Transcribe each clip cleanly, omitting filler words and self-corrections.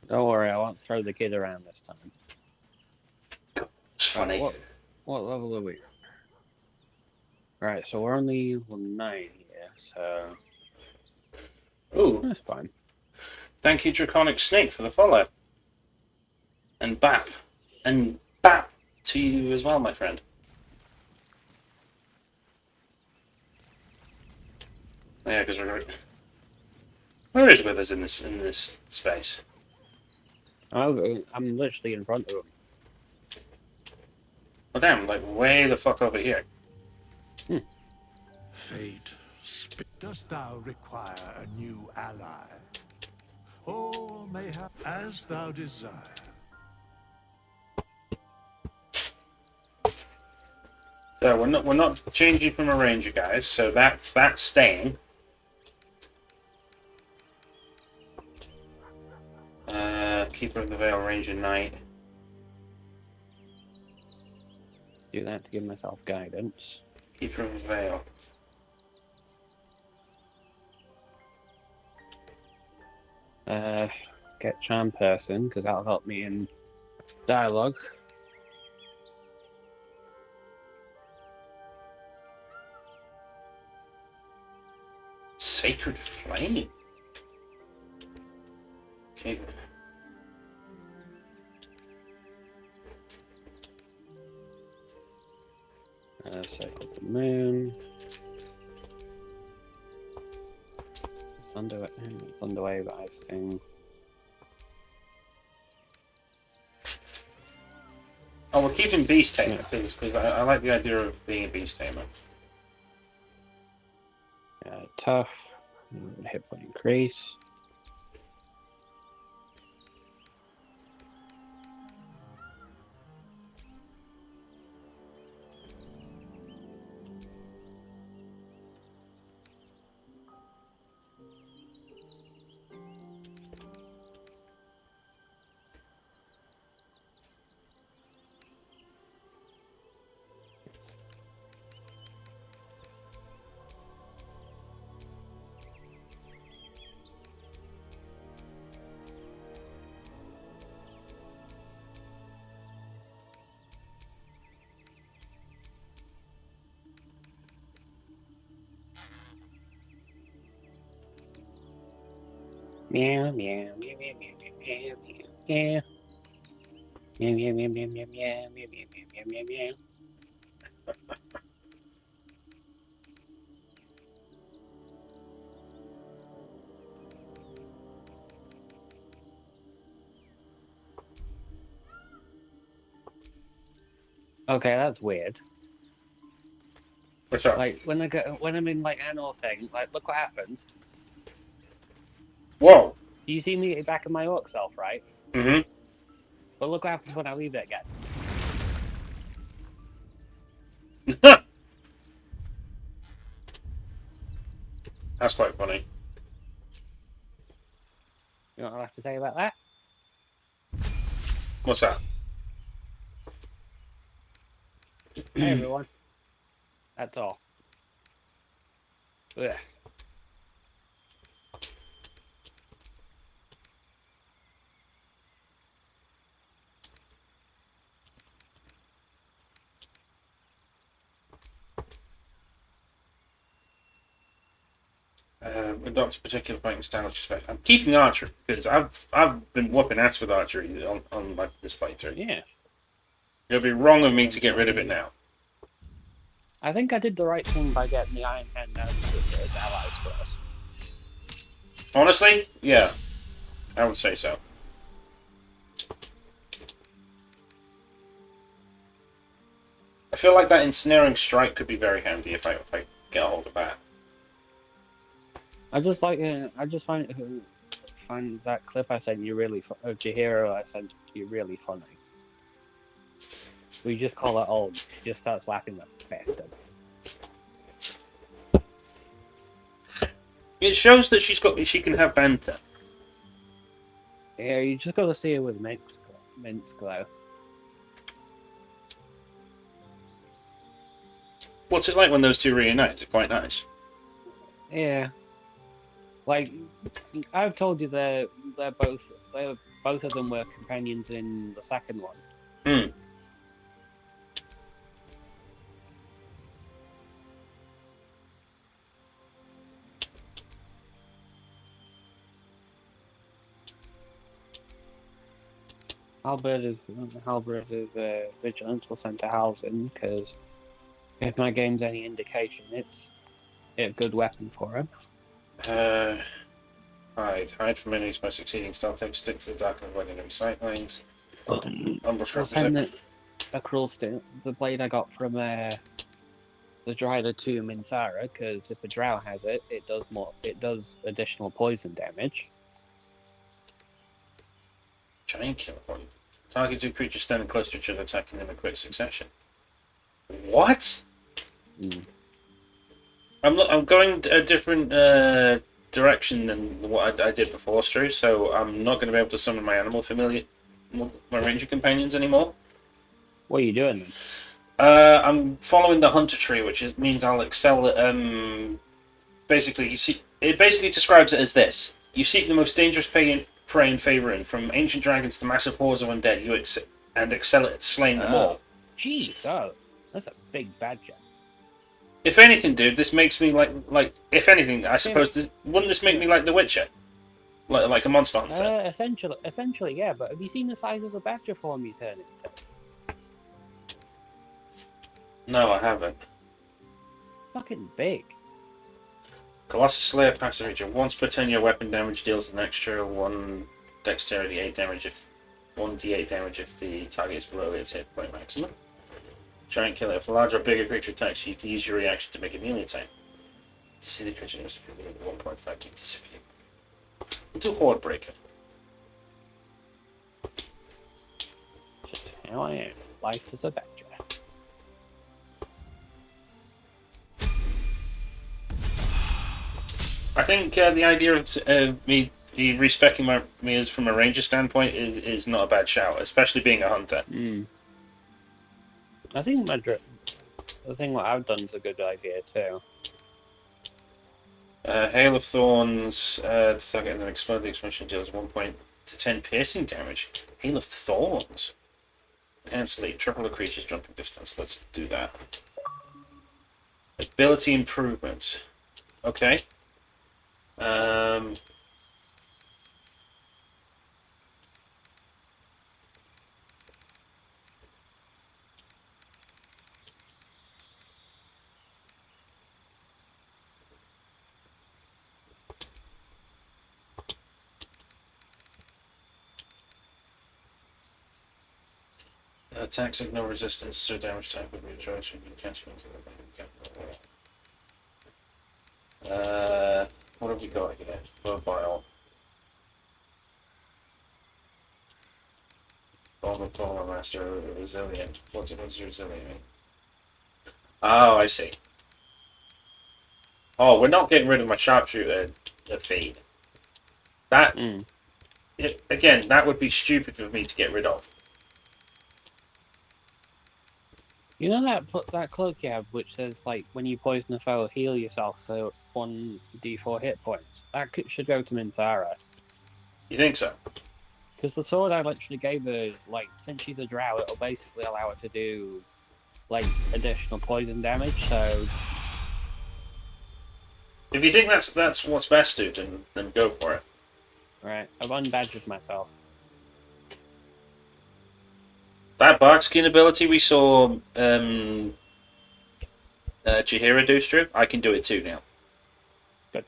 Don't worry, I won't throw the kid around this time. It's Right, funny. what level are we? Right, so we're only level 9 here, so Ooh, that's fine. thank you, Draconic Snake, for the follow. And Bap. And Bap to you as well, my friend. Yeah, because we're... Where is Withers in this space? I'm literally in front of him. Oh damn, like way the fuck over here. Hmm. Fate, dost thou require a new ally? Or mayhap as thou desire. So we're not changing from a ranger, guys. So that's staying. Keeper of the Veil, Ranger Knight. Do that to give myself guidance. Keeper of the Veil. Get charm person because that'll help me in dialogue. Sacred Flame. Okay. Circle the moon. Thunderwave ice thing. Oh, we're keeping Beast Tamer because I like the idea of being a Beast Tamer. Tough. Hit point increase. Meow meow meow meow meow meow meow meow meow meow meow meow meow meow meow meow meow meow. Okay, that's weird. What's up? Like when I'm in like animal thing, like look what happens. Whoa. You see me back in my orc self, right? Mm-hmm. But look what happens when I leave it again. That's quite funny. You know what I have to say about that? What's that? Hey everyone, that's all. Ugh. Adopt a particular fighting style with respect. I'm keeping archery because I've been whooping ass with archery on like this playthrough. Yeah. It'll be wrong of me to get rid of it now. I think I did the right thing by getting the Iron Hand as allies first. Honestly, yeah, I would say so. I feel like that ensnaring strike could be very handy if I get a hold of that. I just find that clip I sent you really of Chihiro I sent you really funny. We just call it old. She just starts laughing like a bastard. It shows that she can have banter. Yeah, you just gotta see her with Mince glow. What's it like when those two reunite? Is it quite nice? Yeah, like I've told you they're both both of them were companions in the second one. Hmm. Halberd is vigilance will send to housing because if my game's any indication, it's a good weapon for him. Hide from enemies by succeeding stealth takes, stick to the dark and avoid enemy sight lines. Ambush I'll represent. send a cruel steel, the blade I got from the Drider Tomb in Thara, because if a drow has it, it does additional poison damage. Giant killer point. Target two creatures standing close to each other, attacking them in quick succession. What? I'm going a different direction than what I did before, Stu. So I'm not going to be able to summon my animal familiar, my ranger companions anymore. What are you doing then? I'm following the hunter tree, which means I'll excel at. Basically, it basically describes it as this: you seek the most dangerous prey and favoring, from ancient dragons to massive hordes of undead. You excel at slaying them all. Jeez, that's a big badger. If anything, dude, this makes me like. If anything, I suppose wouldn't this make me like The Witcher, like a monster hunter? Essentially, yeah. But have you seen the size of the badger form you turn into? No, I haven't. Fucking big. Colossus Slayer passive feature. Once per turn, your weapon damage deals an extra 1 dexterity 8 damage if 1d8 damage if the target is below its hit point maximum. Giant killer. If the larger or bigger creature attacks you, can use your reaction to make a melee attack. To see the creature must be within 1.5 feet disappear. We'll do Horde Breaker. Just how I am. Life is a badger. I think the idea of me respeccing me as from a ranger standpoint is not a bad shout, especially being a hunter. I think the thing what I've done is a good idea too. Hail of Thorns, target and then explode. The explosion deals 1 point to 10 piercing damage. Hail of Thorns. And sleep. Triple the creature's jumping distance. Let's do that. Ability improvements. Okay. Attacks ignore resistance, so damage type will be adjusted when you cancel into the what have we got here? Mobile. Bomber Master, Resilient. What's resilient mean? Oh, I see. Oh, we're not getting rid of my sharpshooter feed. That, again, that would be stupid for me to get rid of. You know that cloak you have, which says like when you poison a foe, heal yourself for 1d4 hit points. That should go to Minthara. You think so? Because the sword I literally gave her, like, since she's a drow, it'll basically allow her to do like additional poison damage. So if you think that's what's best, dude, then go for it. Right, I've unbadgered myself. That barkskin ability we saw Chihira do, Stu, I can do it too now. Good.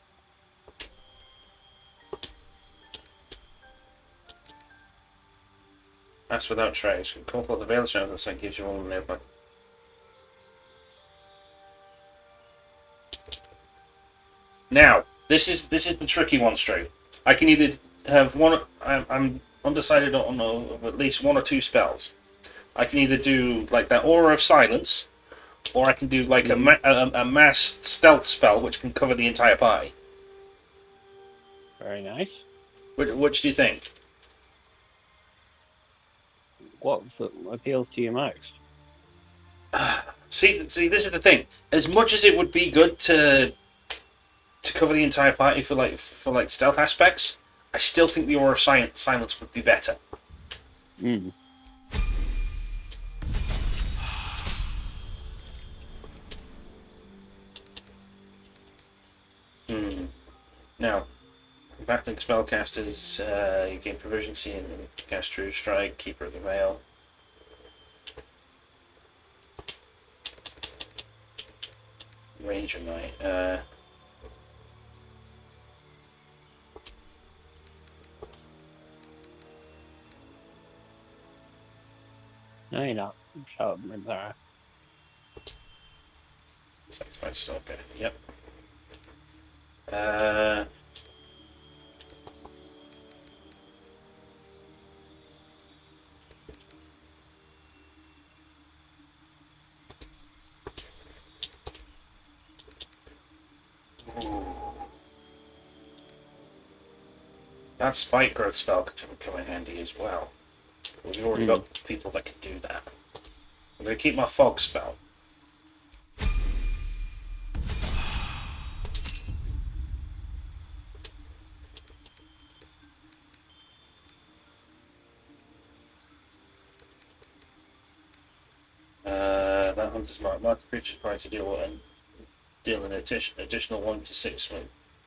That's without trace. Call for the veil channel that gives you all nearby. Now, this is the tricky one, Stu. I can either have one. I'm undecided on at least 1 or 2 spells. I can either do like that Aura of Silence, or I can do like a massed stealth spell, which can cover the entire party. Very nice. Which do you think? What appeals to you most? See, this is the thing. As much as it would be good to cover the entire party for stealth aspects, I still think the Aura of Silence would be better. Mm. Now, battling spellcasters, you gain proficiency in cast True Strike, Keeper of the Veil. Ranger Knight. No, you're not. Shut up, Minthara. Satisfied Stalker. Yep. Uh, that Spike Growth spell could come in handy as well. We've already got people that can do that. I'm going to keep my Fog spell. That Hunter's Mark. Mark the creature's price to deal an additional 1 to 6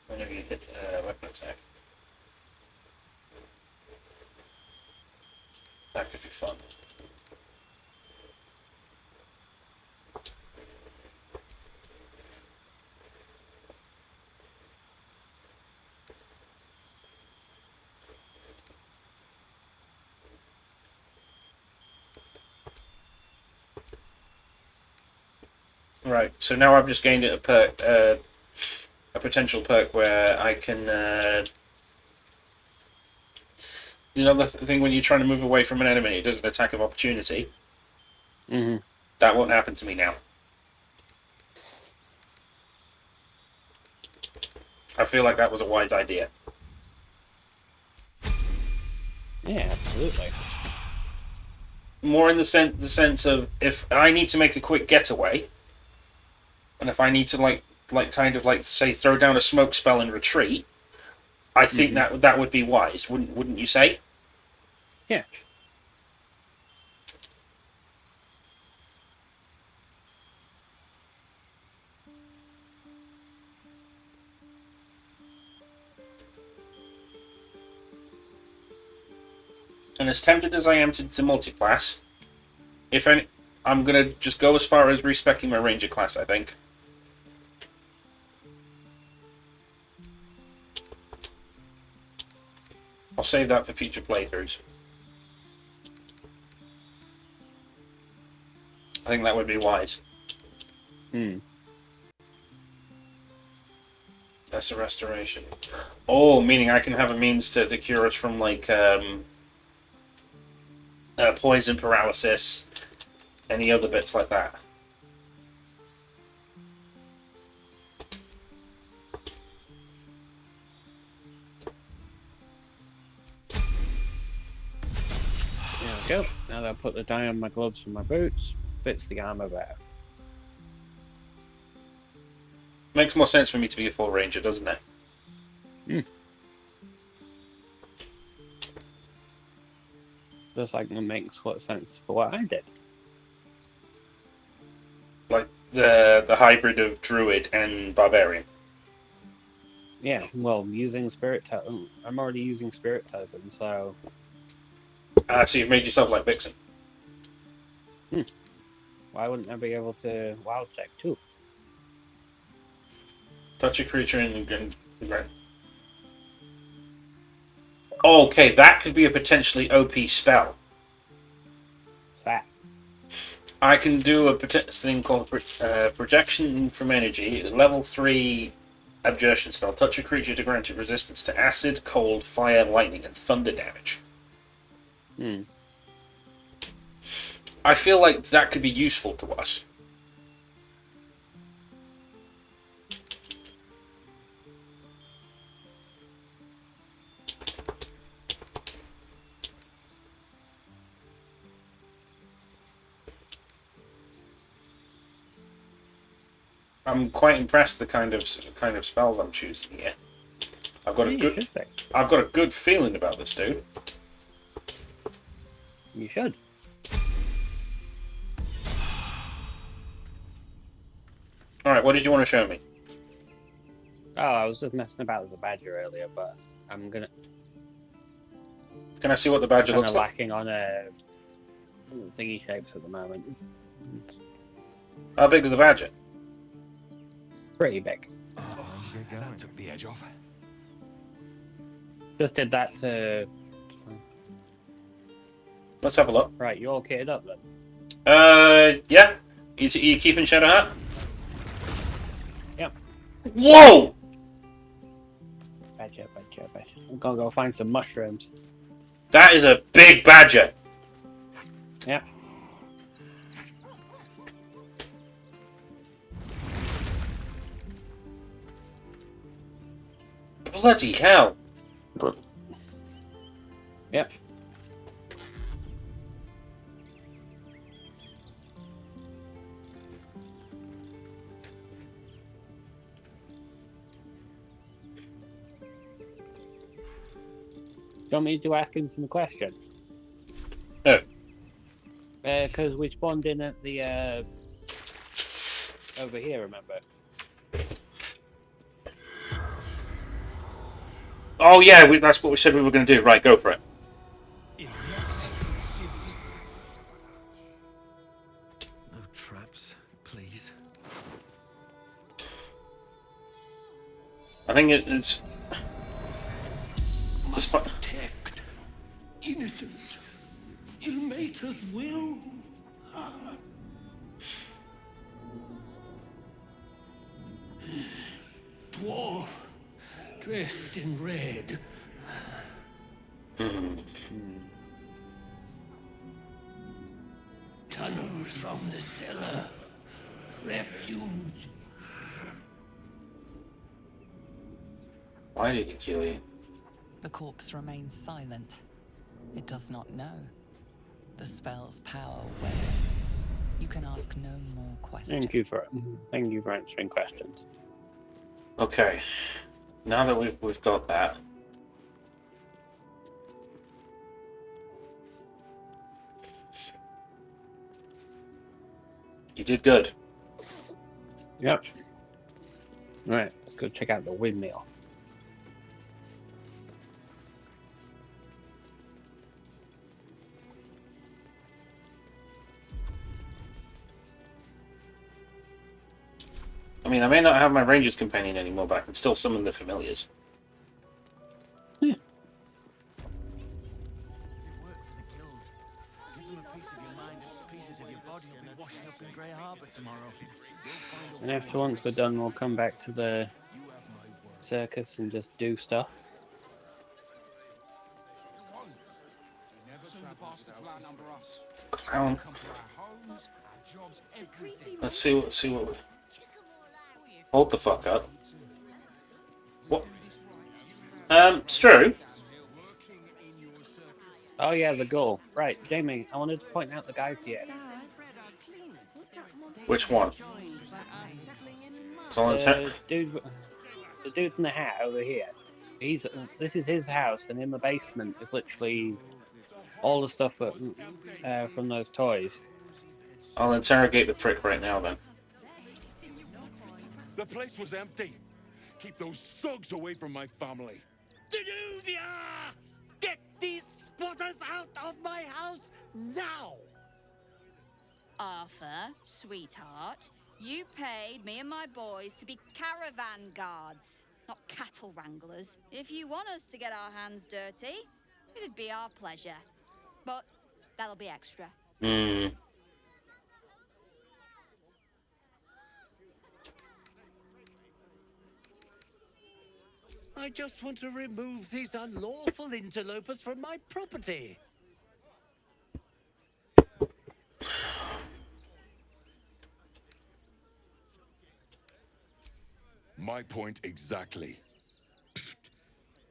whenever you hit a weapon attack. That could be fun. Right, so now I've just gained it a perk, a potential perk where I can, you know the thing when you're trying to move away from an enemy, it does an attack of opportunity. Mm-hmm. That won't happen to me now. I feel like that was a wise idea. Yeah, absolutely. More in the sense of if I need to make a quick getaway, and if I need to say throw down a smoke spell and retreat, I think that would be wise, wouldn't you say? Yeah. And as tempted as I am to multiclass, if any, I'm gonna just go as far as respecking my ranger class. I think. I'll save that for future playthroughs. I think that would be wise. That's a restoration. Oh, meaning I can have a means to cure us from poison, paralysis, any other bits like that. There we go. Now that I put the dye on my gloves and my boots, fits the armor better. Makes more sense for me to be a full ranger, doesn't it? Just like it makes what sense for what I did. Like the hybrid of druid and barbarian. Yeah, well, using spirit token, I'm already using spirit token, so So you've made yourself like Vixen. why wouldn't I be able to wild check too? Touch a creature and okay, that could be a potentially OP spell. What's that? I can do a thing called projection from energy, level 3 abjuration spell. Touch a creature to grant it resistance to acid, cold, fire, lightning, and thunder damage. I feel like that could be useful to us. I'm quite impressed the kind of spells I'm choosing here. I've got a You good, should be. I've got a good feeling about this dude. You should. All right, what did you want to show me? Oh, I was just messing about as a badger earlier, but I'm gonna Can I see what the badger kind looks of like? lacking on thingy shapes at the moment. How big is the badger? Pretty big. That took the edge off. Just did that to. Let's have a look. Right, you all kitted up then. Yeah. You keeping Shadow Hat? Yep. Whoa! Badger. I'm gonna go find some mushrooms. That is a big badger. Yep. Bloody hell. Yep. Do you want me to ask him some questions? No. Because we spawned in at the over here, remember? Oh yeah, that's what we said we were going to do. Right, go for it. No traps, please. I think it's... It's fine. Protect innocence. Ilmater's will. Dwarf, dressed in red. Tunnels from the cellar. Refuge. Why did he kill you? The corpse remains silent. It does not know. The spell's power wanes. You can ask no more questions. Thank you for answering questions. Okay. Now that we've got that... You did good. Yep. Right, let's go check out the windmill. I mean, I may not have my Ranger's Companion anymore, but I can still summon the familiars. And after once we're done, we'll come back to the circus and just do stuff. Clown. Let's see what we... Hold the fuck up. What? Stru? Oh yeah, the goal. Right, Jamie, I wanted to point out the guy to you. Which one? The dude in the hat over here. This is his house, and in the basement is literally all the stuff from those toys. I'll interrogate the prick right now then. The place was empty. Keep those thugs away from my family. Danuvia! Get these spotters out of my house now! Arthur, sweetheart, you paid me and my boys to be caravan guards, not cattle wranglers. If you want us to get our hands dirty, it'd be our pleasure. But that'll be extra. I just want to remove these unlawful interlopers from my property. My point exactly.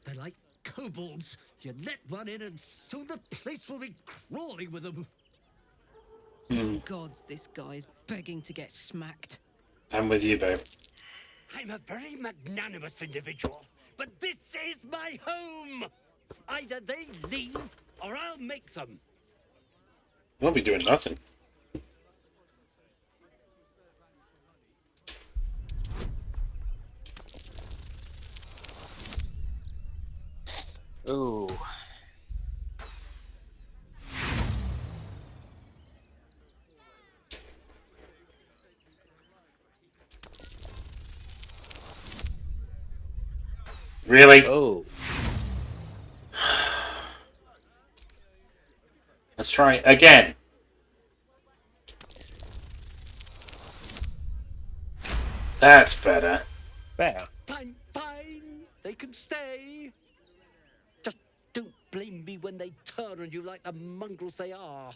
They're like kobolds. You let one in and soon the place will be crawling with them. Gods, this guy's begging to get smacked. I'm with you, babe. I'm a very magnanimous individual, but this is my home! Either they leave, or I'll make them. Won't be doing nothing. Ooh. Really? Oh. Let's try again. That's better. There. Fine, fine. They can stay. Just don't blame me when they turn on you like the mongrels they are.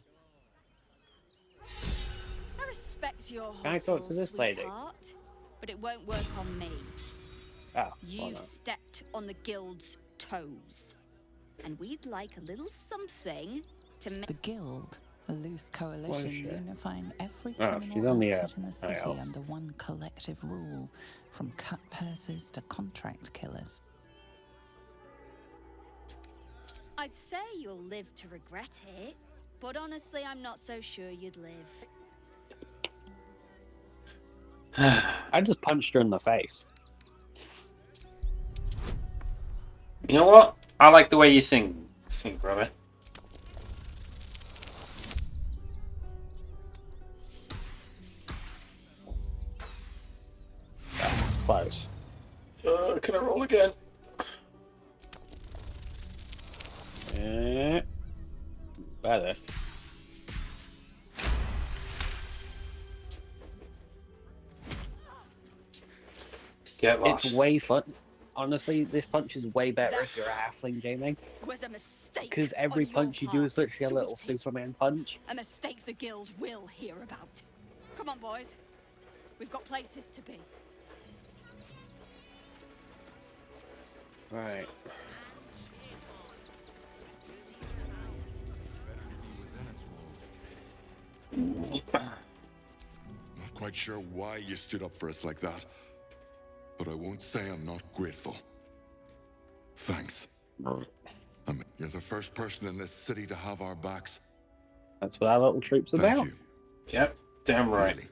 I respect your Can I hustle, talk to this lady? sweetheart, but it won't work on me. Oh. Well, You've no. stepped on the guild's toes, and we'd like a little something to make. The Guild, a loose coalition What is she? unifying every Oh, criminal she's on the, outfit in the high city elf. under one collective rule, from cut purses to contract killers. I'd say you'll live to regret it, but honestly, I'm not so sure you'd live. I just punched her in the face. You know what? I like the way you think, brother. Close. Can I roll again? Better. Get lost. It's way fun. Honestly, this punch is way better if you're a halfling, Jamie. Was a mistake. Because every on your punch you do is part, literally a little sweetie. Superman punch. A mistake the guild will hear about. Come on, boys. We've got places to be. Right. Not quite sure why you stood up for us like that, but I won't say I'm not grateful. Thanks. You're the first person in this city to have our backs. That's what our little troop's Thank about. you. Yep, damn right. Really.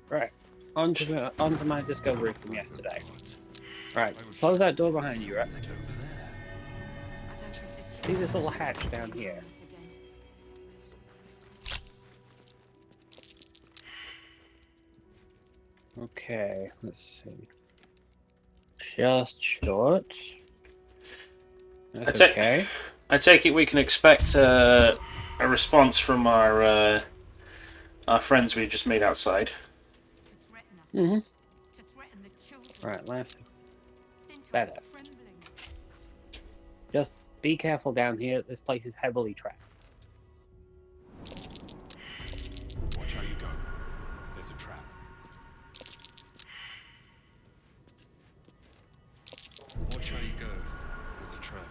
Right. On to my discovery from yesterday. Right. Close that door behind you, right? See this little hatch down here? Okay, let's see. Just short. That's okay. I take it we can expect a response from our friends we just made outside. Mm-hmm. Right, last. Better. Just be careful down here. This place is heavily trapped. Watch how you go. There's a trap. Watch how you go. There's a trap.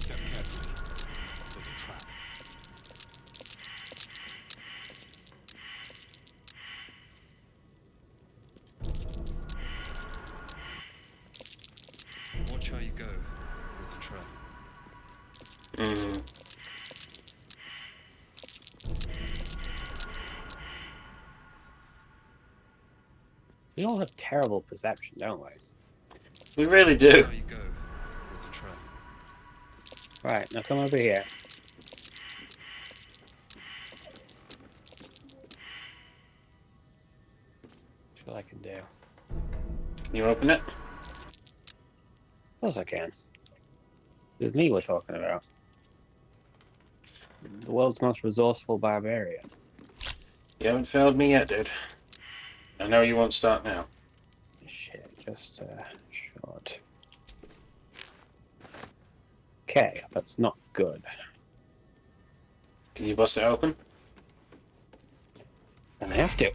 Step carefully. There's a trap. Watch how you go. There's a trap. Mm. We all have terrible perception, don't we? We really Watch do. how you go. There's a trap. Right, now come over here. That's what I can do. Can you open it? Of course I can. It's me we're talking about. The world's most resourceful barbarian. You haven't failed me yet, dude. I know you won't start now. Shit, just short. Okay, that's not good. Can you bust it open? I have to.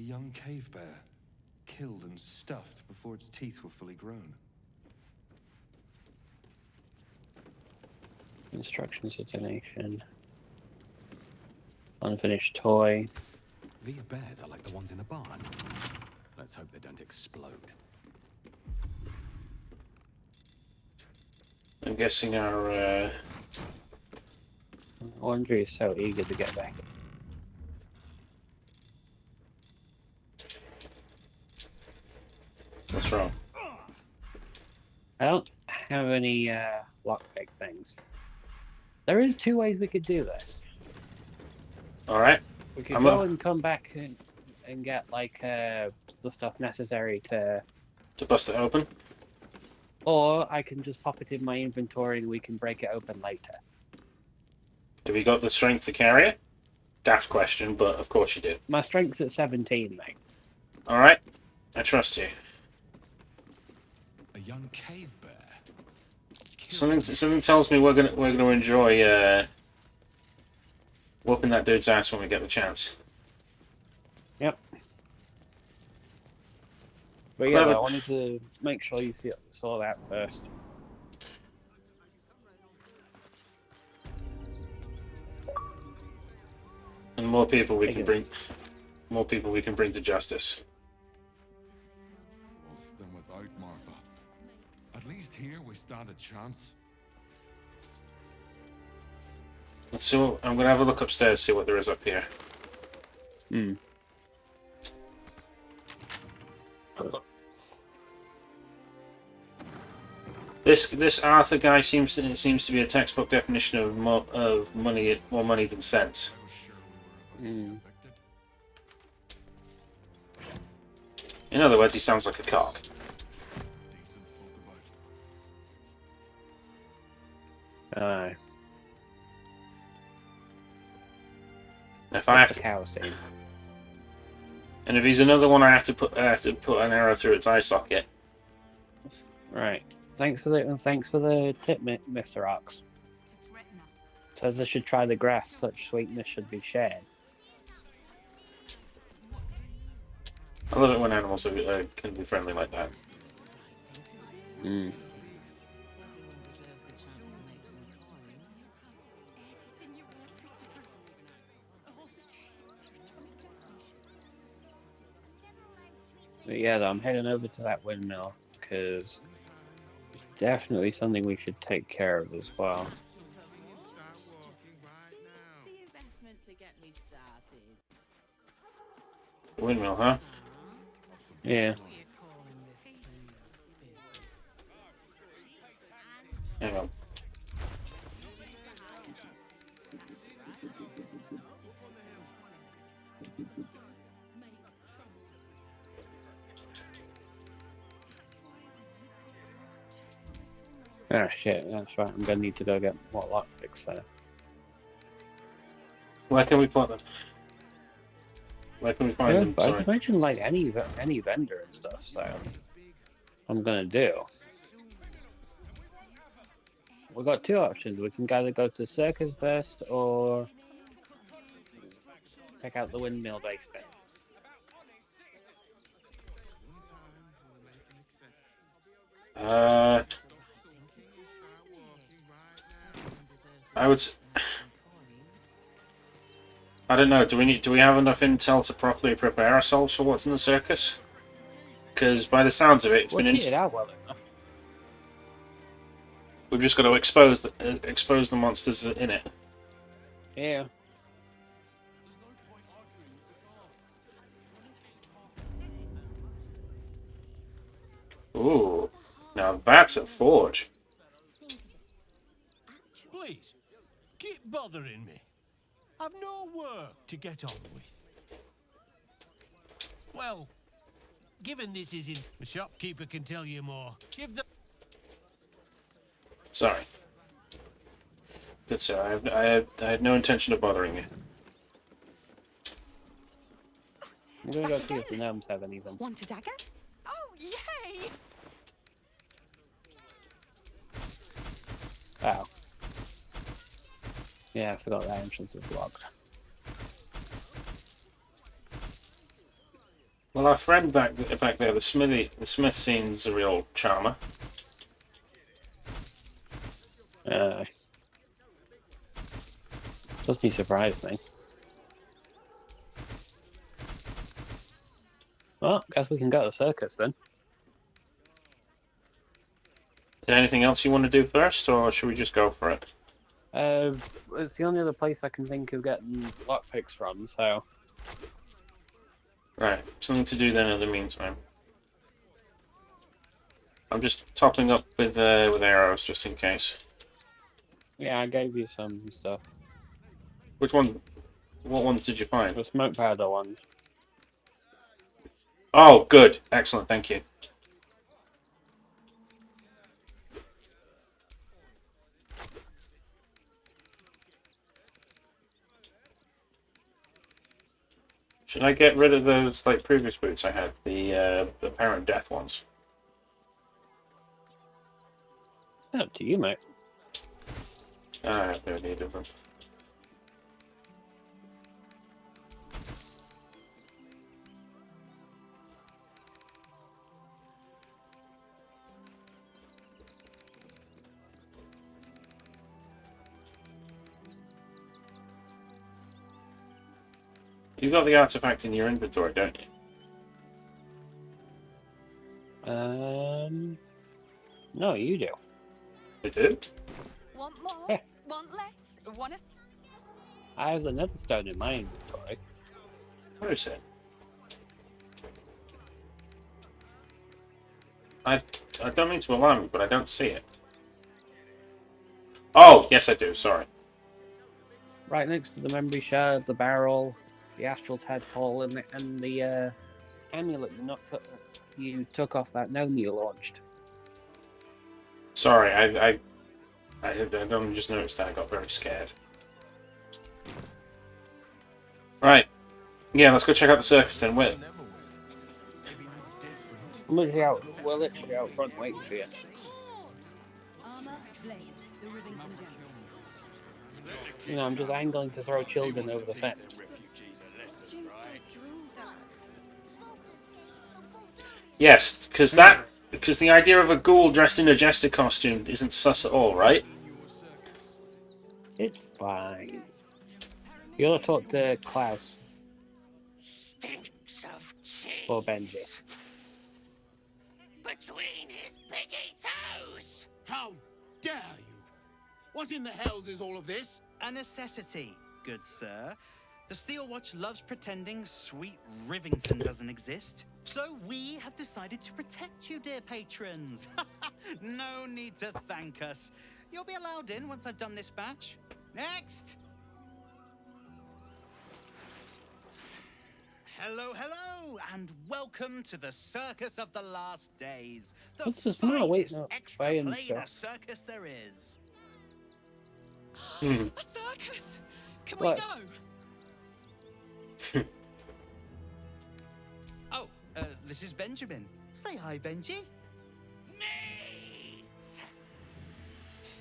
young cave bear, killed and stuffed before its teeth were fully grown. Instructions of donation. Unfinished toy. These bears are like the ones in the barn. Let's hope they don't explode. I'm guessing our Andre is so eager to get back. what's wrong? I don't have any lockpick things. There is 2 ways we could do this. All right. We could I'm go up. and come back and get like the stuff necessary to, To bust it open. or I can just pop it in my inventory and we can break it open later. Have you got the strength to carry it? Daft question, but of course you do. My strength's at 17, mate. All right. I trust you. A young cave bear. Something tells me we're gonna enjoy whooping that dude's ass when we get the chance. Yep. But yeah, Clever. I wanted to make sure you saw that first. And more people we Thank can you. bring. More people we can bring to justice. Worse than without Martha. At least here we stand a chance. Let's see. I'm gonna have a look upstairs, see what there is up here. Hmm. This Arthur guy seems to be a textbook definition of more money than sense. I was sure we were about to Mm. be evicted. In other words, he sounds like a cock. Decent folk about. Aye. If I have That's to, the cow scene. and if he's another one, I have to put an arrow through its eye socket. Right. Thanks for the tip, Mr. Ox. Says I should try the grass. Such sweetness should be shared. I love it when animals can be friendly like that. Mm. But yeah, though, I'm heading over to that windmill because it's definitely something we should take care of as well. The investment to get me started. The windmill, huh? Yeah. What are you calling this business? Hang on. Ah, shit, that's right. I'm gonna need to go get more lockpicks there. Where can we put them? Where can we find Yeah, them? but Sorry. I'd imagine like any vendor and stuff, so I'm gonna do. We've got 2 options. We can either go to the circus first or check out the windmill basement. I would. I don't know. Do we have enough intel to properly prepare ourselves for what's in the circus? Because by the sounds of it, it's We'll been. figure it out well enough. We've just got to expose the monsters in it. Yeah. Ooh, now that's a forge. Please, keep bothering me. I've no work to get on with. Well, given this is in... The shopkeeper can tell you more. Give the... Sorry. Good sir, I had no intention of bothering you. I'm gonna go see if the gnomes have anything. Want a dagger? Oh, yay! Oh. Yeah, I forgot that entrance is blocked. Well, our friend back there, the Smith seems a real charmer. Doesn't surprise me. Well, guess we can go to the circus then. Is there anything else you want to do first, or should we just go for it? It's the only other place I can think of getting lockpicks from, so... Right, something to do then in the meantime. I'm just topping up with arrows just in case. Yeah, I gave you some stuff. Which one? What ones did you find? The smoke powder ones. Oh, good. Excellent, thank you. Should I get rid of those like previous boots I had? The apparent death ones. Up to you, mate. I have no need of them. You've got the artifact in your inventory, don't you? No, you do. I do? Want more? Yeah. Want less? Want a... I have the nether stone in my inventory. Where is it? I don't mean to alarm you, but I don't see it. Oh, yes I do, sorry. Right next to the memory shard, the barrel, the astral tadpole, and the amulet you took off that gnome you launched. Sorry, I don't just noticed that. I got very scared. Right. Yeah, let's go check out the circus then. Wait. We're literally out front waiting for you. Armor, blades, the Rivington General. You know, I'm just angling to throw children over the fence. Yes, because the idea of a ghoul dressed in a jester costume isn't sus at all, right? It's fine. You ought to talk to Klaus. Stinks of cheese. Or Benji. Between his piggy toes. How dare you? What in the hells is all of this? A necessity, good sir. The Steel Watch loves pretending sweet Rivington doesn't exist. So we have decided to protect you, dear patrons. No need to thank us. You'll be allowed in once I've done this batch. Next! Hello, hello, and welcome to the Circus of the Last Days. The What's this matter? Wait, finest no, extra buying planar stuff. circus there is. A circus! Can What? we go? Oh, this is Benjamin. Say hi, Benji. Me.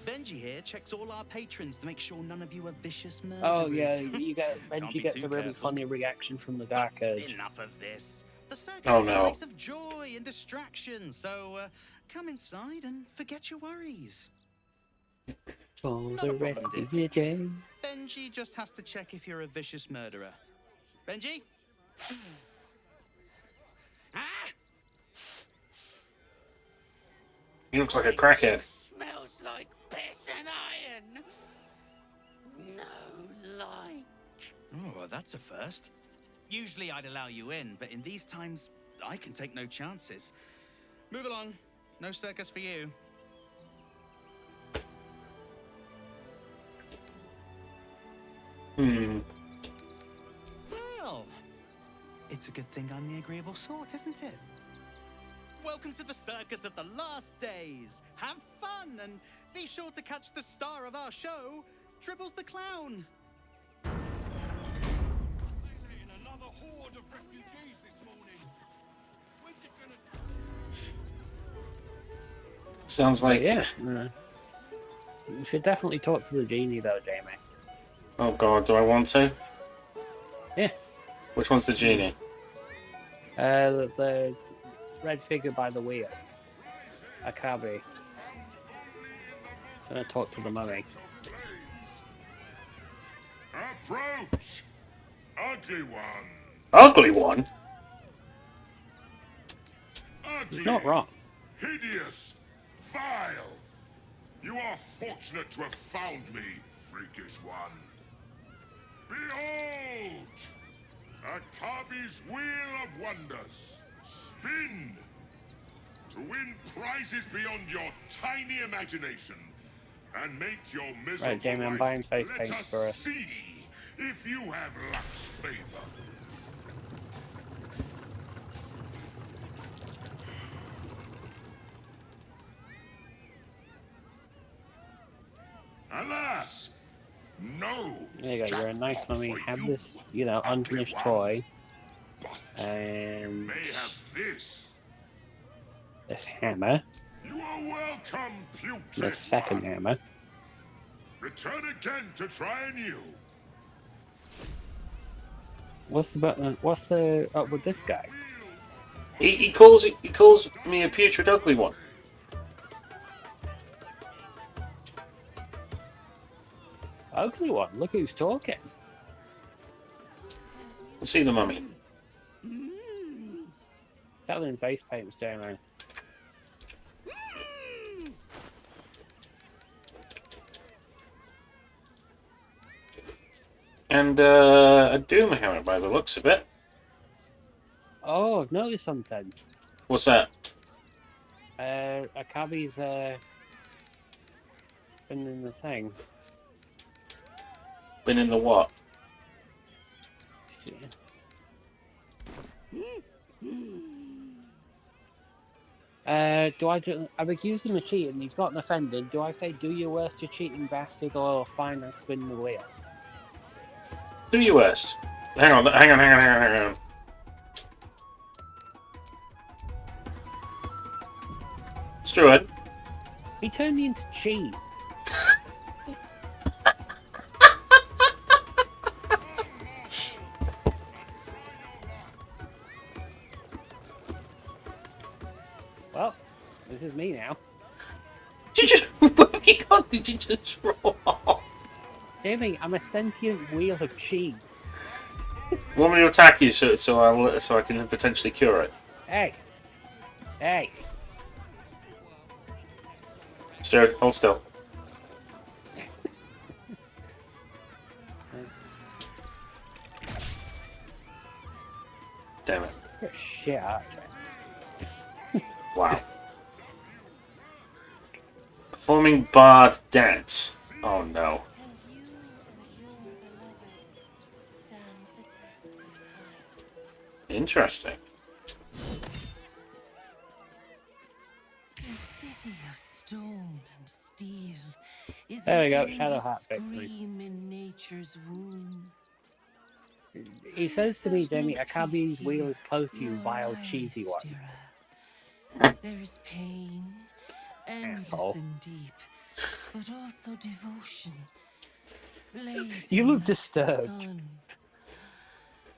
Benji here checks all our patrons to make sure none of you are vicious murderers. Oh yeah, Can't Benji be gets too a really careful. funny reaction from the But Dark Urge. enough of this. The circus Oh, is a no. place of joy and distraction, so come inside and forget your worries. For Not the a rest problem, of dear the day. Benji just has to check if you're a vicious murderer. Benji? He looks like a crackhead. Smells like piss and iron. No like. Oh, well, that's a first. Usually I'd allow you in, but in these times, I can take no chances. Move along. No circus for you. Well, it's a good thing I'm the agreeable sort, isn't it? Welcome to the Circus of the Last Days. Have fun and be sure to catch the star of our show, Dribbles the Clown. Another horde of refugees this morning. When's it gonna... Sounds like... Yeah. You should definitely talk to the genie though, Jamie. Oh god, do I want to? Yeah. Which one's the genie? The red figure by the wheel. Akabe. I'm gonna talk to the mummy. Approach! Ugly one! Ugly one? Ugly! He's not wrong. Hideous! Vile! You are fortunate to have found me, freakish one. Behold! Akabe's Wheel of Wonders. Spin! To win prizes beyond your tiny imagination. And make your miserable Right, Jamie, I'm life buying face let paints us for us. see if you have luck's favor. Alas! No! There you go, you're a nice jackpot mummy. for Have you, this, you know, ugly unfinished one. toy. But And may have this. this hammer. You are welcome, The putrid second one. hammer. Return again to try anew. What's the button? What's the up with this guy? He calls me a putrid ugly one. Ugly one. Look who's talking. See the mummy. Selling face paints, Jamie. And a doom hammer by the looks of it. Oh, I've noticed something. What's that? Akabe's been in the thing. Been in the what? I've accused him of cheating. He's gotten offended. Do I say, do your worst, you cheating bastard, or fine, I spin the wheel? Do your worst. Hang on. Stuart. He turned me into cheese. Well, this is me now. Did you just did you just roll? Jamie, I'm a sentient wheel of cheese. Want me to attack you so I can potentially cure it? Hey! Hey! Stuart, hold still. Damn it. You're shit, aren't you? Wow. Performing bard dance. Oh no. Interesting. The city of stone and steel is There we go, an Shadow endless Heart victory. scream in nature's womb. He says to me, There's no Jamie, Akabe's peace wheel here. is close to you, Your vile, eyes, cheesy one. Stira. There is pain, endless Asshole. and deep, but also devotion. Blazing You look like the disturbed. sun.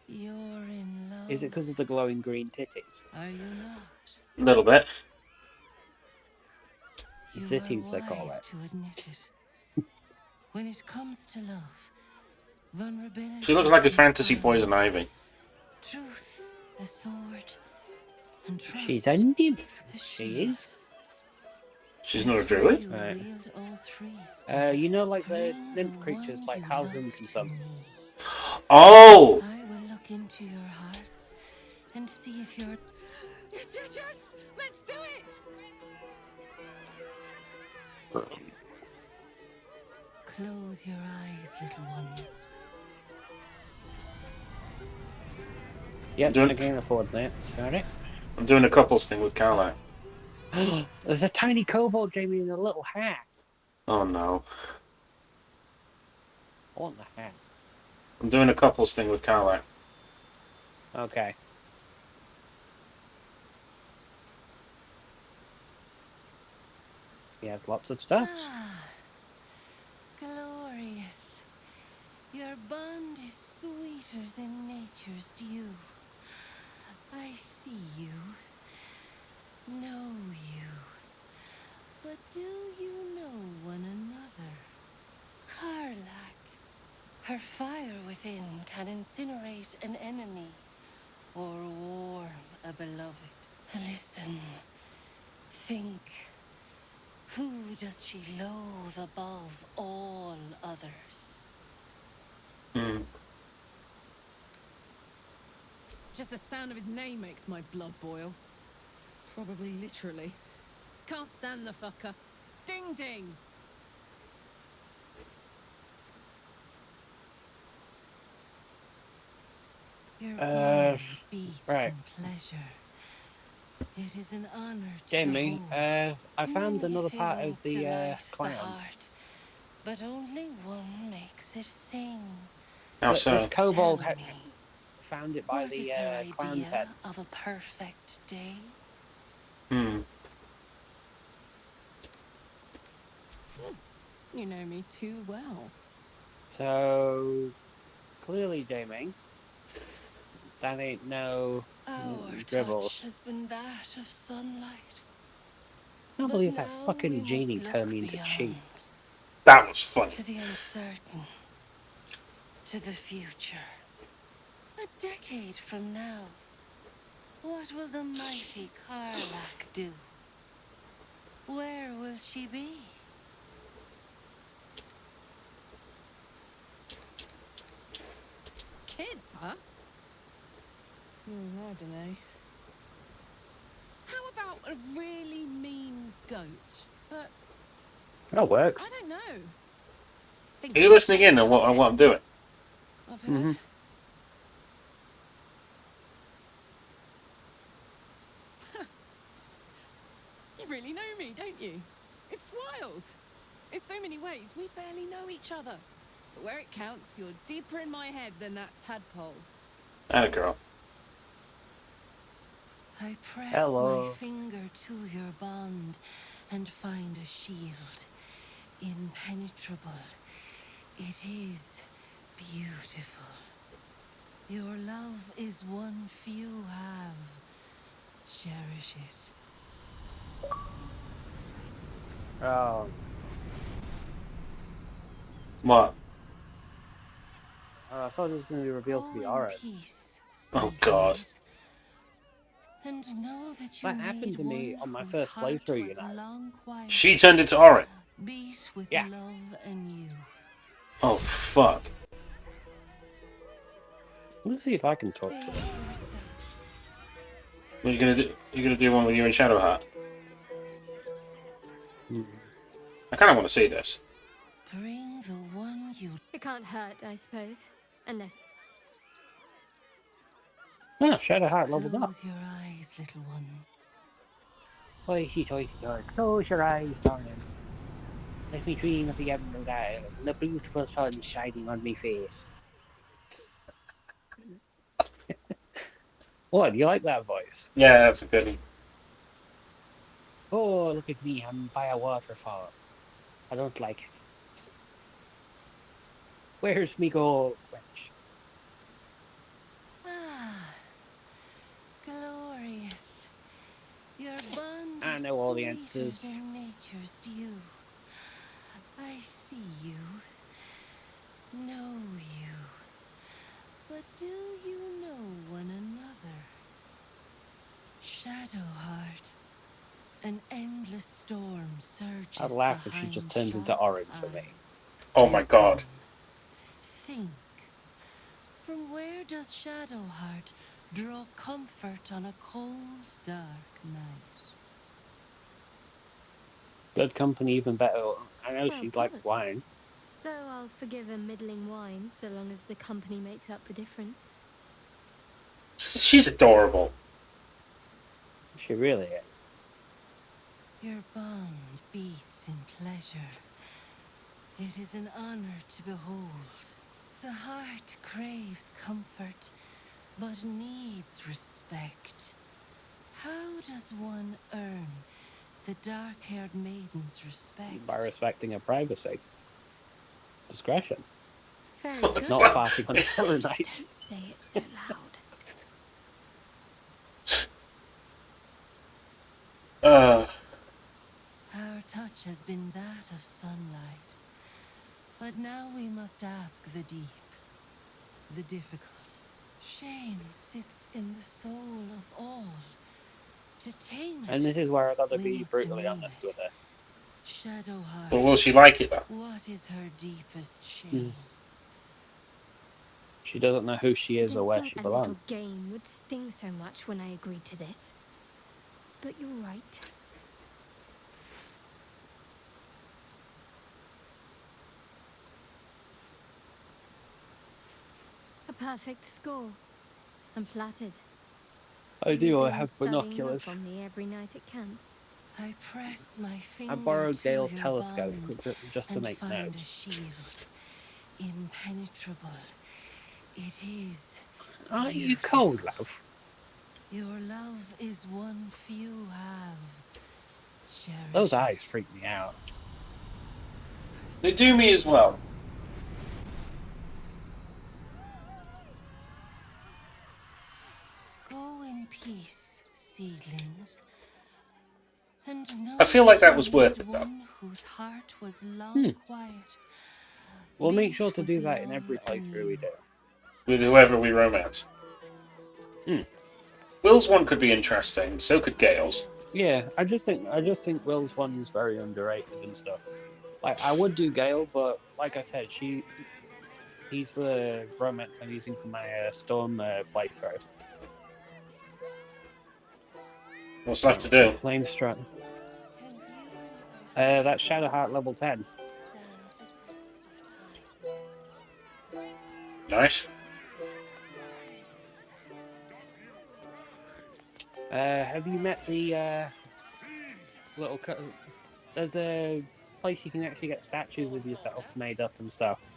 You're in love. Is it because of the glowing green titties? Are you not? A little bit. The You cities, are they call wise it. to admit it. When it comes to love, vulnerability. She looks like a is fantasy power. poison ivy. Truth, a sword, and trust. She's a nymph. a She shield. is. She's not a Before druid. you Right. wield all three, Stella, You know, like the bring nymph creatures, one like you Halsund love and to some. me. Oh! I will look into your hearts and see if you're. Yes, yes, yes! Let's do it! Close your eyes, little ones. Yep, Doing- I can afford that. Sorry. I'm doing a couples thing with Carla. There's a tiny kobold, Jamie, in a little hat. Oh no. I want the hat. I'm doing a couples thing with Carla. Okay. He has lots of stuff. Ah, glorious. Your bond is sweeter than nature's dew. I see you, know you, but do you know one another? Karlak. Her fire within can incinerate an enemy or warm a beloved. Listen, think. Who does she loathe above all others? Hmm. Just the sound of his name makes my blood boil. Probably literally. Can't stand the fucker. Ding ding! Your bond beats right. in pleasure. It is an honor to Jamie, behold. I found Many another part of things the delight the clan. heart, but only one makes it sing. How This so? kobold Tell me, found it by what the is her clan's head. idea of a perfect day? Hmm. You know me too well. So clearly, Jamie, that ain't no Our dribble. touch has been that of sunlight, I can't but believe that now we fucking must genie turned look me into beyond, cheese. That was funny. to the uncertain, to the future. A decade from now, what will the mighty Karlak do? Where will she be? Kids, huh? I don't know. How about a really mean goat? But That works. I don't know. Are you listening in on what I'm doing? I've heard. You really know me, don't you? It's wild. In so many ways, we barely know each other. But where it counts, you're deeper in my head than that tadpole. And a girl. I press my Hello. finger to your bond and find a shield. Impenetrable. It is beautiful. Your love is one few have. Cherish it. Oh, What? I thought it was going to be revealed to Go be in Oren. peace, Oh God. sightings, and know that you That happened made to me one on my whose first heart playthrough, you was know. long quiet. She turned into Orin. Beat with Yeah. love anew. Oh fuck. Let's see if I can talk Say to it her. yourself. What are you gonna do? You're gonna do one with you and Shadowheart? I kind of want to see this. Bring the one you. It can't hurt, I suppose. Unless. Ah, Shadowheart leveled up. Close your eyes, little ones. Hoity toity toy. Close your eyes, darling. Let me dream of the Emerald Isle and the beautiful sun shining on me face. What, do you like that voice? Yeah, that's a goodie. Oh, look at me, I'm by a waterfall. I don't like it. Where's me go, wench? Ah, glorious. Your bond I is know all the sweeter answers. than nature's dew. I see you, know you, but do you know one another? Shadowheart, an endless storm surges I'd laugh if she just behind turns into sharp Orange for me. eyes. Oh my God. Listen, think. From where does Shadowheart draw comfort on a cold, dark night? Good company, even better. I know Well she likes put. wine. Though I'll forgive a middling wine so long as the company makes up the difference. She's adorable. She really is. Your bond beats in pleasure. It is an honor to behold. The heart craves comfort, but needs respect. How does one earn the dark-haired maiden's respect? By respecting her privacy. Discretion. Very What the good. Not fuck? farting on Killer Just Night. don't say it so loud. Our touch has been that of sunlight. But now we must ask the deep, the difficult. Shame sits in the soul of all. To tame it, And this is where I've got to we be must brutally name honest it. with her. Shadowheart. But will she like it though? What is her deepest shame? She doesn't know who she I is or didn't where think she a belongs. little game would sting so much when I agreed to this. But you're right. A perfect score. I'm flattered. I You've do, I been have studying binoculars. up on me every night at camp. I press my finger I borrowed to Gale's your telescope band just to and make find a notes. shield. Impenetrable. It is. Aren't you Beautiful. cold, love? Your love is one few have. Cherish Those eyes it. freak me out. They do me as well. Go in peace, seedlings. And know I feel like that you was worth meet it though. one whose heart was long quiet. We'll make sure Beat to with do that in love every playthrough we do. With whoever we romance. Hmm. Will's one could be interesting, so could Gale's. Yeah, I just think Will's one's very underrated and stuff. Like I would do Gale, but like I said, he's the romance I'm using for my Storm playthrough. What's left to do? Flame Strut. That's Shadowheart level 10. Nice. Have you met the little? There's a place you can actually get statues of yourself made up and stuff.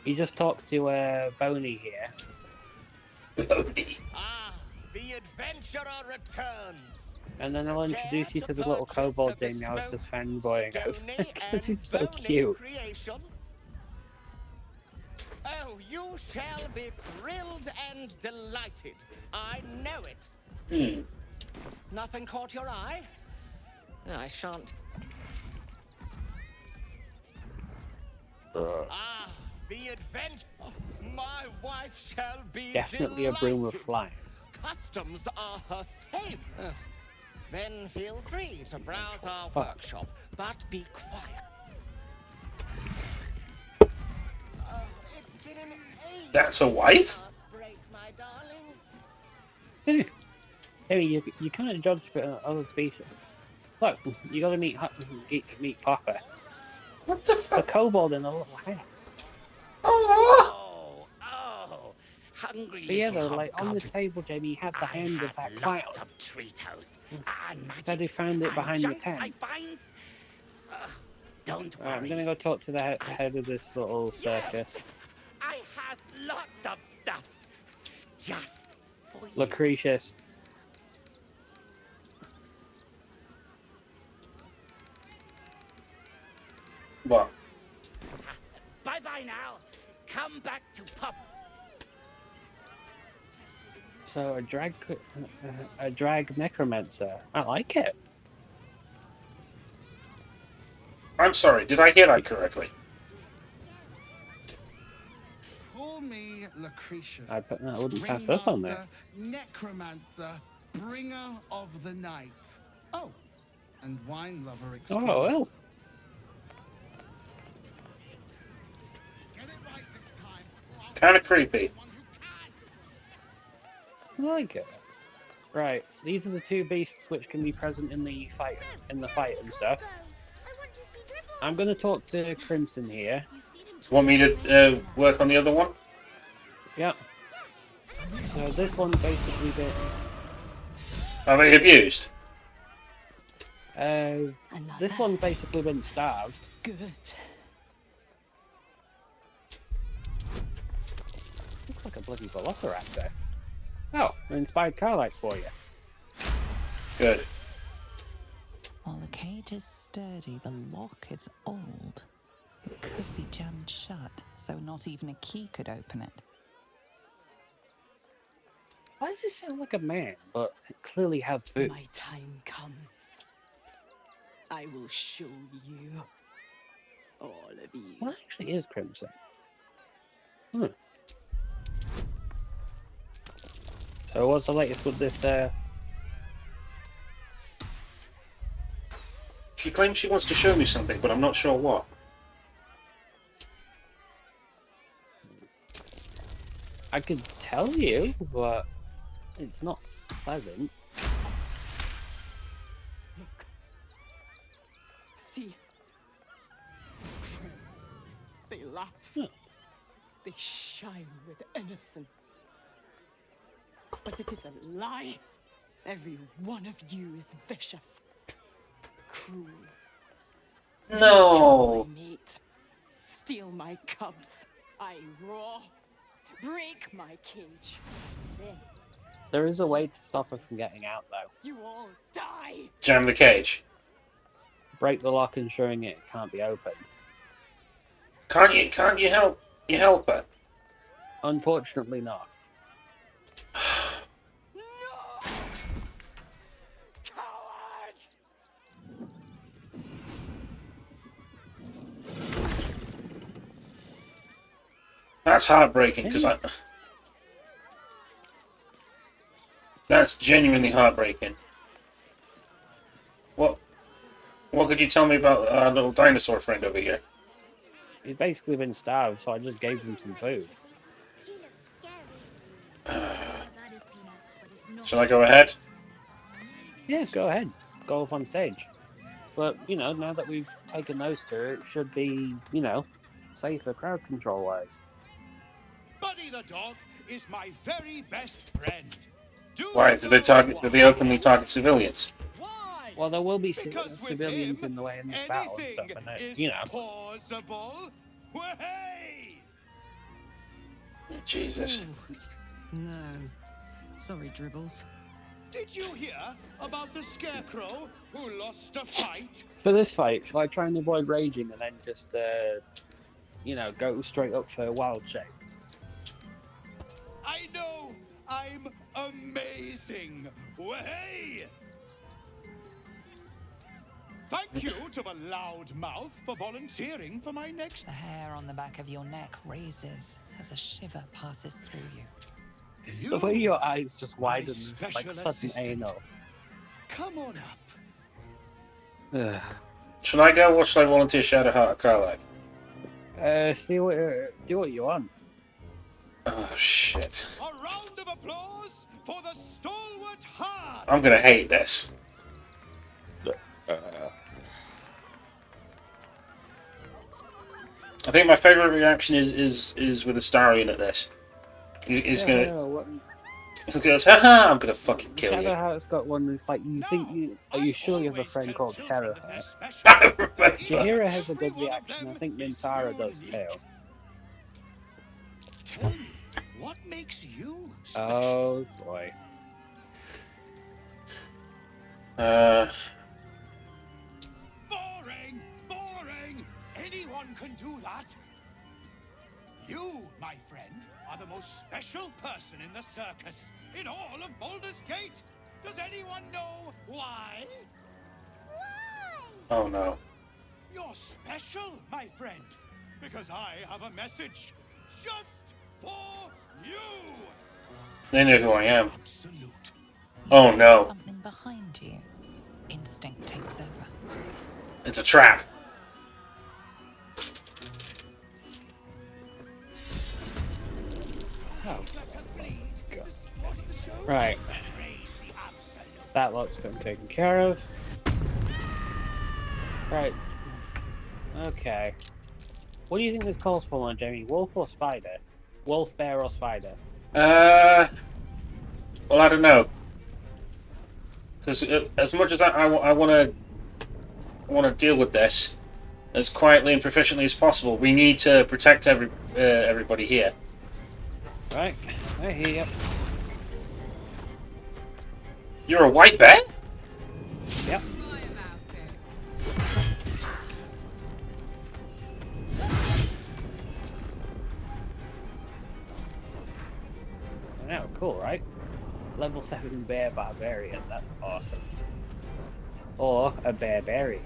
You just talk to Boney here. Boney. Ah, the adventurer returns. And then I'll introduce you to the little kobold Jamie I was just fanboying over. Because he's so cute. Creation. Oh, you shall be thrilled and delighted. I know it. Nothing caught your eye? I shan't. Ah, the adventure. My wife shall be Definitely delighted. a broom of flying. Customs are her fame. Then feel free to browse our workshop, but be quiet. It's been an age. That's a wife? Break, my darling. Hey, you kind of judge other species. Look, you gotta meet Papa. What the The fuck? kobold in a little hat. Oh, hungry But yeah, little though, like on hobgoblin. this table, Jamie, you have the I hand of has that clown. lots of Treetos and magics Said he found it and behind the junks I tent. finds. Don't worry. Right, I'm gonna go talk to the head of this little circus. I has lots of stuffs just for you. Lucretius. What? Bye-bye now. Come back to Pop. So a drag necromancer. I like it. I'm sorry, did I hear that correctly? Call me Lucretius. I wouldn't pass up on that. Necromancer, bringer of the night. Oh, and wine lover Oh extraordinary. well. Get it right this time, or I'll Kind of creepy. one who can. I like it. Right, these are the two beasts which can be present in the fight and stuff. I'm gonna talk to Crimson here. Want me to work on the other one? Yeah. So this one's basically been Are they abused? this one's basically been starved. Good. Looks like a bloody velociraptor. Oh, an inspired car light for you. Good. While the cage is sturdy, the lock is old. It could be jammed shut, so not even a key could open it. Why does it sound like a man, but it clearly has boobs? My time comes. I will show you. All of you. What actually is Crimson? Hmm. So what's the latest with this, She claims she wants to show me something, but I'm not sure what. I could tell you, but it's not pleasant. Look. See. They laugh. They shine with innocence. But it is a lie. Every one of you is vicious. Cruel. No. Kill my mate. Steal my cubs. I roar. Break my cage. Then There is a way to stop her from getting out, though. you all die. Jam the cage. Break the lock, ensuring it can't be opened. Can't you help? You help her? Unfortunately, not. That's heartbreaking because that's genuinely heartbreaking. What could you tell me about our little dinosaur friend over here? He's basically been starved, so I just gave him some food. Shall I go ahead? Yeah, go ahead. Go up on stage. But, you know, now that we've taken those two, it should be, you know, safer crowd control-wise. Buddy the dog is my very best friend. Why? Do they openly target civilians? Well, there will be civilians in the way in this battle and stuff, and you know. Possible. Way! Jesus. No. Sorry, Dribbles. Did you hear about the scarecrow who lost a fight? For this fight, shall I try and avoid raging and then just, you know, go straight up for wild shape? I know I'm amazing. Way! Thank you to the loud mouth for volunteering for my next. The hair on the back of your neck raises as a shiver passes through you. The way your eyes just widen like special sudden assistant. anal. Come on up. Should I go or should I volunteer Shadowheart or Carlag? Do what you want. Oh shit. A round of applause for the stalwart heart. I'm gonna hate this. I think my favourite reaction is with Astarion at this. He's gonna. He goes, haha, I'm gonna fucking kill you. Shadowheart's got one that's like, are you sure you have a friend called Shadowheart? Shahira has a good reaction, I think Mintara does too. Tell me, what makes you special? Oh boy. Boring! Anyone can do that. You, my friend, are the most special person in the circus, in all of Baldur's Gate. Does anyone know why? Oh no. You're special, my friend, because I have a message just for you. They know who I am. Absolute. Oh no. Something behind you. Instinct takes over. It's a trap. Oh. Right. That lot's been taken care of. Right. Okay. What do you think this calls for, on Jamie? Wolf or spider? Wolf, bear, or spider? Well, I don't know. Because as much as I want to deal with this as quietly and proficiently as possible, we need to protect everybody here. Right. I hear you. You're a white bear? Yep. I know, cool, right? Level 7 bear barbarian. That's awesome. Or a barbarian.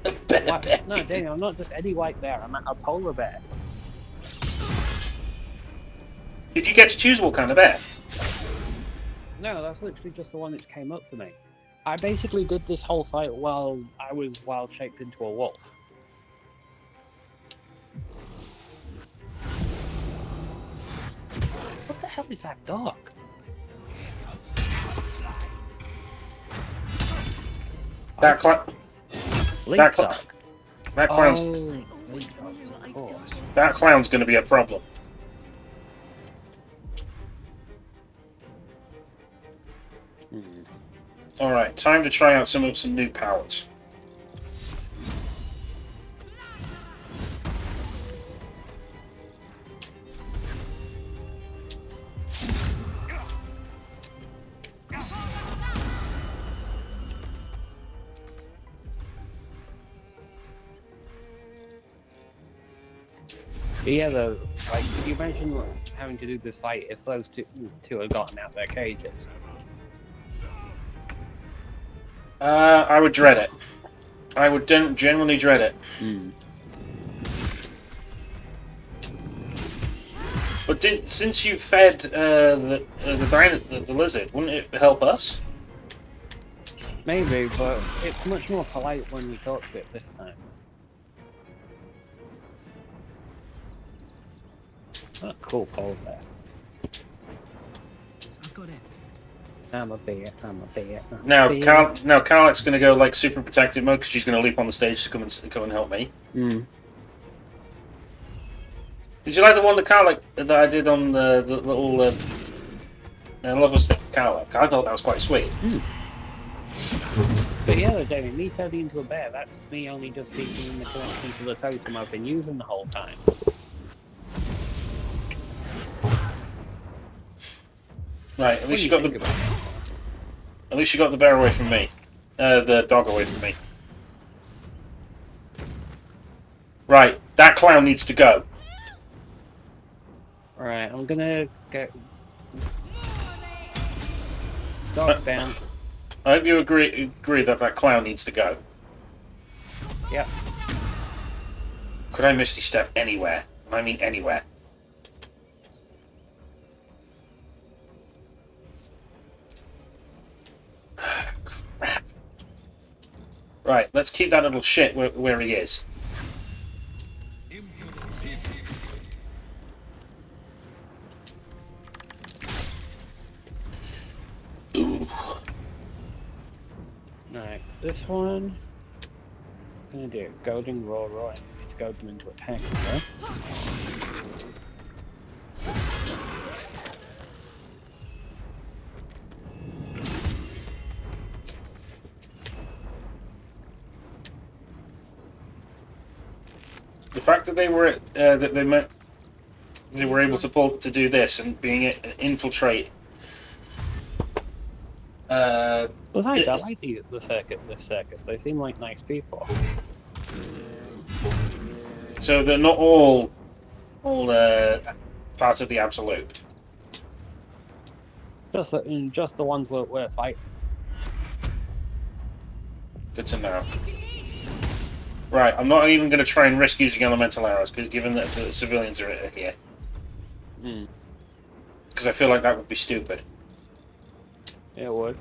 What? No, Daniel, I'm not just any white bear. I'm a polar bear. Did you get to choose what kind of bear? No, that's literally just the one that came up for me. I basically did this whole fight while I was wild shaped into a wolf. What the hell is that dog? That clown. Link dog. That clown's. Oh, Link dog, of course. That clown's going to be a problem. Alright, time to try out some new powers. But yeah, though, like you mentioned having to do this fight if those two had gotten out their cages. I would dread it. I would genuinely dread it. But since you fed the lizard, wouldn't it help us? Maybe, but it's much more polite when you talk to it this time. Oh, cool polar bear. I've got it. I'm a bear. I'm a bear. Now, Carlett's going to go like super protective mode because she's going to leap on the stage to come and help me. Did you like the one that I did on the little level stick Carlett? I thought that was quite sweet. But yeah, Jamie, me turning into a bear, that's me only just speaking the connection to the totem I've been using the whole time. Right, at least you got the bear away from me. The dog away from me. Right, that clown needs to go. Alright, I'm gonna go. Dog's down. I hope you agree that clown needs to go. Yep. Could I Misty Step anywhere? I mean anywhere. Crap. Right, let's keep that little shit where he is. Ooh. Alright, this one. I'm gonna do goading roar roar. It needs to goad them into attack. Okay? The fact that they were able to do this and being infiltrate. Besides, I like this circus. They seem like nice people. So they're not all part of the Absolute. Just the ones we're fighting. Good to know. Right, I'm not even going to try and risk using elemental arrows, given that the civilians are here. Because I feel like that would be stupid. It would.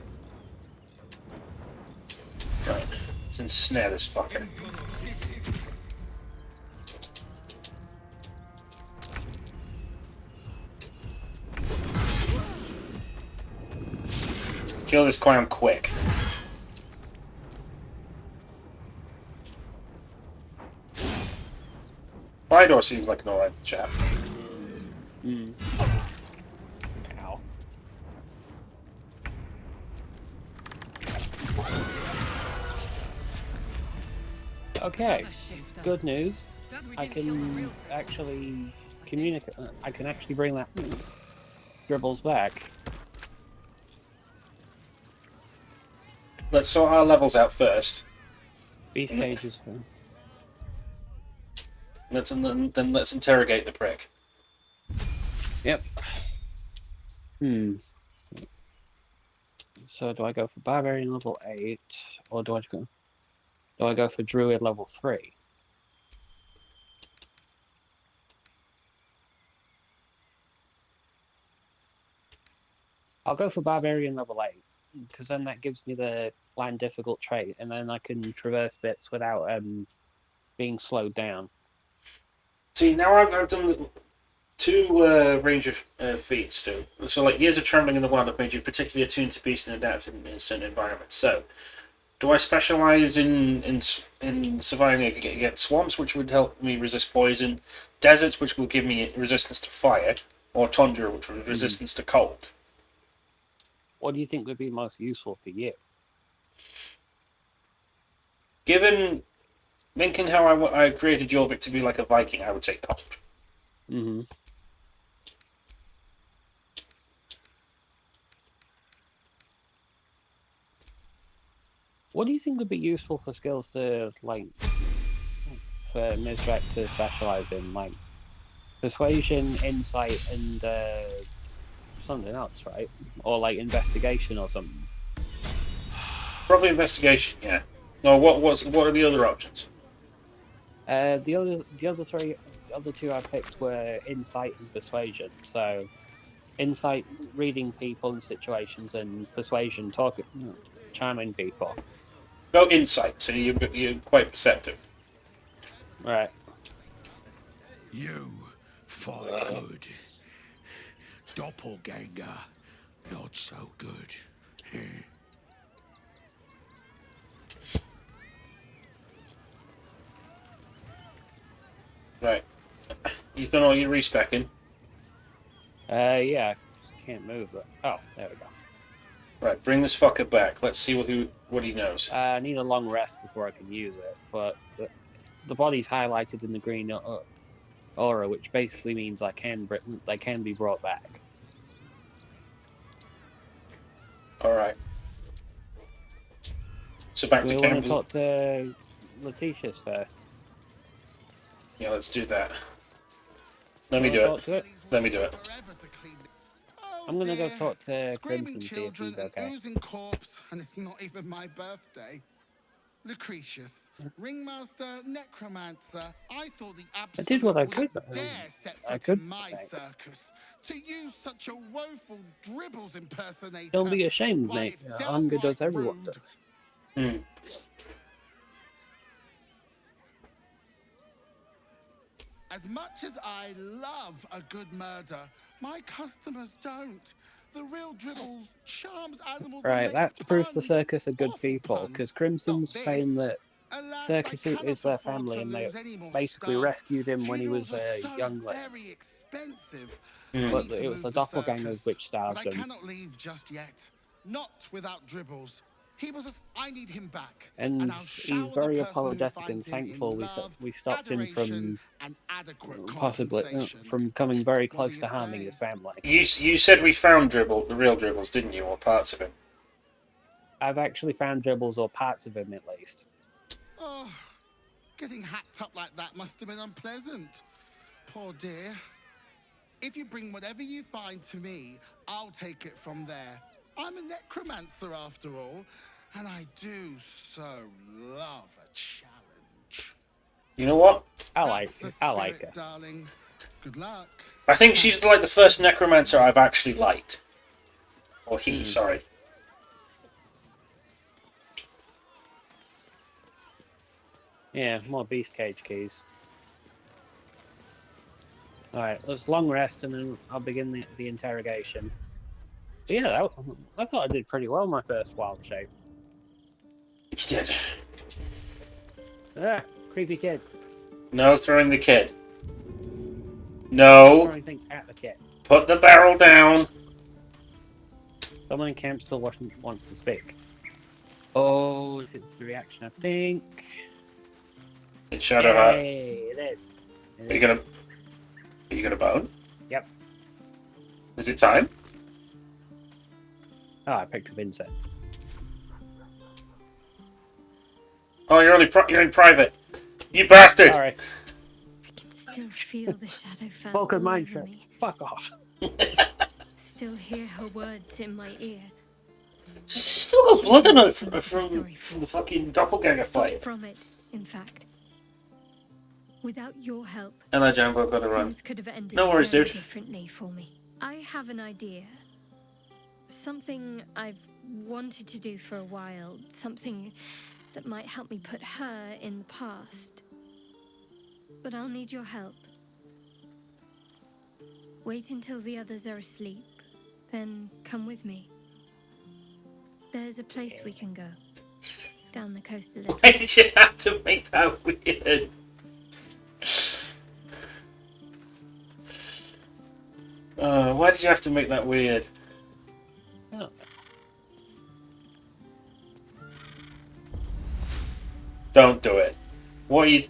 Right, let's ensnare this fucker. Kill this clown quick. Baldurs seems like an alright chap. Ow. Okay, good news. I can actually communicate. I can actually bring that dribbles back. Let's sort our levels out first. Beast cages for. Then let's interrogate the prick. Yep. So do I go for Barbarian level 8, or do I go for Druid level 3? I'll go for Barbarian level 8, because then that gives me the land difficult trait, and then I can traverse bits without being slowed down. See, now I've done the 2 range of feats too. So, like, years of traveling in the wild have made you particularly attuned to beasts and adapted in certain environments. So, do I specialize in surviving against swamps, which would help me resist poison, deserts, which will give me resistance to fire, or tundra, which would resistance to cold? What do you think would be most useful for you? Given thinking how I created Jorvik to be like a Viking, I would say cold. Mm-hmm. What do you think would be useful for skills to, like, for Mizrak to specialize in? Like, persuasion, insight, and something else, right? Or, like, investigation or something. Probably investigation, yeah. No, what are the other options? The other two I picked were insight and persuasion. So, insight, reading people and situations, and persuasion, charming people. Go insight, so you're quite perceptive. Right. You fight good. Doppelganger, not so good. Right. You've done all your respecking. Yeah, I can't move it. Oh, there we go. Right, bring this fucker back. Let's see what he knows. I need a long rest before I can use it, but the body's highlighted in the green aura, which basically means they can be brought back. Alright. So back Do to we camp. want to talk to Letitia's first? Yeah, let's do that. Let me do it. Let me do it. I'm gonna go talk to Screaming Crimson, see if children, he's okay. an oozing corpse, and it's not even my birthday. Lucretius, ringmaster, necromancer. I thought the I did what I absolute could. wouldn't dare set I foot in could my say. circus. To use such a woeful dribbles impersonator. Don't be ashamed, Why, mate. it's Hunger does, downright everyone rude. does. Hmm. As much as I love a good murder, my customers don't. The real dribbles charms animals and Right, makes that's proof the puns. circus are good people, because Crimson's claim that Alas, Circus I is cannot their afford family, to and they lose any more basically staff. rescued him when he Funerals was are a so youngling. very expensive. Mm. I But need to it was move the the doppelganger circus, which but starved I him. cannot leave just yet. Not without dribbles. He was I need him back, And I'll he's shower very the person who apologetic and finds him in thankful love, we stopped him adoration, from and adequate possibly compensation. from coming very What do close you to harming say? his family. You said we found the real dribbles, didn't you, or parts of him? I've actually found dribbles or parts of him at least. Oh, getting hacked up like that must have been unpleasant. Poor dear. If you bring whatever you find to me, I'll take it from there. I'm a necromancer after all, and I do so love a challenge. You know what? I like her. Darling. Good luck. I think she's like the first necromancer I've actually liked. Or he, sorry. Yeah, more beast cage keys. Alright, let's long rest and then I'll begin the interrogation. But yeah, I thought I did pretty well my first wild shape. You did. Ah, creepy kid. No throwing the kid. No. Throwing things at the kid. Put the barrel down. Someone in camp still wants to speak. Oh, if it's the reaction, I think. It's Shadowheart. Hey, it is. Are you gonna bone? Yep. Is it time? Oh, I picked up incense. Oh, you're in private. You bastard! Sorry. I can still feel the shadow fan Vulcan all mindset. over me. Fuck off. Still hear her words in my ear. She's still got blood on it from the fucking doppelganger fight. From it, in fact. Without your help, Hello, Jumbo, gotta run. things could have ended No worries, very dude. differently for me. I have an idea. Something I've wanted to do for a while. Something that might help me put her in the past. But I'll need your help. Wait until the others are asleep, then come with me. There's a place we can go. Down the coast a little. Why did you have to make that weird? Why did you have to make that weird? Oh. Don't do it. What are you...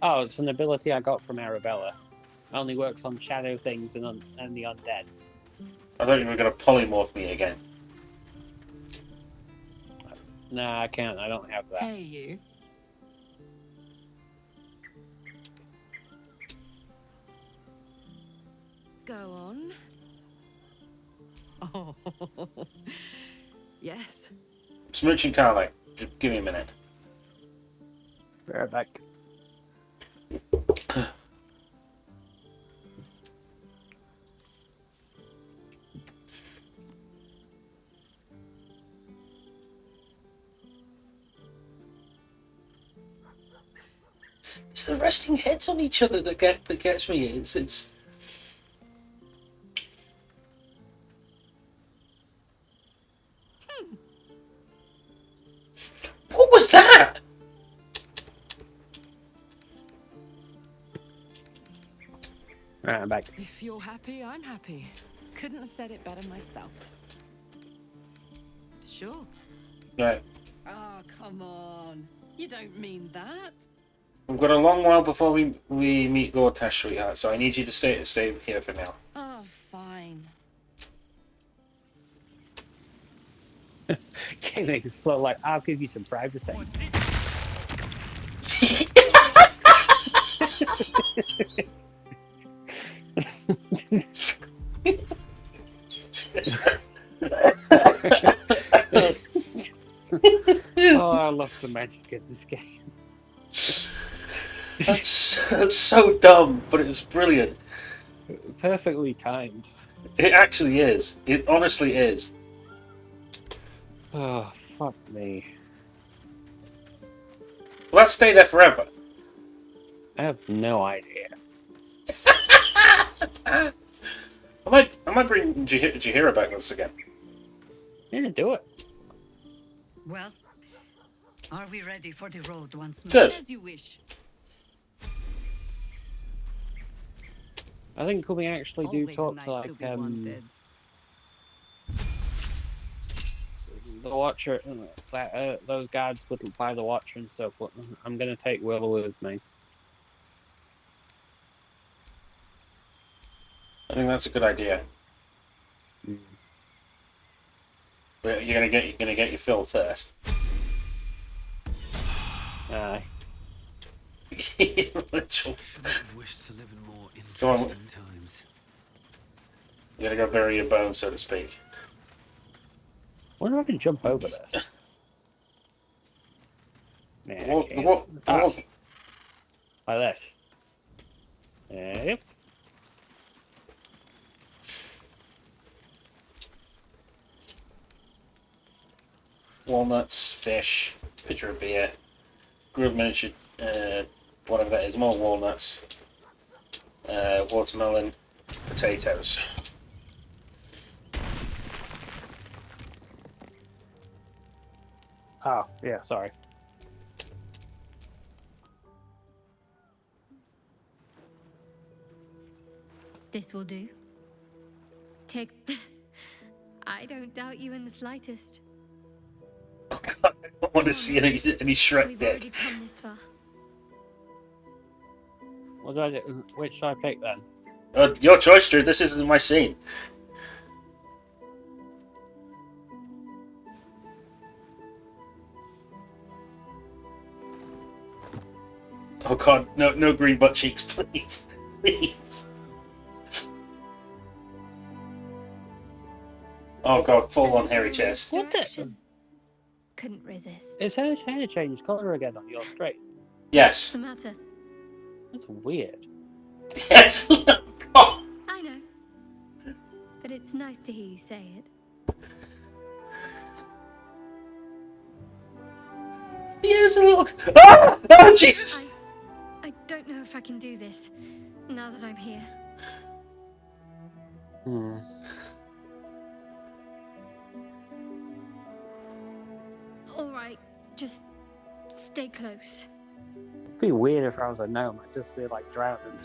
Oh, it's an ability I got from Arabella. Only works on shadow things and the undead. I thought you were going to polymorph me again. Nah, I can't. I don't have that. Hey, you. Go on. Oh, yes. Smooch and Carly, just give me a minute. Right back. It's the resting heads on each other that gets me. It's. What was that? Right, I'm back. If you're happy, I'm happy. Couldn't have said it better myself. Sure. Right. Oh, come on. You don't mean that. We've got a long while before we meet Gortash, sweetheart, so I need you to stay here for now. Oh, fine. Getting slow, like, I'll give you some privacy. Oh, I love the magic in this game. That's so dumb, but it was brilliant. Perfectly timed. It actually is. It honestly is. Oh, fuck me. Will that stay there forever? I have no idea. I might bring Jahira back once again. Yeah, do it. Well, are we ready for the road once more? Good. As you wish. I think we actually do Always talk nice to, like, to be wanted. the Watcher, those guards wouldn't buy the Watcher and stuff, but I'm going to take Will with me. I think that's a good idea. Mm. But you're gonna get your fill first. Aye. Literal. I've wished to live in more Go on. interesting times. You gotta go bury your bones, so to speak. I wonder if I can jump over this. Nah, I The can't. walls. Like this. Yep. Walnuts, fish, pitcher of beer, grilled miniature, whatever that is, more walnuts, watermelon, potatoes. Oh, yeah, sorry. This will do. Take... I don't doubt you in the slightest. Oh God, I don't want to see any Shrek We've dick. already come this far. What do I do? Which should I pick then? Your choice, Drew. This isn't my scene. Oh God, no green butt cheeks, please, please. Oh god, full on hairy chest. What the? Couldn't resist. Is her hair changed colour again on your straight? Yes. What's the matter? That's weird. Yes. I know. But it's nice to hear you say it. Yes, a little. Ah! Oh Jesus! I don't know if I can do this now that I'm here. All right, just stay close. It'd be weird if I was a gnome. I'd just be like drowning.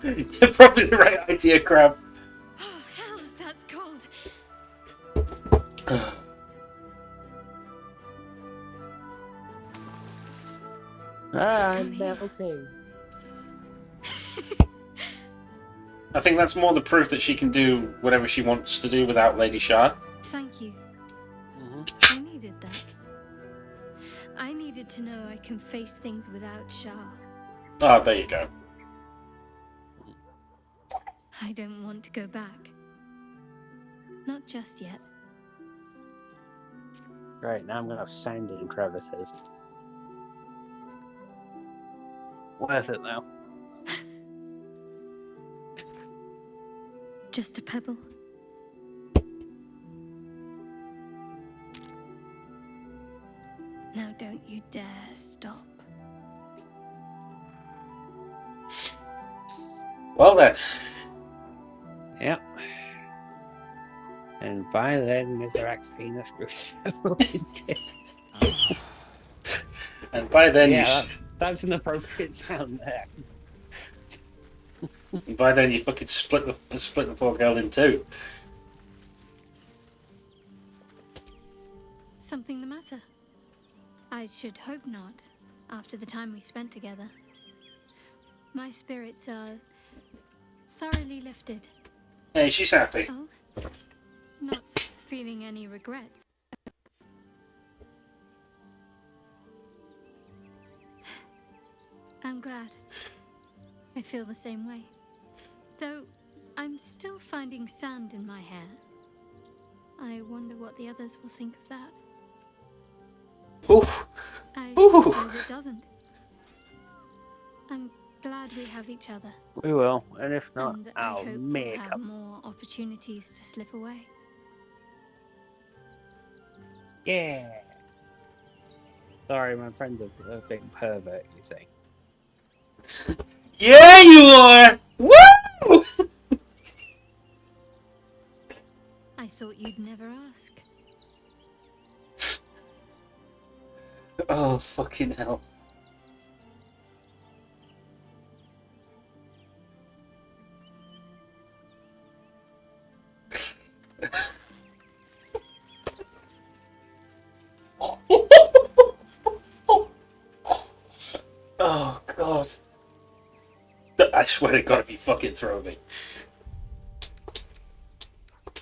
You're probably the right idea, Crab. Oh, hells, that's cold. I'm melting. I think that's more the proof that she can do whatever she wants to do without Lady Shah. Thank you. I needed that. I needed to know I can face things without Shah. Oh, there you go. I don't want to go back. Not just yet. Right, now I'm gonna have sand in crevices. Worth it though. Just a pebble. Now don't you dare stop. Well then. Yep. And by then, Mizrax's penis grew several inches. And by then, yeah, that's an appropriate sound there. And by then, you fucking split the poor girl in two. Something the matter? I should hope not, after the time we spent together. My spirits are thoroughly lifted. Hey, she's happy. Oh? Not feeling any regrets. I'm glad. I feel the same way. Though I'm still finding sand in my hair. I wonder what the others will think of that. Oof. I Ooh. suppose it doesn't. I'm glad we have each other. We will, and if not, And I'll I hope we'll make have up. more opportunities to slip away. Yeah. Sorry, my friend's a big pervert, you see. Yeah, you are! Woo! I thought you'd never ask. Oh, fucking hell. Oh, God. I swear to God if you fucking throw me.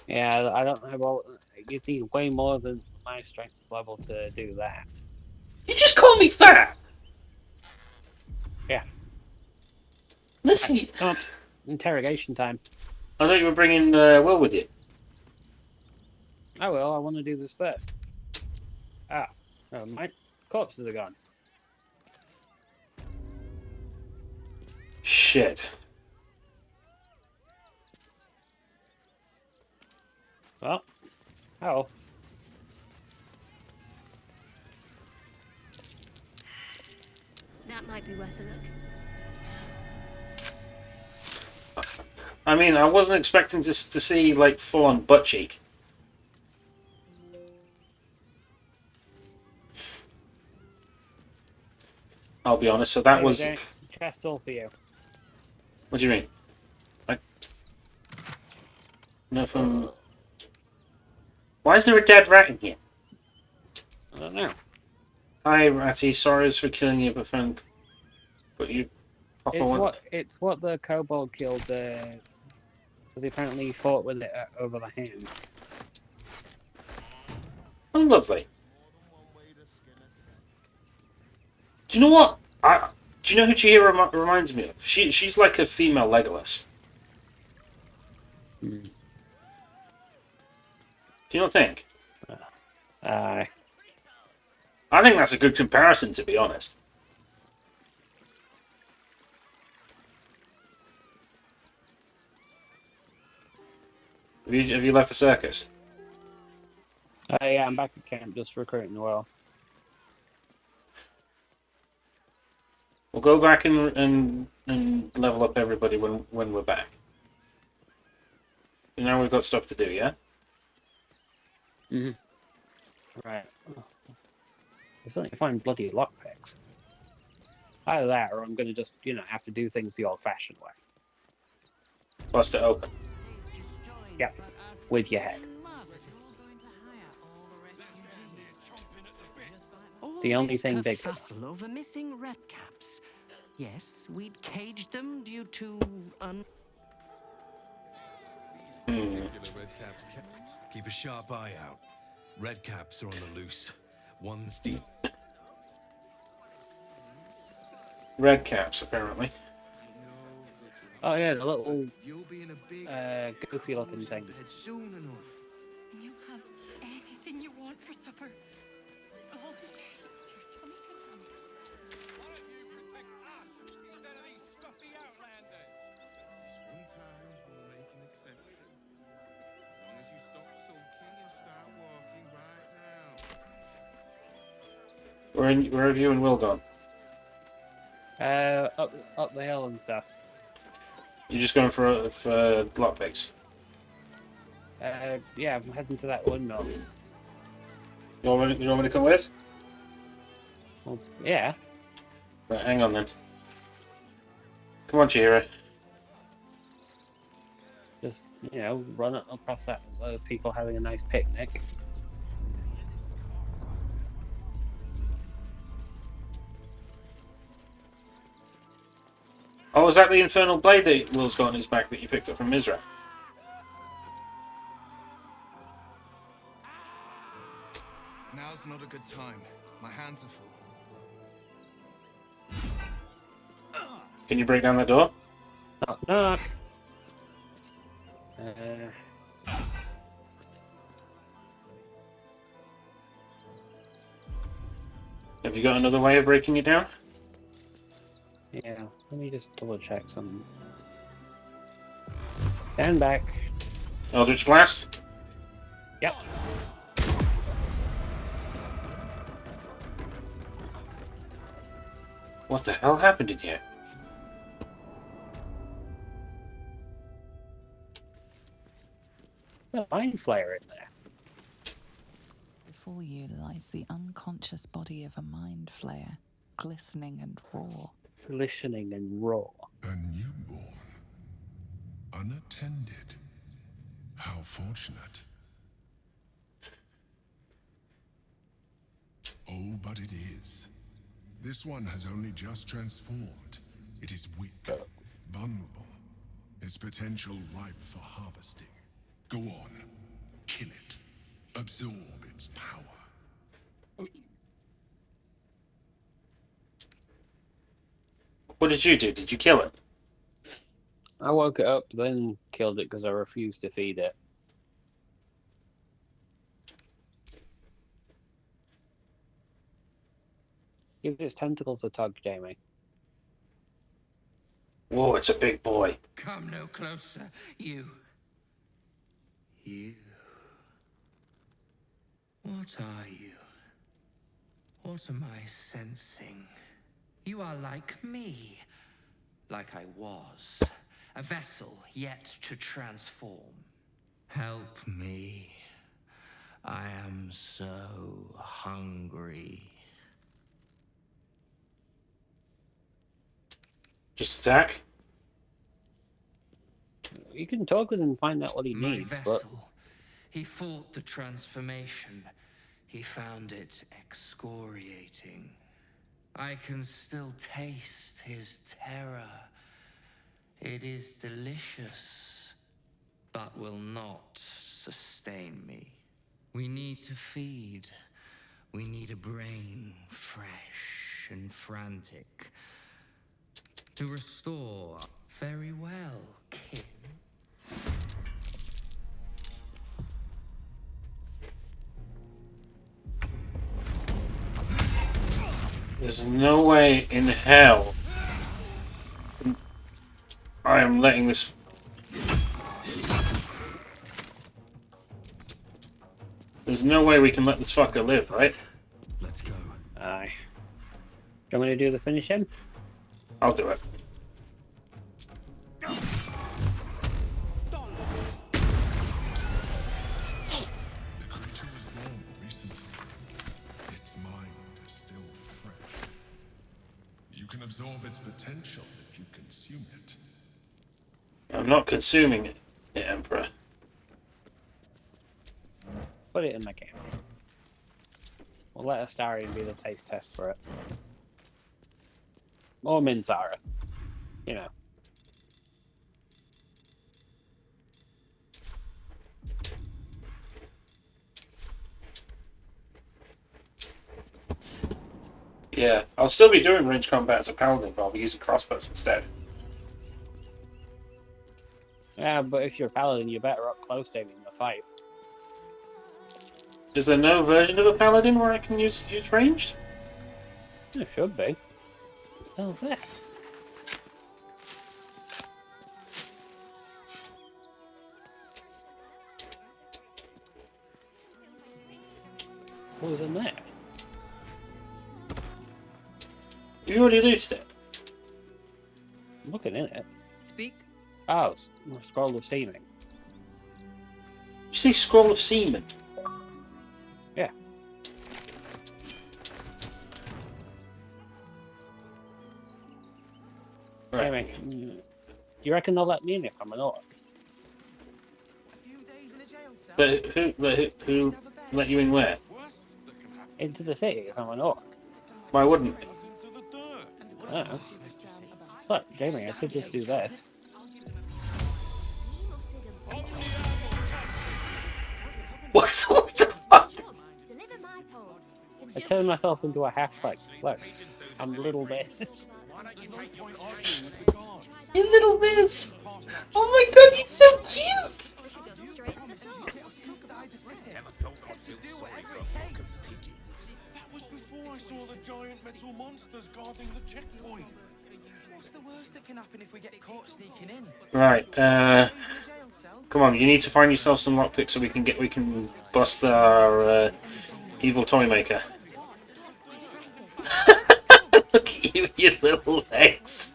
Yeah, I don't know. Well, you need way more than my strength level to do that. You just call me fat! Yeah. Listen, Come on. Interrogation time. I thought you were bringing Will with you. Oh well, I want to do this first. Ah, never mind. Corpses are gone. Shit. Well, oh. That might be worth a look. I mean, I wasn't expecting to see, like, full-on butt cheek. I'll be honest, so that was... Chest all for you. What do you mean? Nothing... Why is there a dead rat in here? I don't know. Hi, Ratty. Sorry for killing you, but you... It's what the kobold killed, because he apparently fought with it over the hand. Oh, lovely. Do you know what? Do you know who Chihiro reminds me of? She's like a female Legolas. Hmm. Do you not think? Aye. I think that's a good comparison, to be honest. Have you left the circus? Yeah, I'm back at camp just recruiting well. We'll go back and level up everybody when we're back. And now we've got stuff to do, yeah? Mm-hmm. Right. I still need to find bloody lockpicks. Either that, or I'm going to just, have to do things the old-fashioned way. Bust it open. Yep. With your head. It's the only thing big enough. Over missing red caps. Yes, we'd caged them due to Keep a sharp eye out. Red caps are on the loose. One's deep. Red caps, apparently. Oh yeah, the little goofy-looking things. And you have anything you want for supper. All the treats your tummy can handle. Why don't you protect us instead of these scruffy outlanders? Sometimes we'll make an exception. As long as you stop sulking and start walking right now. Where have you and Will gone? Up the hill and stuff. You're just going for lockpicks? Yeah, I'm heading to that windmill. You want me to come with? Well, yeah. Right, hang on then. Come on, Chihiro. Just, run across that people having a nice picnic. Oh, is that the infernal blade that Will's got on his back that you picked up from Mizra? Now's not a good time. My hands are full. Can you break down that door? Knock, knock. Have you got another way of breaking it down? Yeah, let me just double check something. Stand back. Eldritch Blast? Yep. What the hell happened in here? A mind flayer in there. Before you lies the unconscious body of a mind flayer, glistening and raw. Glistening and raw. A newborn. Unattended. How fortunate. Oh, but it is. This one has only just transformed. It is weak, vulnerable. Its potential ripe for harvesting. Go on. Kill it. Absorb its power. What did you do? Did you kill it? I woke it up, then killed it because I refused to feed it. Give its tentacles a tug, Jamie. Whoa, it's a big boy. Come no closer, you. You. What are you? What am I sensing? You are like me. Like I was. A vessel yet to transform. Help me. I am so hungry. Just attack? You can talk with him and find out what he My needs, vessel. He fought the transformation. He found it excoriating. I can still taste his terror. It is delicious, but will not sustain me. We need to feed. We need a brain fresh and frantic. To restore. Very well, kin. There's no way in hell I am letting this. There's no way we can let this fucker live, right? Let's go. Aye. Do you want me to do the finish him? I'll do it. The creature was born recently. Its mind is still fresh. You can absorb its potential if you consume it. I'm not consuming it, Emperor. Put it in my camera. We'll let Astarion be the taste test for it. Or Minthara. You know. Yeah, I'll still be doing range combat as a paladin, but I'll be using crossbows instead. Yeah, but if you're a paladin, you're better up close to him in the fight. Is there no version of a paladin where I can use ranged? It should be. What the hell's that? What was in there? You already looted it. I'm looking in it. Speak. Oh, Scroll of Steaming. You say Scroll of Seaman? Yeah. Right. Anyway, you reckon they'll let me in if I'm an orc? But who let you in where? Into the city if I'm an orc? Why wouldn't? I don't know. But, Jamie, I could just do this. What the fuck? I turned myself into a half-like. Look, I'm little bit. You little miss! Oh my god, he's so cute! That was before I saw the giant metal monsters guarding the checkpoint. What's the worst that can happen if we get caught sneaking in? Right, come on, you need to find yourself some lockpicks so we can bust our evil toy maker. Look at you, your little legs.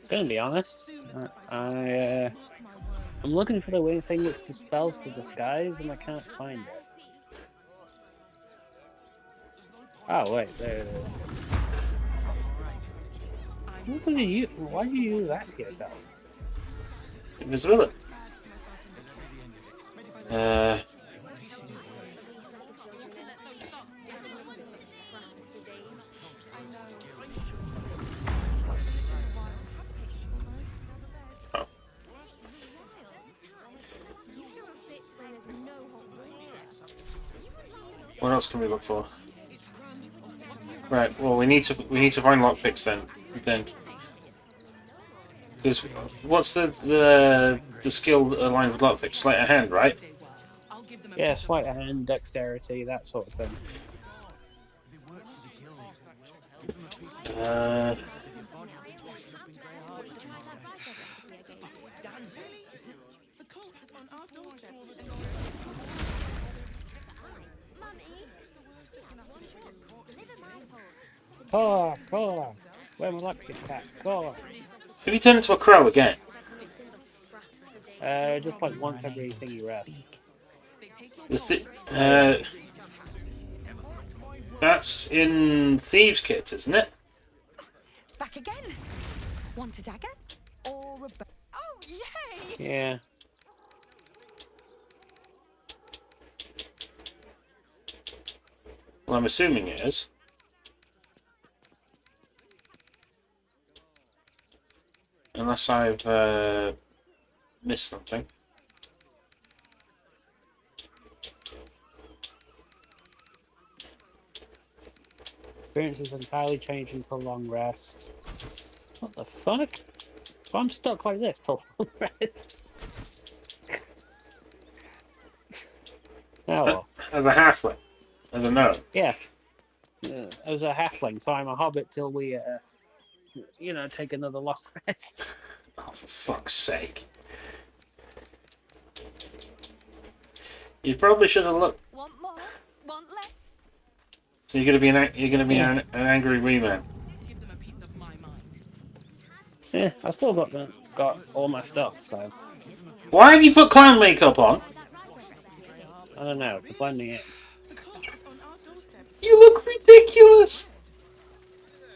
Gonna be honest, I'm looking for the weird thing which dispels the disguise and I can't find it. Oh wait, there it is. Why do you use that to yourself? Invisibility. What else can we look for? Right. Well, we need to find lockpicks then. Because what's the skill aligned with lockpicks? Sleight of hand, right? Yeah, sleight of hand, dexterity, that sort of thing. Core, where my lucky cat? Core. Have you turned into a crow again? Just like once every thing you rest. That's in Thieves' Kit, isn't it? Back again. Want a dagger? Or a oh, yay! Yeah. Well, I'm assuming it is. Unless I've missed something. Appearance is entirely changed until long rest. What the fuck? So I'm stuck like this till long rest. Oh well. As a halfling, as a gnome. Yeah. As a halfling, so I'm a hobbit till we, take another long rest. Oh, for fuck's sake! You probably should have looked. Want more? Want less? So you're gonna be an angry wee man. Give them a piece of my mind. Yeah, I still got all my stuff, so Why have you put clown makeup on? I don't know, to blend me in. You look ridiculous.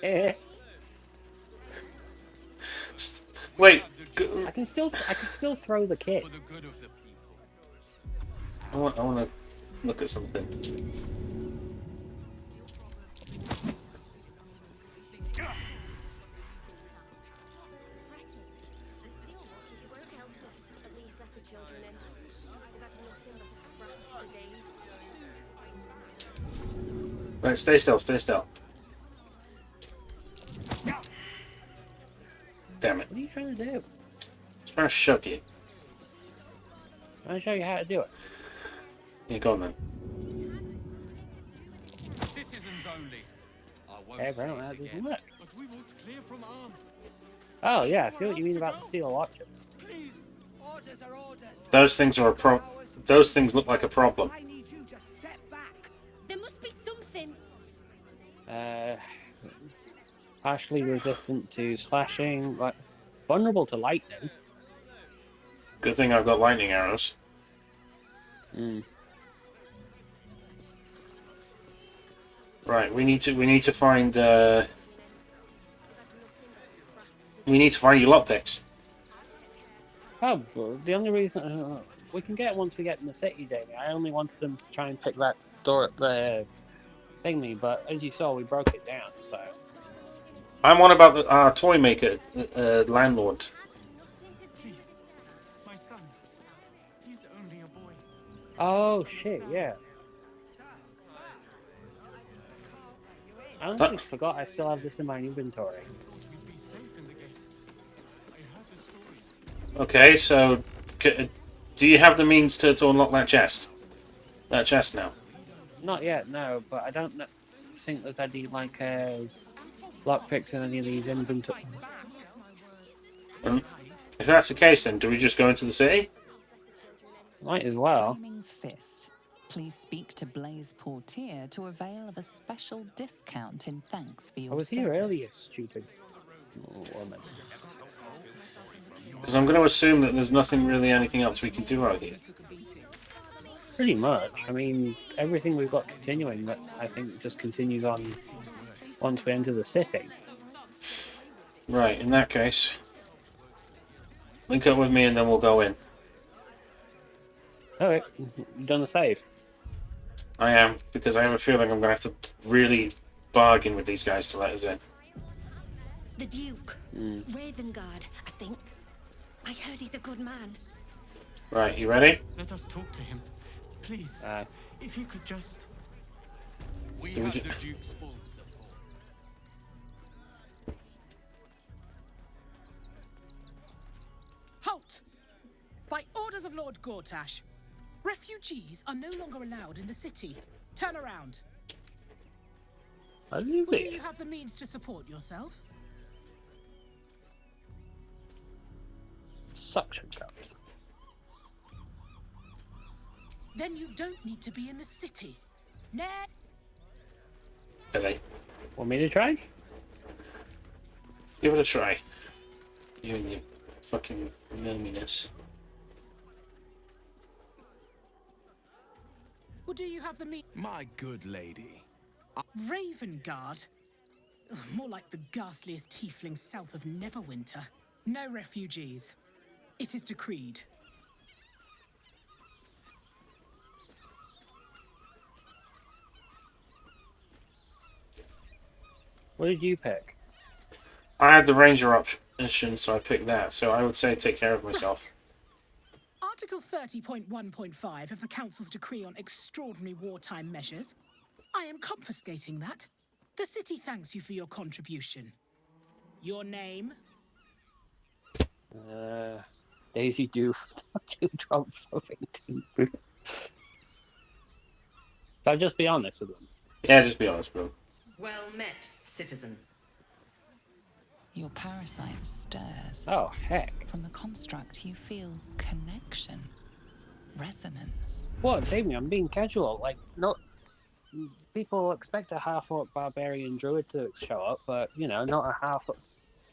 Eh. Wait. I can still throw the kid. I want to look at something. Right, stay still, stay still. Damn it. What are you trying to do? I'm trying to shove you. I'll show you how to do it. Yeah, go on then. Citizens only. I won't Okay, say apparently it that doesn't again. work. But we won't clear from arm. Oh yeah, I see what you mean about the steel watches. Please. Orders are orders. Those things are Those things look like a problem. I need you to step back. There must be something. Partially resistant to slashing, like vulnerable to lightning. Good thing I've got lightning arrows. Right, we need to find we need to find your lockpicks. Oh, well, the only reason we can get once we get in the city, Jamie. I only wanted them to try and pick that door at the thingy, but as you saw, we broke it down. So I'm on about the toy maker landlord. Please, my son. He's only a boy. oh shit, yeah. I honestly forgot I still have this in my inventory. Okay, so do you have the means to unlock that chest? That chest now? Not yet, no, but I don't think there's any like lockpicks in any of these inventory. If that's the case, then do we just go into the city? Might as well. Flaming Fist. Please speak to Blaze Portier to avail of a special discount in thanks for your I was service. here earlier, stupid woman. Because I'm going to assume that there's nothing really anything else we can do out here. Pretty much. I mean, everything we've got continuing, that I think just continues on once we enter the city. Right, in that case, link up with me and then we'll go in. Alright, you done the save? I am, because I have a feeling I'm going to have to really bargain with these guys to let us in. The Duke. Ravengard, I think. I heard he's a good man. Right, you ready? Let us talk to him. Please. If he could just... We have the Duke's full support. Halt! By orders of Lord Gortash, refugees are no longer allowed in the city. Turn around. Do you have the means to support yourself? Suction cups. Then you don't need to be in the city. Really? Want me to try? Give it a try. You and your fucking gnominess. Well, do you have the means? My good lady. Ravengard? Ugh, more like the ghastliest tiefling south of Neverwinter. No refugees. It is decreed. What did you pick? I had the ranger option, so I picked that. So I would say take care of myself. Article 30.1.5 of the Council's decree on extraordinary wartime measures. I am confiscating that. The city thanks you for your contribution. Your name? Daisy do Trump Shall I just be honest with them? Yeah, just be honest, bro. Well met, citizen. Your parasite stirs. Oh, heck. From the construct, you feel connection, resonance. What, Jamie? I'm being casual. Like, not. People expect a half-orc barbarian druid to show up, but you know, not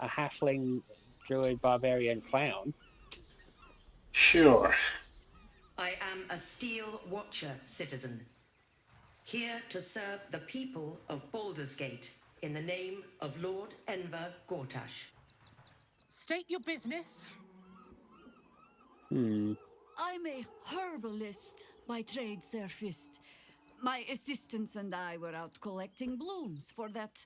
a halfling druid barbarian clown. Sure. I am a Steel Watcher, citizen. Here to serve the people of Baldur's Gate in the name of Lord Enver Gortash. State your business. Hmm. I'm a herbalist by trade, Sir Fist. My assistants and I were out collecting blooms for that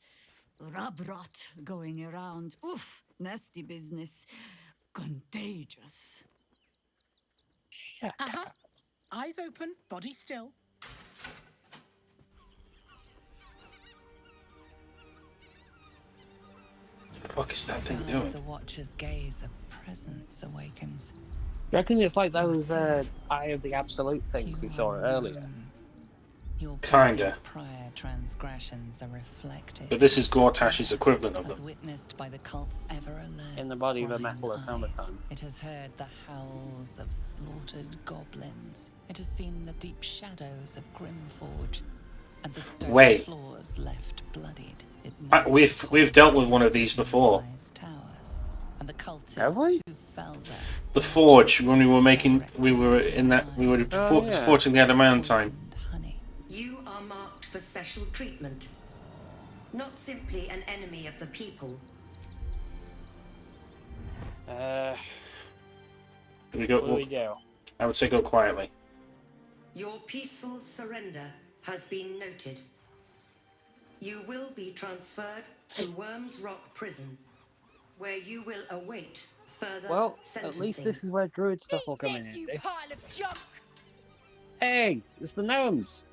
rub rot going around. Oof, nasty business. Contagious. Uh-huh. Eyes open, body still. The fuck is that thing Behind doing? the Watcher's gaze, a presence awakens. You reckon it's like those Eye of the Absolute things we saw earlier? Your Kinda. party's prior transgressions are reflected. But this is Gortash's equivalent of as them. witnessed by the cult's ever alert. In the body of a metal automaton. It has heard the howls of slaughtered goblins. It has seen the deep shadows of Grimforge, and the stone Wait. floors left bloodied. It We've dealt with one of these before. towers, and the cultists Have we? who fell there. The Forge, when we were forging the adamantine. You are marked for special treatment. Not simply an enemy of the people. Do we go? What do we do? I would say go quietly. Your peaceful surrender has been noted. You will be transferred to Worms Rock Prison, where you will await further Well, sentencing. at least this is where druid stuff will come in This, you handy. pile of junk! Hey, it's the gnomes.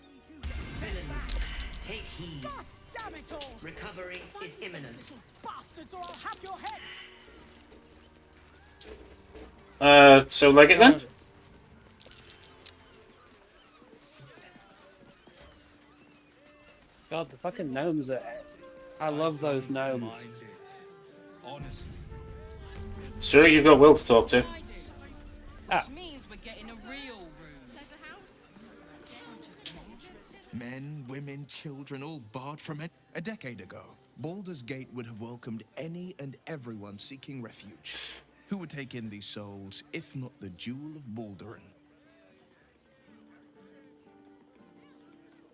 Villains, take heed. God damn it all! Recovery is imminent. Bastards, or I'll have your heads! So leg it then? God, the fucking gnomes are... I love those gnomes. Honestly. Stu, you've got Will to talk to. Ah. Which means we're getting a real room. Men, women, children, all barred from it. A decade ago, Baldur's Gate would have welcomed any and everyone seeking refuge. Who would take in these souls, if not the Jewel of Balduran?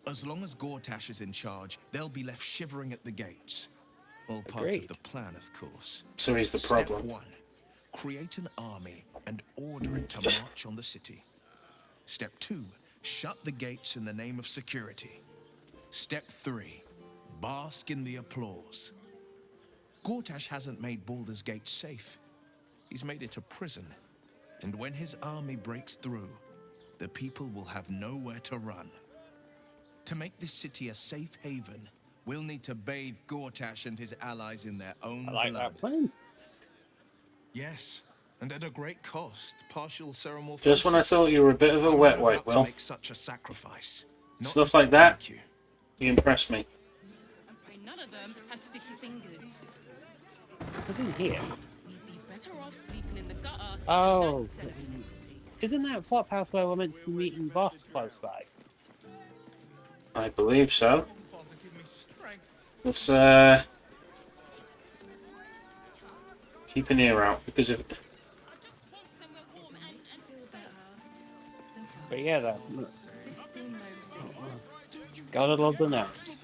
As long as Gortash is in charge, they'll be left shivering at the gates. All parts Agreed. of the plan, of course. So he's the problem. Step 1. Create an army and order it to march on the city. Step 2. Shut the gates in the name of security. Step 3. Bask in the applause. Gortash hasn't made Baldur's Gate safe. He's made it a prison. And when his army breaks through, the people will have nowhere to run. To make this city a safe haven, we'll need to bathe Gortash and his allies in their own I like blood. that plan. Yes, and at a great cost. Partial ceremonial. Just when I thought you were a bit of a wet wipe, Will. Make such a sacrifice. Stuff like that, you impress me. None of them has sticky fingers. What's in here? We'd be better off sleeping in the gutter. Oh. Isn't that flop house where we're meant to be meeting boss close by? I believe so. Let's keep an ear out because if But yeah, that. Gotta love the gnomes.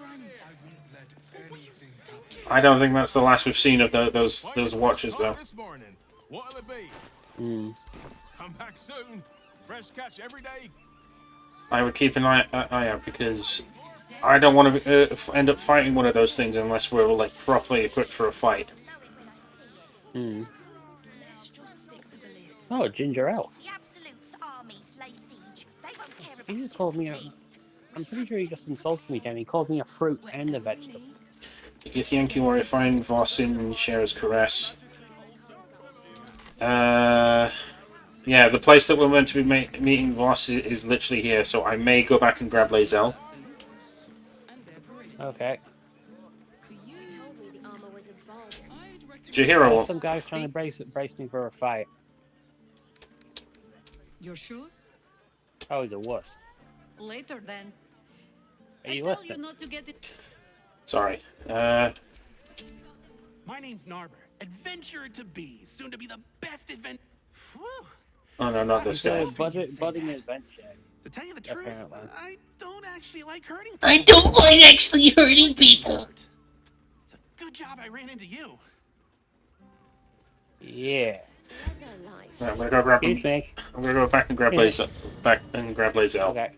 I don't think that's the last we've seen of those watchers though. This morning, what'll it be? Come back soon. Fresh catch every day. I would keep an eye out because I don't want to end up fighting one of those things unless we're like properly equipped for a fight. Oh, Ginger Elf. The Absolute's armies lay siege. They won't care He about just called me a... I'm pretty sure he just insulted me, Dan. He called me a fruit and a vegetable. Githyanki Warrior, find Voss in Shara's Caress. Yeah, the place that we're meant to be meeting Voss is literally here, so I may go back and grab Lae'zel. Okay. Did you hear her? Some guy's trying to brace me for a fight. You're sure? Oh, he's a wuss. Later then. Are you Tell you listening? not to get it. Sorry. My name's Narber, adventurer to be, soon to be the best adventure. Oh no, not this guy. Budding adventure. To tell you the truth, I don't actually like hurting people. I don't like actually hurting people. It's a good job I ran into you. Yeah. Right, I'm gonna go grab. Excuse me. I'm gonna go back and grab Lae'zel. Okay.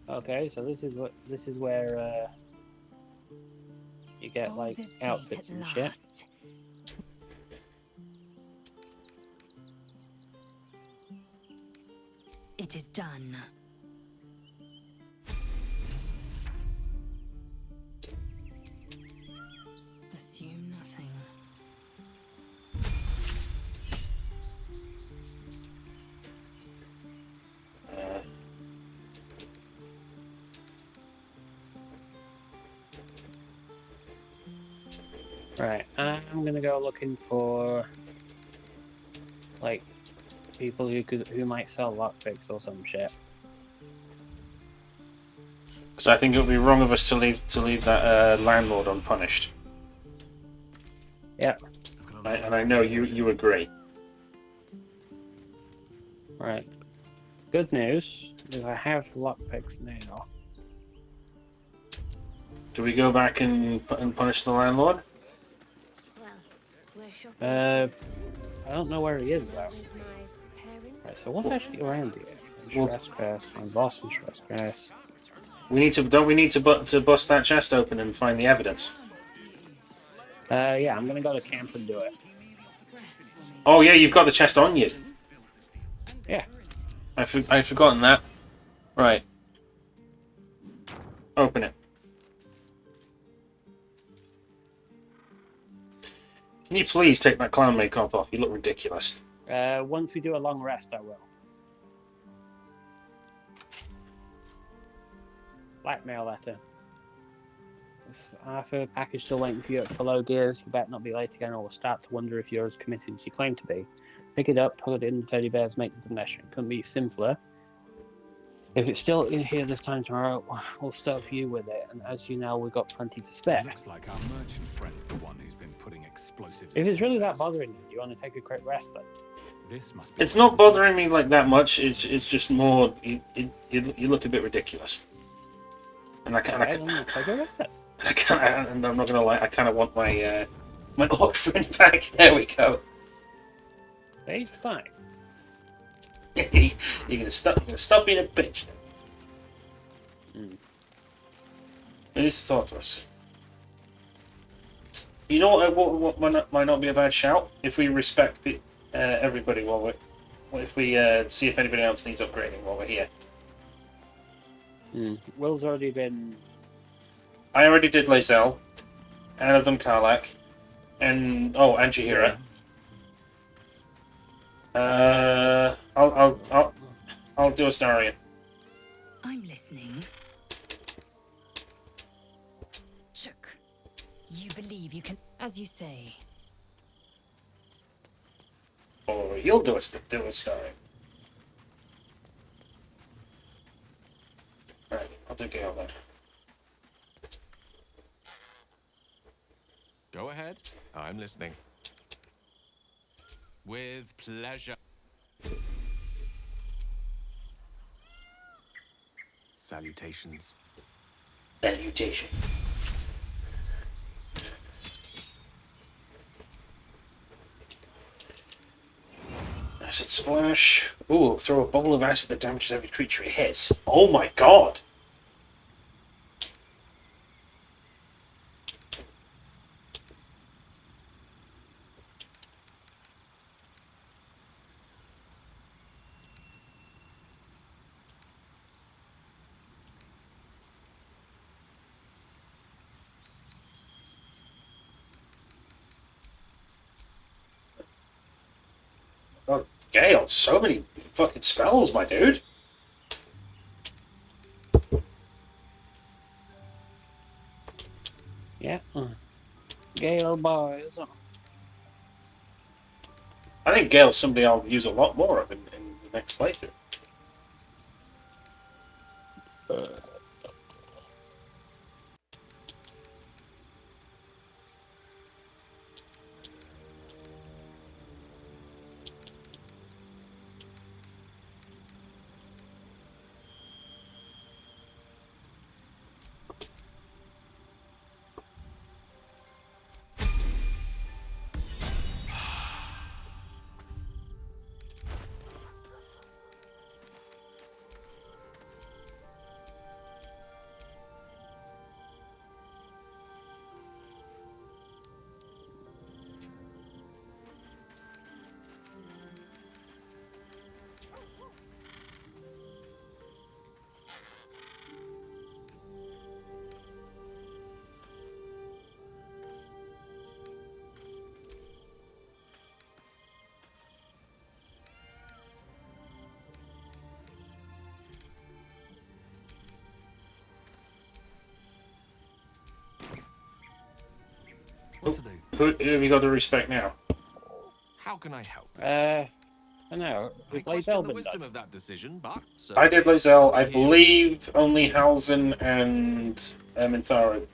Okay, so this is where you get like Baldur's outfits Gate and at shit. last. It is done. Assume nothing. Right, I'm gonna go looking for like people who might sell lockpicks or some shit. Because I think it would be wrong of us to leave that landlord unpunished. Yeah. And I know you agree. Right. Good news is I have lockpicks now. Do we go back and punish the landlord? I don't know where he is though. Right, so what's actually around here? Stress Crest, find Boston Stress Crest. We need to. Don't we need to bust that chest open and find the evidence? Yeah, I'm gonna go to camp and do it. Oh yeah, you've got the chest on you. Yeah. I'd forgotten that. Right. Open it. Can you please take that clown makeup off? You look ridiculous. Once we do a long rest, I will. Blackmail letter. Arthur, package still waiting for you at Fellow Gears. You better not be late again, or we'll start to wonder if you're as committed as you claim to be. Pick it up, put it in the teddy bears, make the connection. Couldn't be simpler. If it's still in here this time tomorrow, we'll stuff you with it. And as you know, we've got plenty to spare. Looks like our merchant friend's the one who's been putting explosives. If it's really that bothering you, you want to take a quick rest then? This must be. It's not bothering me like that much. It's just more. You look a bit ridiculous. And Let's take a rest then. And I'm not gonna lie, I kind of want my my orc friend back. There we go. He's fine. You're gonna stop being a bitch. It needs to talk to us. You know what might not be a bad shout if we respect the everybody while if we see if anybody else needs upgrading while we're here. Will's already been. I already did Lae'zel, and I've done Karlach, and Jahira. I'll do Astarion. I'm listening. Chuck, you believe you can, as you say. Or you'll do Astarion. Alright, I'll do Gale then. Go ahead. I'm listening. With pleasure. Salutations. Salutations. Acid splash. Ooh, throw a bubble of acid that damages every creature it hits. Oh my god! Gale, so many fucking spells, my dude. Yeah. Gale boys. I think Gale's somebody I'll use a lot more of in the next playthrough. What to do? Who have you got to respect now? How can I help? I know. I question the wisdom of that decision, but I did Lae'zel. I believe only Halzen and Minthara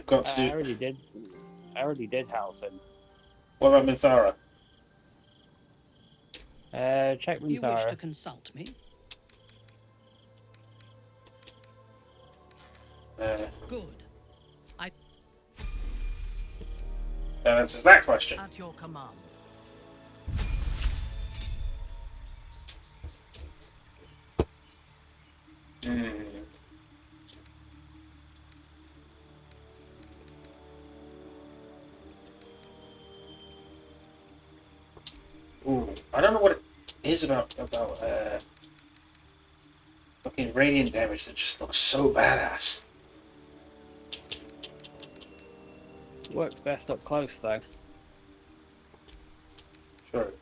got to do. I already did. I already did Halcyon. What about Minthara? Check Minthara. You wish to consult me? Good. That answers that question. At your command. Ooh, I don't know what it is about fucking radiant damage that just looks so badass. Works best up close, though. Sure.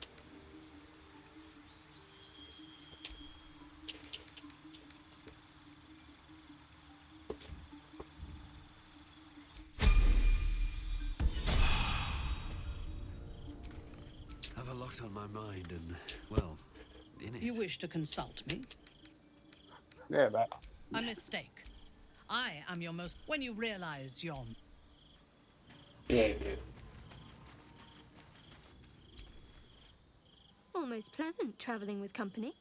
I have a lot on my mind and, well, in it. You wish to consult me? Yeah, but... A mistake. I am your most... When you realize your... Yeah, you do. Almost pleasant traveling with company,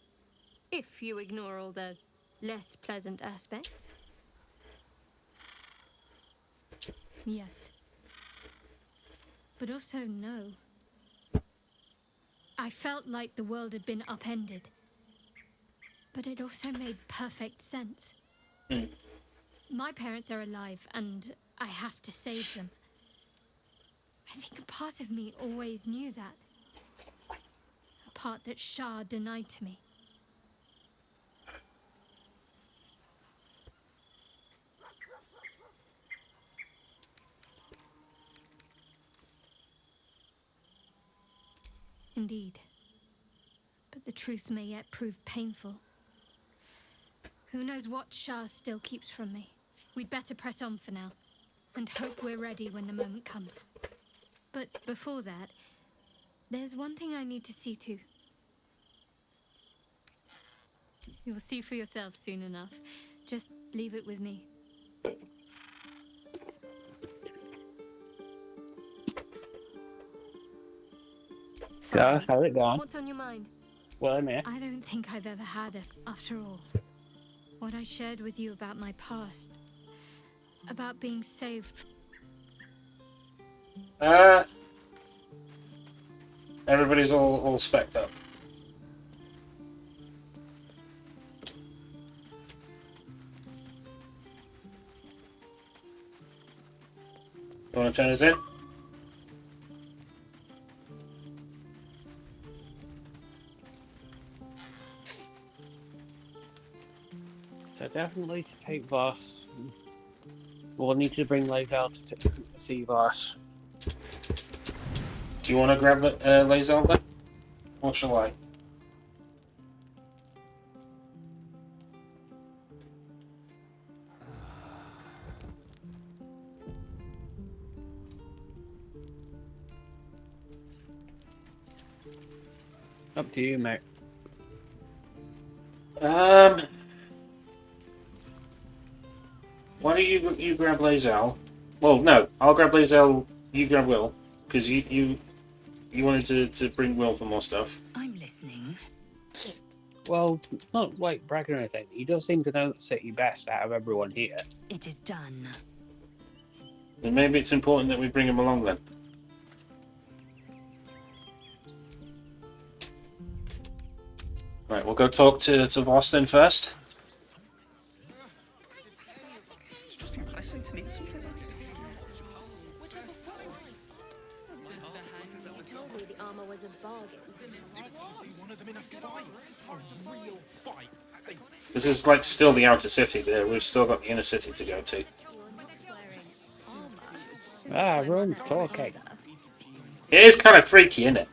if you ignore all the less pleasant aspects. Yes. But also no. I felt like the world had been upended. But it also made perfect sense. My parents are alive, and I have to save them. I think a part of me always knew that. A part that Shah denied to me. Indeed. But the truth may yet prove painful. Who knows what Shah still keeps from me? We'd better press on for now, and hope we're ready when the moment comes. But before that, there's one thing I need to see to. You'll see for yourself soon enough. Just leave it with me. Yeah, how's it going? What's on your mind? Well, I'm here. I don't think I've ever had it, after all. What I shared with you about my past. About being saved. Everybody's all specced up. You want to turn us in? So definitely to take Voss. We'll need to bring Lae'zel to see Voss. Do you want to grab Lae'zel then? What shall I? Up to you, mate. Why don't you grab Lae'zel? Well, no, I'll grab Lae'zel. You grab Will, because you wanted to bring Will for more stuff. I'm listening. Well, not like bragging or anything. He does seem to know the city best out of everyone here. It is done. Then maybe it's important that we bring him along then. Right, we'll go talk to Voss then first. It's just impressive to need something like this. You told me the armor was a bargain. I'd like to see one of them in a fight. A real fight. This is like still the outer city there. We've still got the inner city to go to. Ah, everyone's talking. It is kind of freaky, isn't it?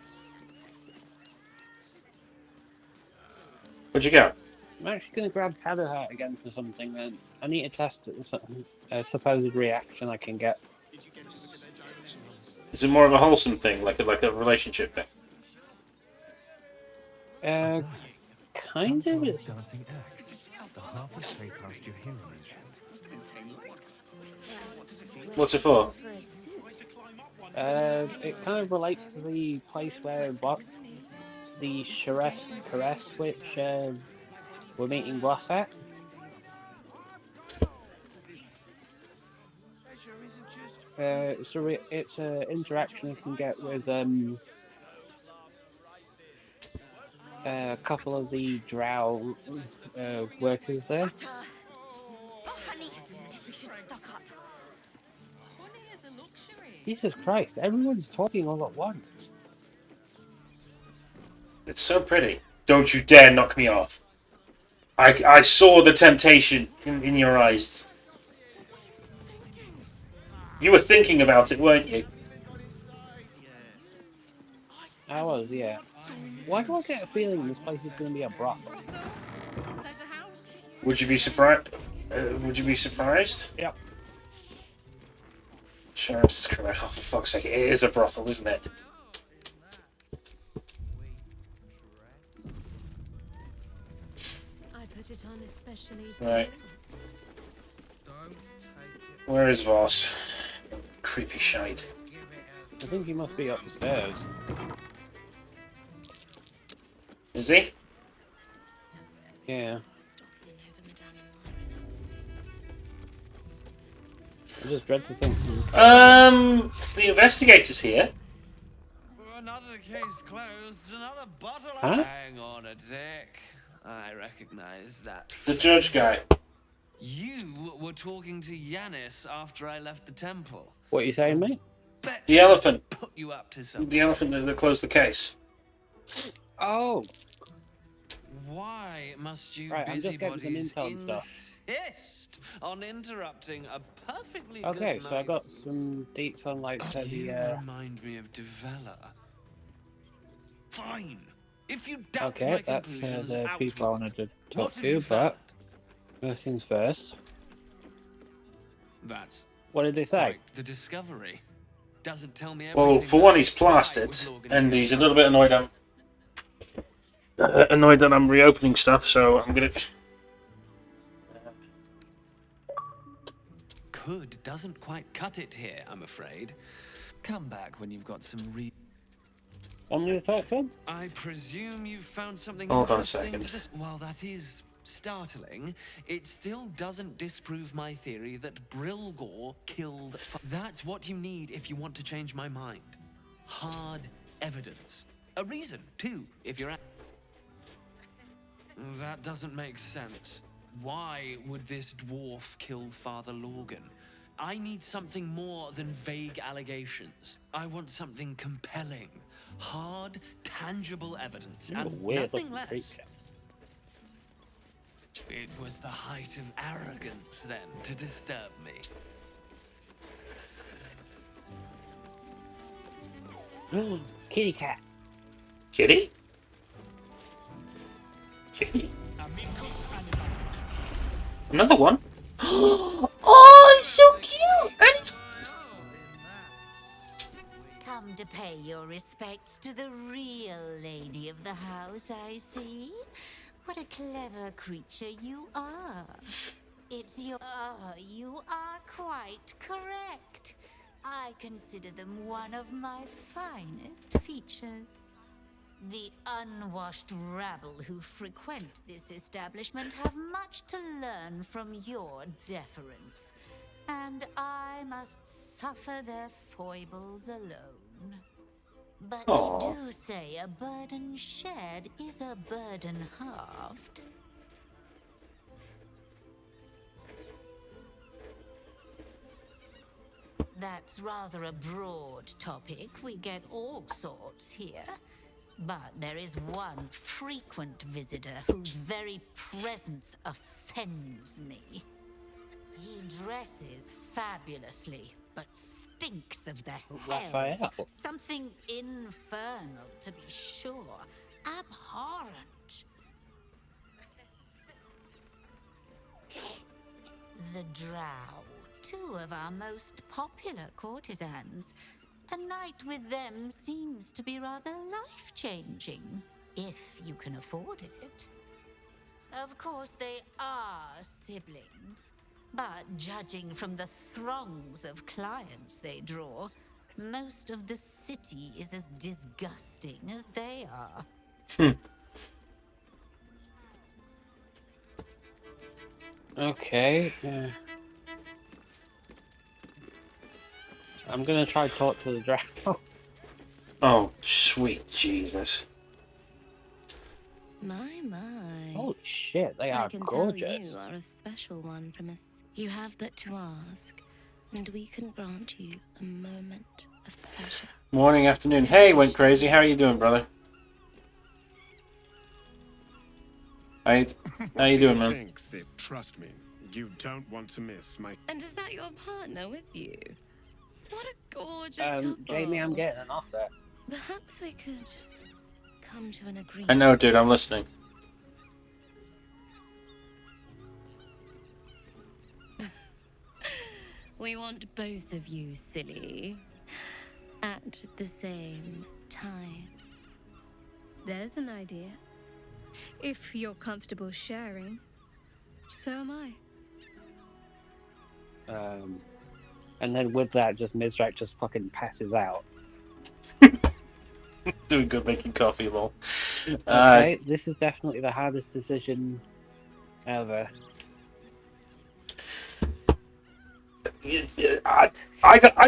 Where'd you go? I'm actually going to grab Shadowheart again for something, and I need to test a supposed reaction I can get. Is it more of a wholesome thing, like a relationship thing? Kind of. It's, Dancing axe. The harper shapecast your hero mentioned. What's it for? it kind of relates to the place where the Caress, which we're meeting Ross at. It's an interaction you can get with a couple of the drow workers there. Oh, honey, guess we should stock up. Jesus Christ, everyone's talking all at once. It's so pretty. Don't you dare knock me off. I saw the temptation in your eyes. You were thinking about it, weren't you? I was, yeah. Why do I get a feeling this place is going to be a brothel? Would you be surprised? Would you be surprised? Yep. Sure, this is correct. Oh, for fuck's sake, it is a brothel, isn't it? I put it on especially for Right. Where is Voss? Creepy shite. I think he must be up the stairs. Is he? Yeah. I just dread to think. The investigator's here. Another case closed, another bottle of... Huh? Hang on a tick. I recognize that. The judge guy. You were talking to Yanis after I left the temple. What are you saying, mate? The elephant. Put you up to something. The elephant that closed the case. Oh. Why must you Right, I'm just getting some busybodies intel and stuff. insist on interrupting a perfectly Okay, good so I night? got some deets on like You the. remind me of Devella. Fine. If you doubt Okay, my that's conclusions, the out people I with wanted to it. talk What have you to, but first things first. That's What did they say? the discovery. Doesn't tell me Well, everything for one, he's plastered, and he's a little bit annoyed. Annoyed that I'm reopening stuff, so I'm gonna. Could doesn't quite cut it here, I'm afraid. Come back when you've got some Want me to talk to him? I presume you've found something Hold on a interesting second. to dis- While that is startling, it still doesn't disprove my theory that Brilgor killed... That's what you need if you want to change my mind. Hard evidence. A reason, too, if you're... That doesn't make sense. Why would this dwarf kill Father Lorgan? I need something more than vague allegations. I want something compelling. Hard, tangible evidence, You're a and weird nothing looking less. It was the height of arrogance, then, to disturb me. Kitty cat. Kitty? Another one? Oh, it's so cute! And it's... Come to pay your respects to the real lady of the house, I see. What a clever creature you are. It's your... you are quite correct. I consider them one of my finest features. The unwashed rabble who frequent this establishment have much to learn from your deference, and I must suffer their foibles alone. But Aww. they do say a burden shared is a burden halved. That's rather a broad topic. We get all sorts here. But there is one frequent visitor whose very presence offends me. He dresses fabulously, but stinks of the hells. Raphael. Something infernal, to be sure. Abhorrent. The Drow, two of our most popular courtesans. A night with them seems to be rather life-changing, if you can afford it. Of course, they are siblings, but judging from the throngs of clients they draw, most of the city is as disgusting as they are. Okay. I'm gonna try to talk to the drow. Oh, sweet Jesus. My. Holy shit, they I are can gorgeous. tell you are a special one from us. You have but to ask, and we can grant you a moment of pleasure. Morning, afternoon. Hey, went crazy. How are you doing, brother? How you doing, man? Thanks, trust me, you don't want to miss my... And is that your partner with you? What a gorgeous couple. Jamie, I'm getting an offer. Perhaps we could come to an agreement. I know, dude. I'm listening. We want both of you, silly, at the same time. There's an idea. If you're comfortable sharing, so am I. And then with that, just Mizrak just fucking passes out. Doing good making coffee, lol. Okay, this is definitely the hardest decision ever. I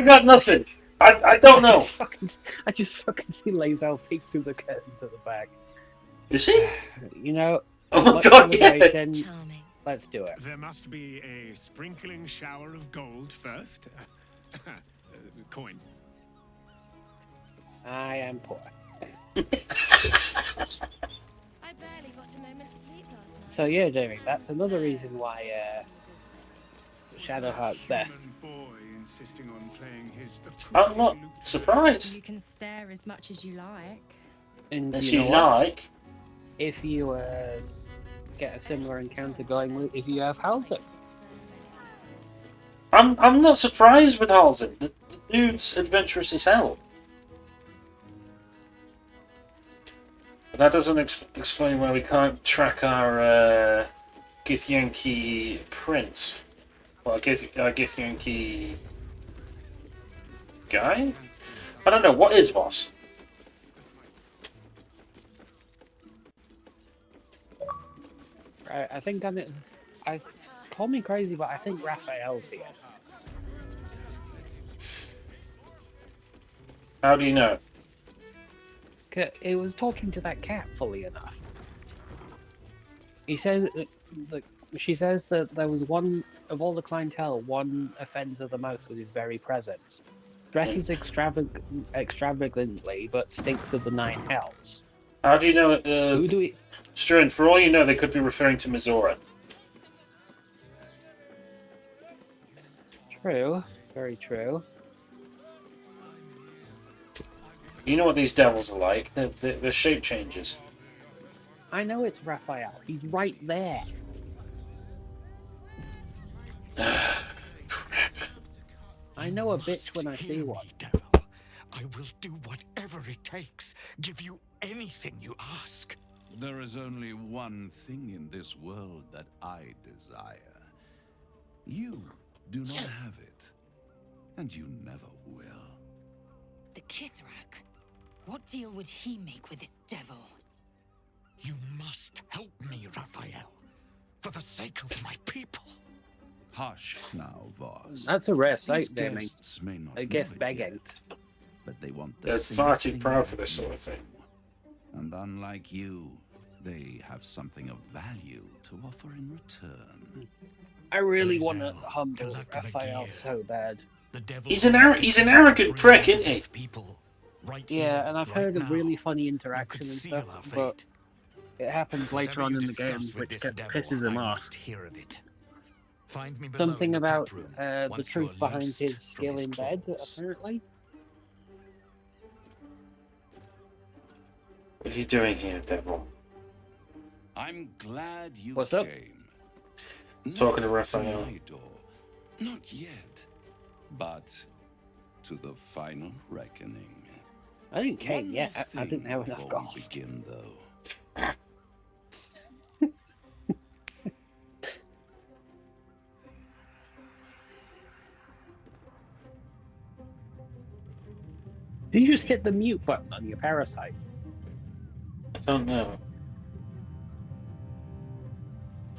got nothing. I don't know. I just fucking see Lae'zel peek through the curtains at the back. Is he? You know, Oh much god, yeah. deliberation, let's do it. There must be a sprinkling shower of gold first. Coin. I am poor. I barely got a moment's sleep last night. So yeah, Jamie, that's another reason why Shadowheart's best. Insisting on playing his I'm not surprised. You can stare as much as you like. And As you you know what? like. If you get a similar encounter going with, if you have Halzin. I'm not surprised with Halzin. The dude's adventurous as hell. But that doesn't explain why we can't track our Githyanki prince. Well, Githyanki guy? I don't know. What is Voss? I think I call me crazy, but I think Raphael's here. How do you know? It was talking to that cat, fully enough. He said that she says that there was one of all the clientele, one offends her the most with his very presence. Dresses extravagantly, but stinks of the 9 hells. How do you know? Who do we? Stern, for all you know, they could be referring to Mizora. True, very true. You know what these devils are like. They're shape changes. I know it's Raphael. He's right there. I know a bitch when I see one. Devil. I will do whatever it takes. Give you anything you ask. There is only one thing in this world that I desire. You do not have it, and you never will. The Kithrak? What deal would he make with this devil? You must help me, Raphael. For the sake of my people. Hush now, Voss. That's a rare These sight there, mate. guests may not I know guess it begging. yet, but they want the They're same far too thing proud for as this sort you. of thing. And unlike you, they have something of value to offer in return. I really want to humble Raphael so bad. He's an arrogant prick, isn't he? Yeah, and I've heard a really funny interaction and stuff, but it happens later on in the game, which pisses him off. Find me Something about the once truth you're behind loosed his from skill his in bed, claws. apparently. What are you doing here, Devil? I'm glad you What's up? came. Talking to Not Raphael. my door. Not yet. But to the final reckoning. I didn't care One yet. more I didn't thing have enough before we gold. begin, though. Did you just hit the mute button on your parasite? I don't know.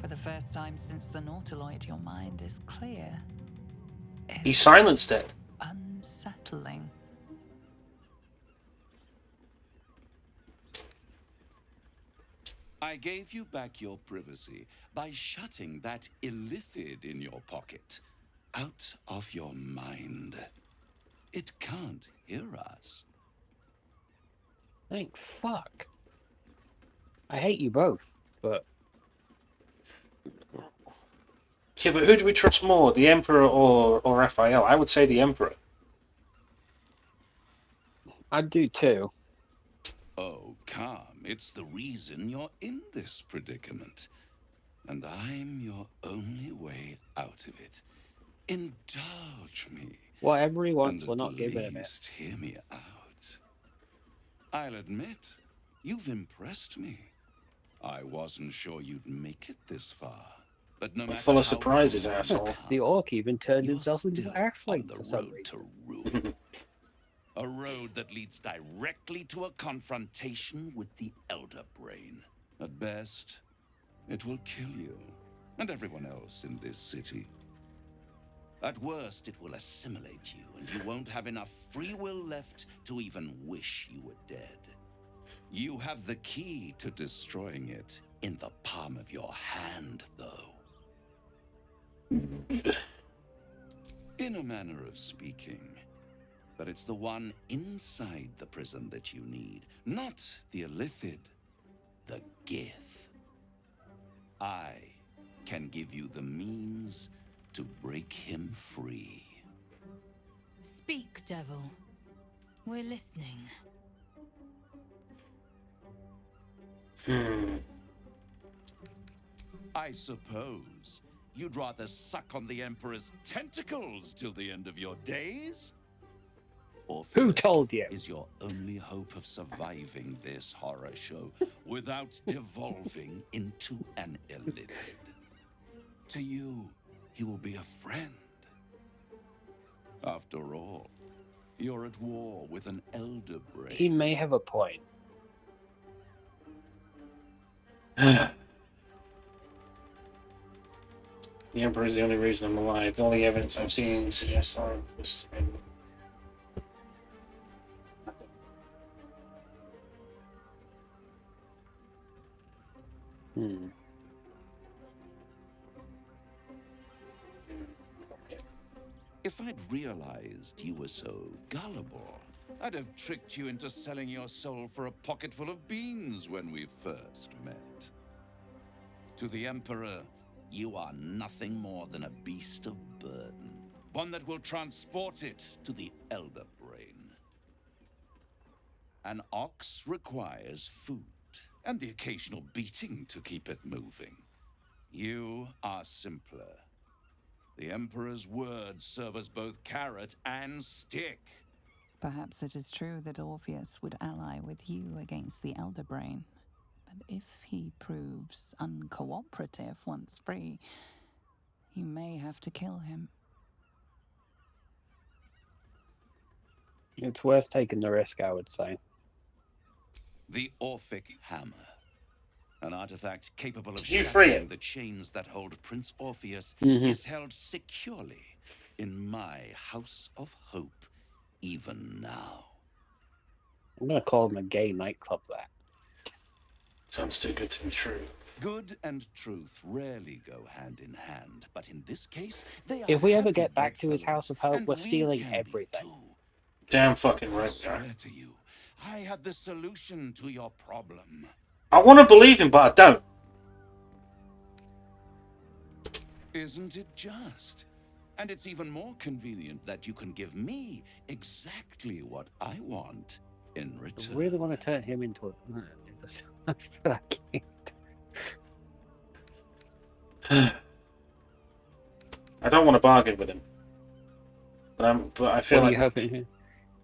For the first time since the Nautiloid, your mind is clear. He silenced it. Unsettling. I gave you back your privacy by shutting that illithid in your pocket out of your mind. It can't hear us. Thank fuck. I hate you both, but Yeah, but who do we trust more, the Emperor or Raphael? I would say the Emperor. I'd do too. Oh, calm. It's the reason you're in this predicament. And I'm your only way out of it. Indulge me. Whatever he wants, and we're at not giving him it. least hear me out. I'll admit, you've impressed me. I wasn't sure you'd make it this far. But no I'm matter full of how surprises, far you asshole. come, The orc even turned you're himself into still an on Earthling the for some road reason. to ruin. A road that leads directly to a confrontation with the Elder Brain. At best, it will kill you and everyone else in this city. At worst, it will assimilate you, and you won't have enough free will left to even wish you were dead. You have the key to destroying it in the palm of your hand, though. In a manner of speaking. But it's the one inside the prison that you need, not the illithid, the Gith. I can give you the means to break him free. Speak, devil. We're listening. I suppose you'd rather suck on the Emperor's tentacles till the end of your days? Who told you? Is your only hope of surviving this horror show without devolving into an illithid. To you, he will be a friend. After all, you're at war with an Elder Brain. He may have a point. The Emperor is the only reason I'm alive. The only evidence I've seen suggests this has been... If I'd realized you were so gullible, I'd have tricked you into selling your soul for a pocketful of beans when we first met. To the Emperor, you are nothing more than a beast of burden, one that will transport it to the Elder Brain. An ox requires food, and the occasional beating to keep it moving. You are simpler. The Emperor's words serve as both carrot and stick. Perhaps it is true that Orpheus would ally with you against the Elder Brain. But if he proves uncooperative once free, you may have to kill him. It's worth taking the risk, I would say. The Orphic Hammer. An artifact capable of You free shattering it? the chains that hold Prince Orpheus Mhm. is held securely in my House of Hope, even now. I'm gonna call him a gay nightclub. That sounds too good to be true. Good and truth rarely go hand in hand, but in this case, they are if we ever happy get back to his bedfellows, House of Hope, and we're we stealing can be everything. too. Damn fucking I right. swear to you, I have the solution to your problem. I want to believe him, but I don't. Isn't it just? And it's even more convenient that you can give me exactly what I want in I return. really want to turn him into a. I can't. I don't want to bargain with him, but I feel What are like you hoping?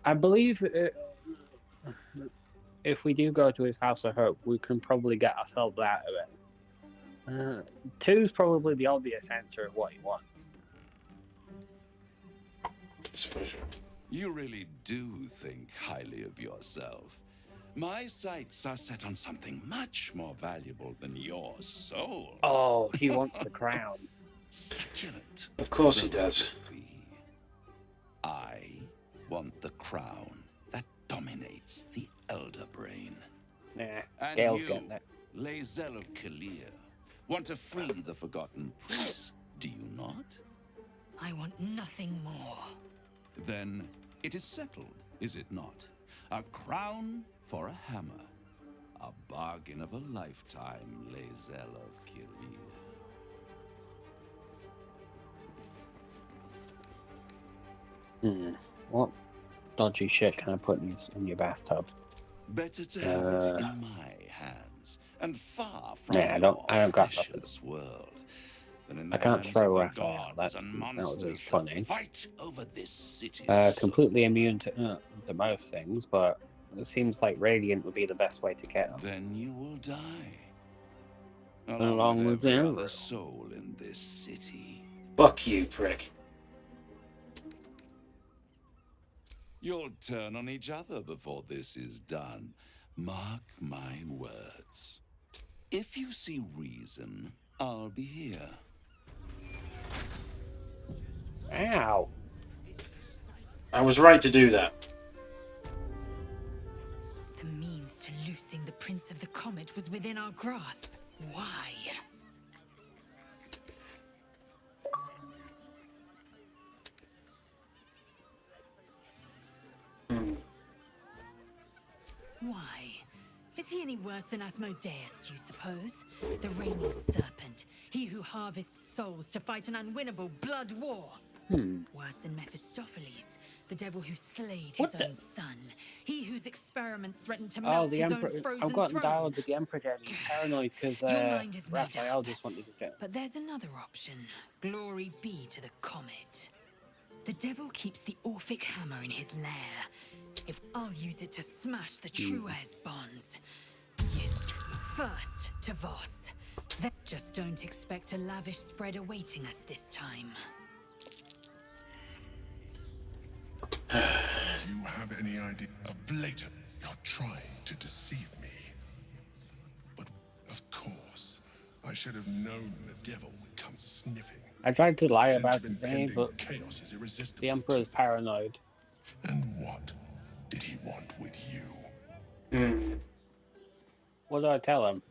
I believe if we do go to his House of Hope, we can probably get ourselves out of it. 2's probably the obvious answer of what he wants. You really do think highly of yourself. My sights are set on something much more valuable than your soul. Oh, he wants the crown. Succulent. Of course he does. I want the crown that dominates the Elder Brain. Nah, And Gale's you, getting it. Lae'zel of Kalir, want to free the Forgotten Prince, do you not? I want nothing more. Then it is settled, is it not? A crown for a hammer. A bargain of a lifetime, Lae'zel of Kalir. What dodgy shit can I put in your bathtub? Better to have it in my hands, and far from Nah, I don't got nothing. precious world, than in I the can't hands throw of the Raphael. gods That and was monsters funny. that fight over this city. Completely immune to most things, but it seems like Radiant would be the best way to get them. Then you will die. Along with every them. other soul in this city. Fuck you, prick. You'll turn on each other before this is done. Mark my words. If you see reason, I'll be here. Ow. I was right to do that. The means to loosing the Prince of the Comet was within our grasp. Why? Why? Is he any worse than Asmodeus, do you suppose? The reigning serpent, he who harvests souls to fight an unwinnable blood war. Worse than Mephistopheles, the devil who slayed his own son. He whose experiments threatened to melt the his Emperor. own frozen I've gotten throne. dialed with the Emperor Gen. He's paranoid because Your mind is made Raphael up. just wanted to get. But there's another option. Glory be to the comet. The devil keeps the Orphic hammer in his lair. If I'll use it to smash the Truez bonds. Yes, first to Voss. Then just don't expect a lavish spread awaiting us this time. You have any idea? A blatant. You're trying to deceive me. But of course, I should have known the devil would come sniffing. I tried to lie The about stench of it, Danny, impending but chaos is irresistible. the Emperor's paranoid. And what did he want with you? What do I tell him?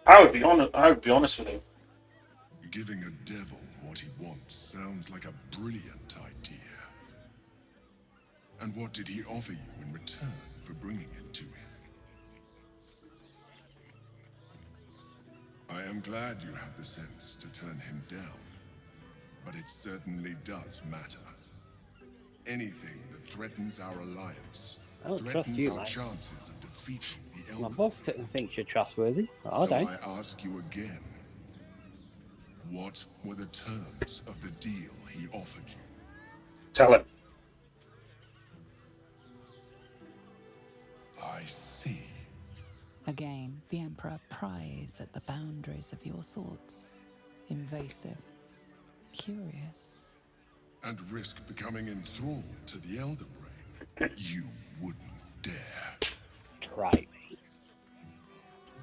I would be honest with him. Giving a devil what he wants sounds like a brilliant idea. And what did he offer you in return for bringing it to him? I am glad you had the sense to turn him down, but it certainly does matter. Anything that threatens our alliance I don't trust threatens you, our mate. chances of defeating the My Elder boss thinks you're trustworthy. I So don't. I ask you again. What were the terms of the deal he offered you? Tell him. I see. Again, the Emperor pries at the boundaries of your thoughts. Invasive. Curious. And risk becoming enthralled to the Elder Brain. You wouldn't dare. Try me.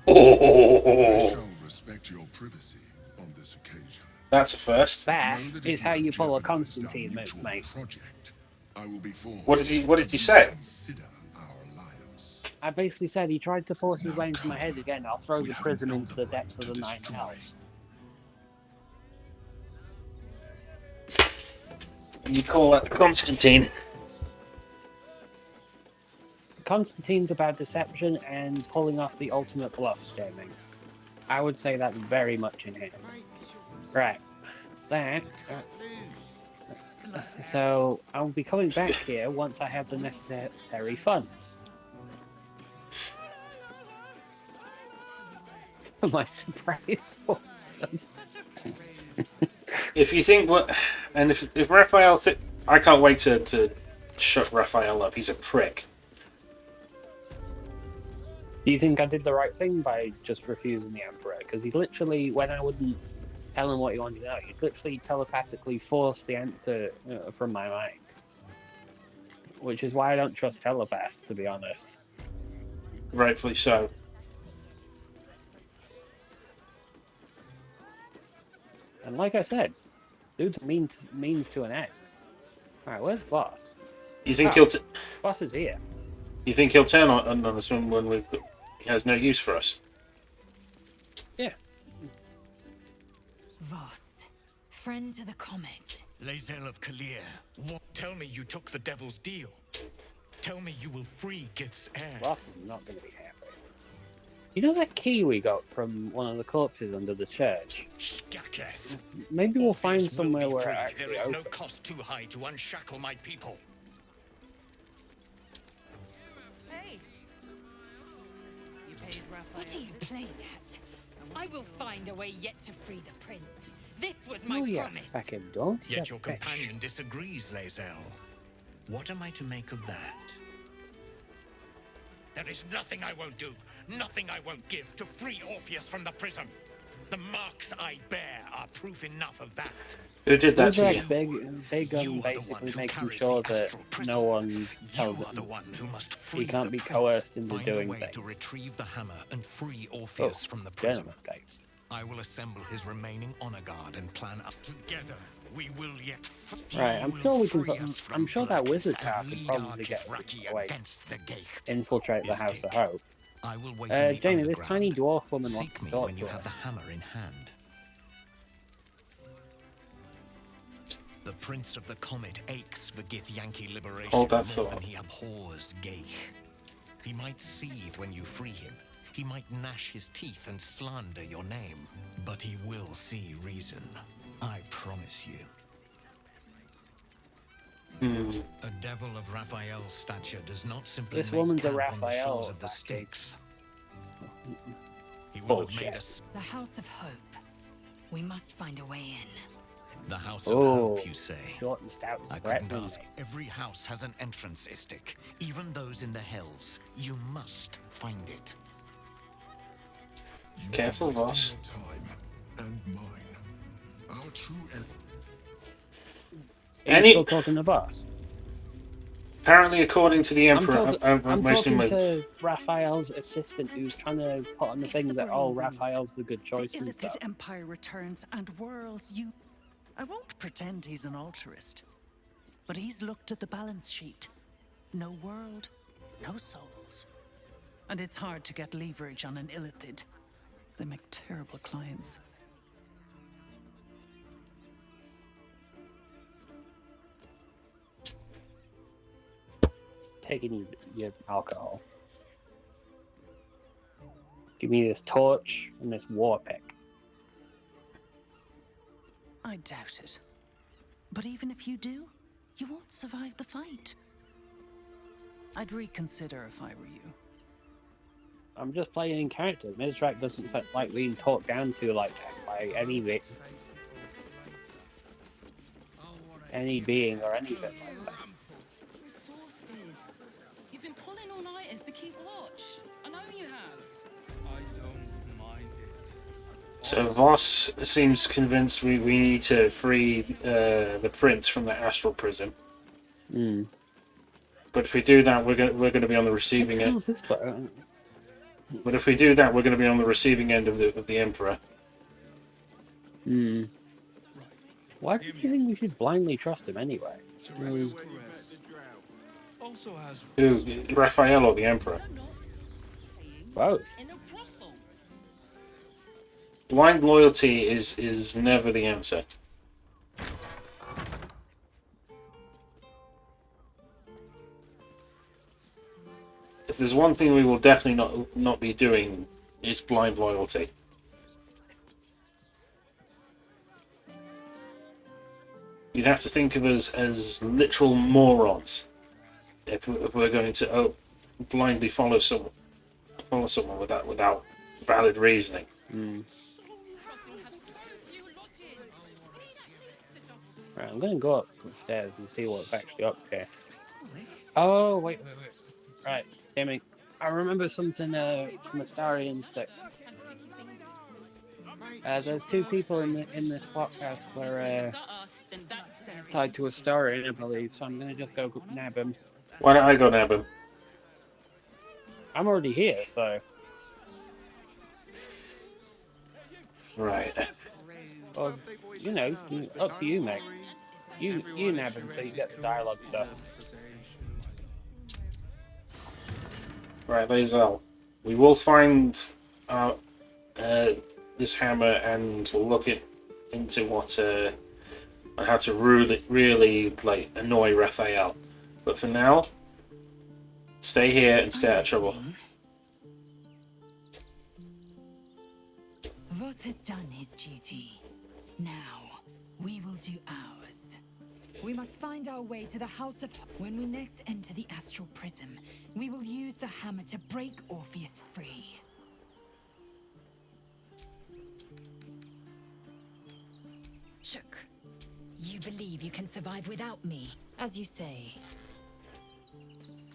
I shall respect your privacy on this occasion. That's a first. That Know that is if how you you pull a jeopardize our Constantine move, mutual mate. project, I will be forced What did to he say? reconsider our alliance. I basically said he tried to force his way into my head again. I'll throw We the have an prism into Elder the Brain depths of to the nine destroy. hells. You call that the Constantine? Constantine's about deception and pulling off the ultimate bluffs, Jamie. I would say that's very much in him. Right. That. So I'll be coming back here once I have the necessary funds. My surprise awesome. If you think what, and if Raphael, I can't wait to shut Raphael up. He's a prick. Do you think I did the right thing by just refusing the Emperor? Because he literally, when I wouldn't tell him what he wanted to know, he'd literally telepathically force the answer from my mind. Which is why I don't trust telepaths, to be honest. Rightfully so. And like I said, dude's means to an end. Alright, where's Boss? You think Oh, Boss is here. You think he'll turn on us when he has no use for us? Yeah. Voss, friend to the comet. Lae'zel of Kalir, tell me you took the devil's deal. Tell me you will free Gith's heir. Boss is not going to be happy. You know that key we got from one of the corpses under the church? Skaketh. Maybe we'll find somewhere Will be where free. it actually There is no opens. cost too high to unshackle my people. Hey. You paid Raphael. What are you playing at? I will find a way yet to free the prince. This was my Oh yeah, promise. fucking don't. Yet your companion disagrees, Lae'zel. What am I to make of that? There is nothing I won't do, nothing I won't give to free Orpheus from the prison. The marks I bear are proof enough of that. Who did that to you? Big on basically making sure that no one tells him he can't be coerced into doing things. To retrieve the hammer and free Orpheus from the prison. I will assemble his remaining honor guard and plan up together. We will yet. Right, I'm sure we can. I'm sure that wizard car could probably get us away. Infiltrate the House of Hope. I will wait in the Jamie, this underground. tiny dwarf woman wants Seek to me talk when to you us. have the hammer in hand. The Prince of the Comet aches for Githyanki liberation Hold that more thought. than he abhors Gaich. He might seethe when you free him. He might gnash his teeth and slander your name. But he will see reason. I promise you. A devil of Raphael's stature does not simply This make woman's a camp on the Raphael shores of the statue. Styx. He will have Bullshit. made us The House of Hope. We must find a way in. the House of Oh, Hope, you say? short and stout's I couldn't threatening ask. me. Every house has an entrance, Istik. Even those in the hells. You must find it. Careful, Voss. Time and mine. Our true Are you still talking to Boss? Apparently, according to the Emperor, I'm messing talking with. to Raphael's assistant who's trying to put on the thing that, oh, Raphael's the good choice The and stuff. Illithid Empire returns and worlds you. I won't pretend he's an altruist, but he's looked at the balance sheet. No world, no souls. And it's hard to get leverage on an Illithid. They make terrible clients. Taking your alcohol. Give me this torch and this war pick. I doubt it. But even if you do, you won't survive the fight. I'd reconsider if I were you. I'm just playing in character. Mizrak doesn't like being talked down to like by any being or anything like that. You're exhausted. You've been pulling all-nighters to keep watch. I know you have. I don't mind it. So Voss seems convinced we need to free the prince from the astral prison. Mm. But if we do that, we're going to be on the receiving end. This But if we do that, we're going to be on the receiving end of the Emperor. Hmm. Why do you think we should blindly trust him anyway? Who, Raphael or the Emperor? Both. Blind loyalty is never the answer. If there's one thing we will definitely not be doing, is blind loyalty. You'd have to think of us as literal morons if we're going to blindly follow someone without valid reasoning. Mm. Right, I'm gonna go up the stairs and see what's actually up here. Oh wait. Right, damn it. I remember something from Astarian's that there's two people in this flophouse where tied to Astarian, I believe. So I'm gonna just go nab him. Why don't I go nab him? I'm already here, so. Right. Well, you know, up to you, mate. You nab him so you get the dialogue stuff. Right, Lae'zel. We will find this hammer and we'll look into what on how to really like annoy Raphael. But for now, stay here and stay out of trouble. Voss has done his duty. Now, we will do ours. We must find our way to the House of... When we next enter the astral prism, we will use the hammer to break Orpheus free. Shook, you believe you can survive without me, as you say.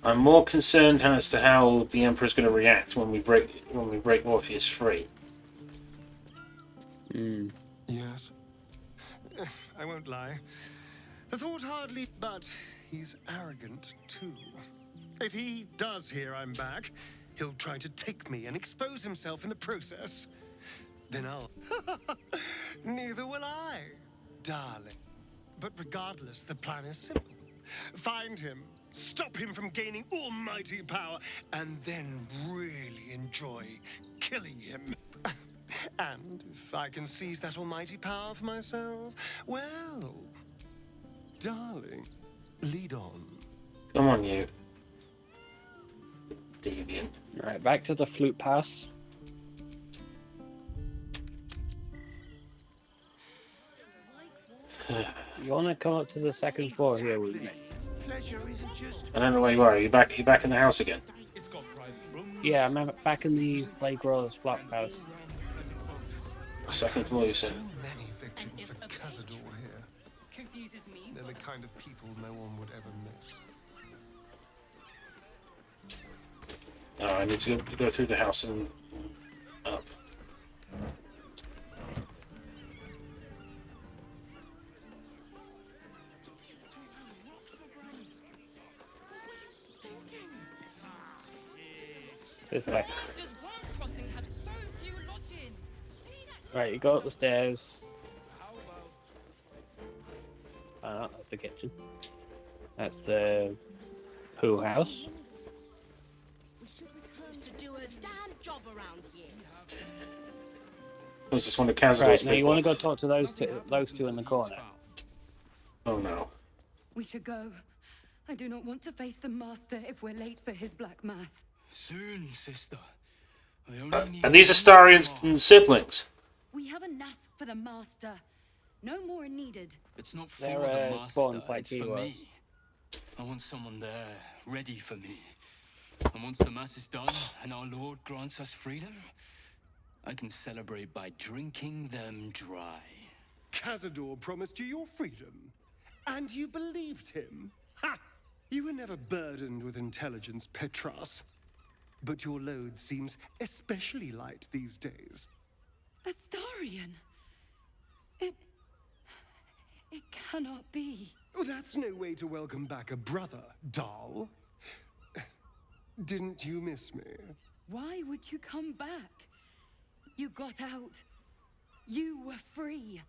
I'm more concerned as to how the Emperor's going to react when we break Orpheus free. Mm. Yes. I won't lie. The thought hardly, but he's arrogant too. If he does hear I'm back, he'll try to take me and expose himself in the process. Then I'll... Neither will I, darling. But regardless, the plan is simple. Find him, stop him from gaining almighty power, and then really enjoy killing him. And if I can seize that almighty power for myself, well, darling, lead on. Come on, you. Deviant. Right, back to the flute pass. You want to come up to the second floor here with me? I don't know where you are. Are you back in the house again? Yeah, I'm back in the Playgrows flop house. Second floor, you said. Many victims for Cazador here. Confuses me. They're the kind of people no one would ever miss. Oh, I need to go through the house and up. This way. Right, you go up the stairs. Oh, that's the kitchen. That's the pool house. Was this one of Cazador's Right, people? now you want to go talk to those two in the corner. Oh no. We should go. I do not want to face the Master if we're late for his Black Mass. Soon, sister. I only need And these Astarian siblings. We have enough for the Master. No more needed. It's not for They're, the master, spawns like it's he for was. me. I want someone there, ready for me. And once the Mass is done and our Lord grants us freedom, I can celebrate by drinking them dry. Cazador promised you your freedom, and you believed him? Ha! You were never burdened with intelligence, Petras. But your load seems especially light these days. Astarion! It cannot be. Oh, that's no way to welcome back a brother, doll. Didn't you miss me? Why would you come back? You got out. You were free.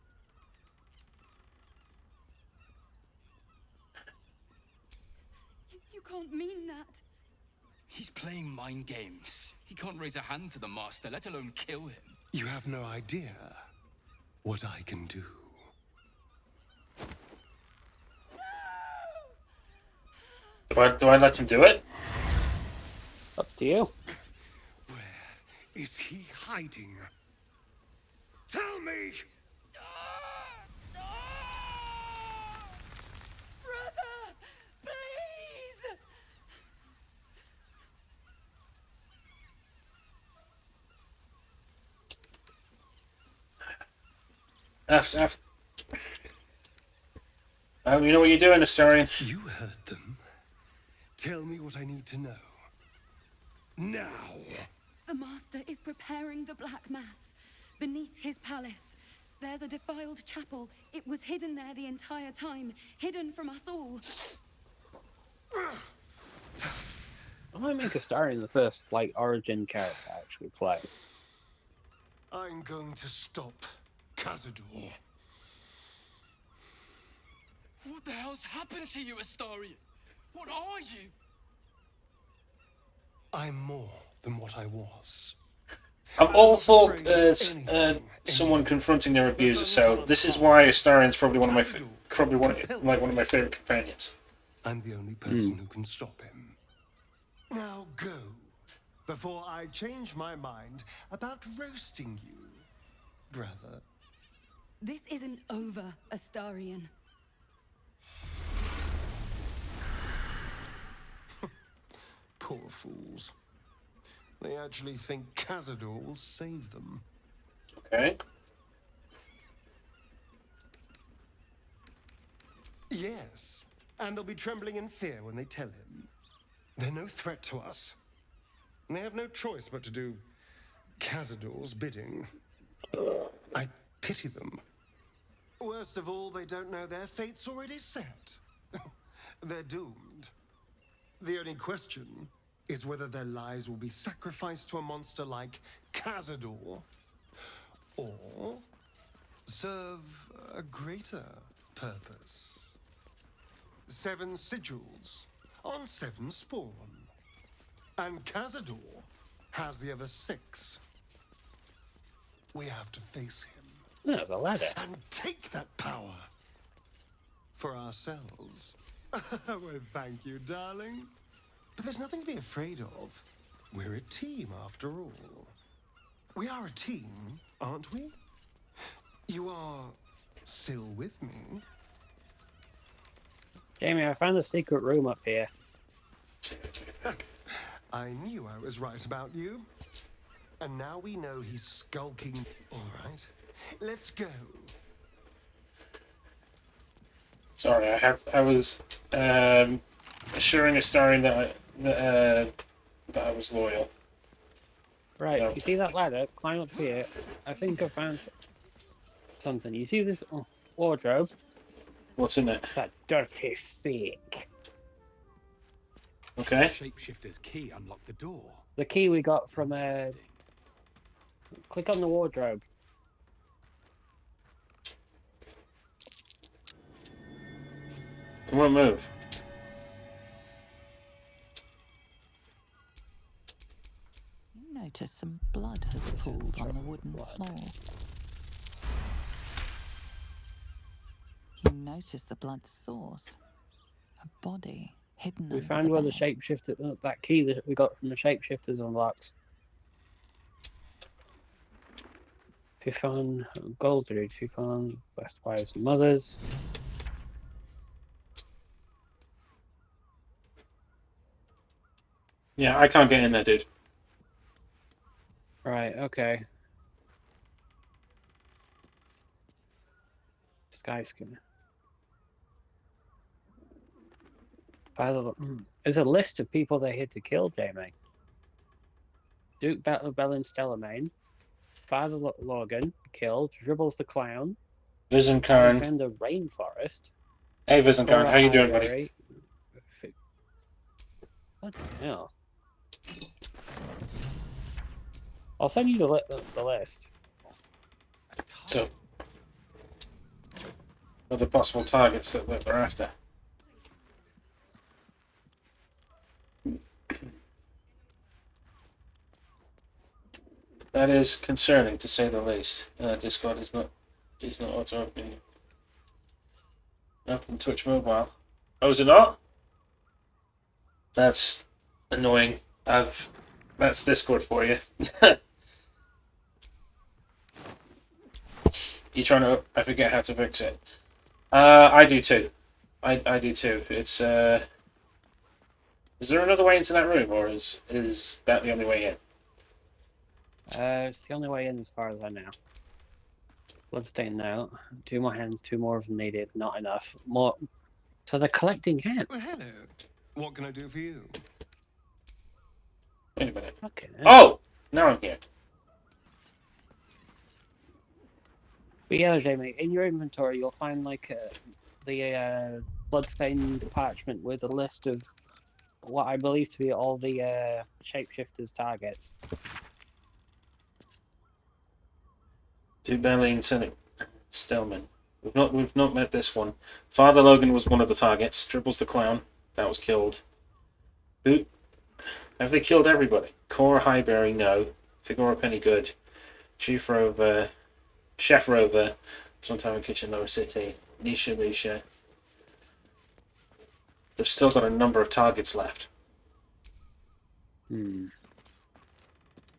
You can't mean that. He's playing mind games. He can't raise a hand to the Master, let alone kill him. You have no idea what I can do. Do I let him do it? Up to you. Where is he hiding? Tell me! Brother! Please! You know what you're doing, Astarion? You heard them. Tell me what I need to know. Now! The Master is preparing the Black Mass. Beneath his palace, there's a defiled chapel. It was hidden there the entire time, hidden from us all. I might make Astarion the first, like, origin character I actually play. I'm going to stop Cazador. What the hell's happened to you, Astarion? What are you? I'm more than what I was. I'm all for someone confronting their abuser, so this is why Astarion's probably one of my one of my favorite companions. I'm the only person who can stop him. Now go, before I change my mind about roasting you, brother. This isn't over, Astarion. Poor fools. They actually think Cazador will save them. Okay. Yes, and they'll be trembling in fear when they tell him. They're no threat to us. And they have no choice but to do Cazador's bidding. I pity them. Worst of all, they don't know their fate's already set. They're doomed. The only question is whether their lives will be sacrificed to a monster like Cazador, or serve a greater purpose. 7 sigils on 7 spawn. And Cazador has the other 6. We have to face him. There's a ladder. And take that power for ourselves. Well, thank you, darling. But there's nothing to be afraid of. We're a team, after all. We are a team, aren't we? You are still with me? Jamie, I found a secret room up here. I knew I was right about you. And now we know he's skulking. All right, let's go. Sorry, I was assuring Astarion that I was loyal. Right, No. you see that ladder? Climb up here. I think I found something. You see this wardrobe? What's in it? It's that dirty fake. Okay. Shapeshifter's key unlocked the door. The key we got from click on the wardrobe. Come on, move. You notice some blood has pooled on the wooden floor. You notice the blood's source. A body hidden We under found the where the bed. shapeshifter, that key that we got from the shapeshifters unlocks. Fifon, Goldridge, Fifon, best wives and mothers. Yeah, I can't get in there, dude. Right, okay. Skyscanner. There's a list of people they're here to kill, Jamie. Duke Bellin Stellamain, Father Logan, killed, Dribbles the Clown, Vision Karen. Alexander Rainforest. Hey, Vision Karen, Cora how you doing, buddy? Highbury. What the hell? I'll send you the list. So, other possible targets that we're after. That is concerning, to say the least. Discord is not auto opening. Open Twitch mobile. Oh, is it not? That's annoying. That's Discord for you. You trying to? I forget how to fix it. I do too. I do too. It's Is there another way into that room, or is that the only way in? It's the only way in as far as I know. Bloodstained now. 2 more hands, 2 more of them needed. Not enough. More. So they're collecting hands. Well, hello. What can I do for you? Wait a minute. Okay. Oh! Now I'm here. But yeah, Jamie, in your inventory you'll find like the bloodstained parchment with a list of what I believe to be all the shapeshifters' targets. Duke Bellin Stillman. We've not met this one. Father Logan was one of the targets. Dribbles the Clown. That was killed. Who? Have they killed everybody? Cora Highbury, no. Figura Pennygood. Chief Rover. Chef Rover. Sometime in Kitchen Lower City. Nisha Lisha. They've still got a number of targets left.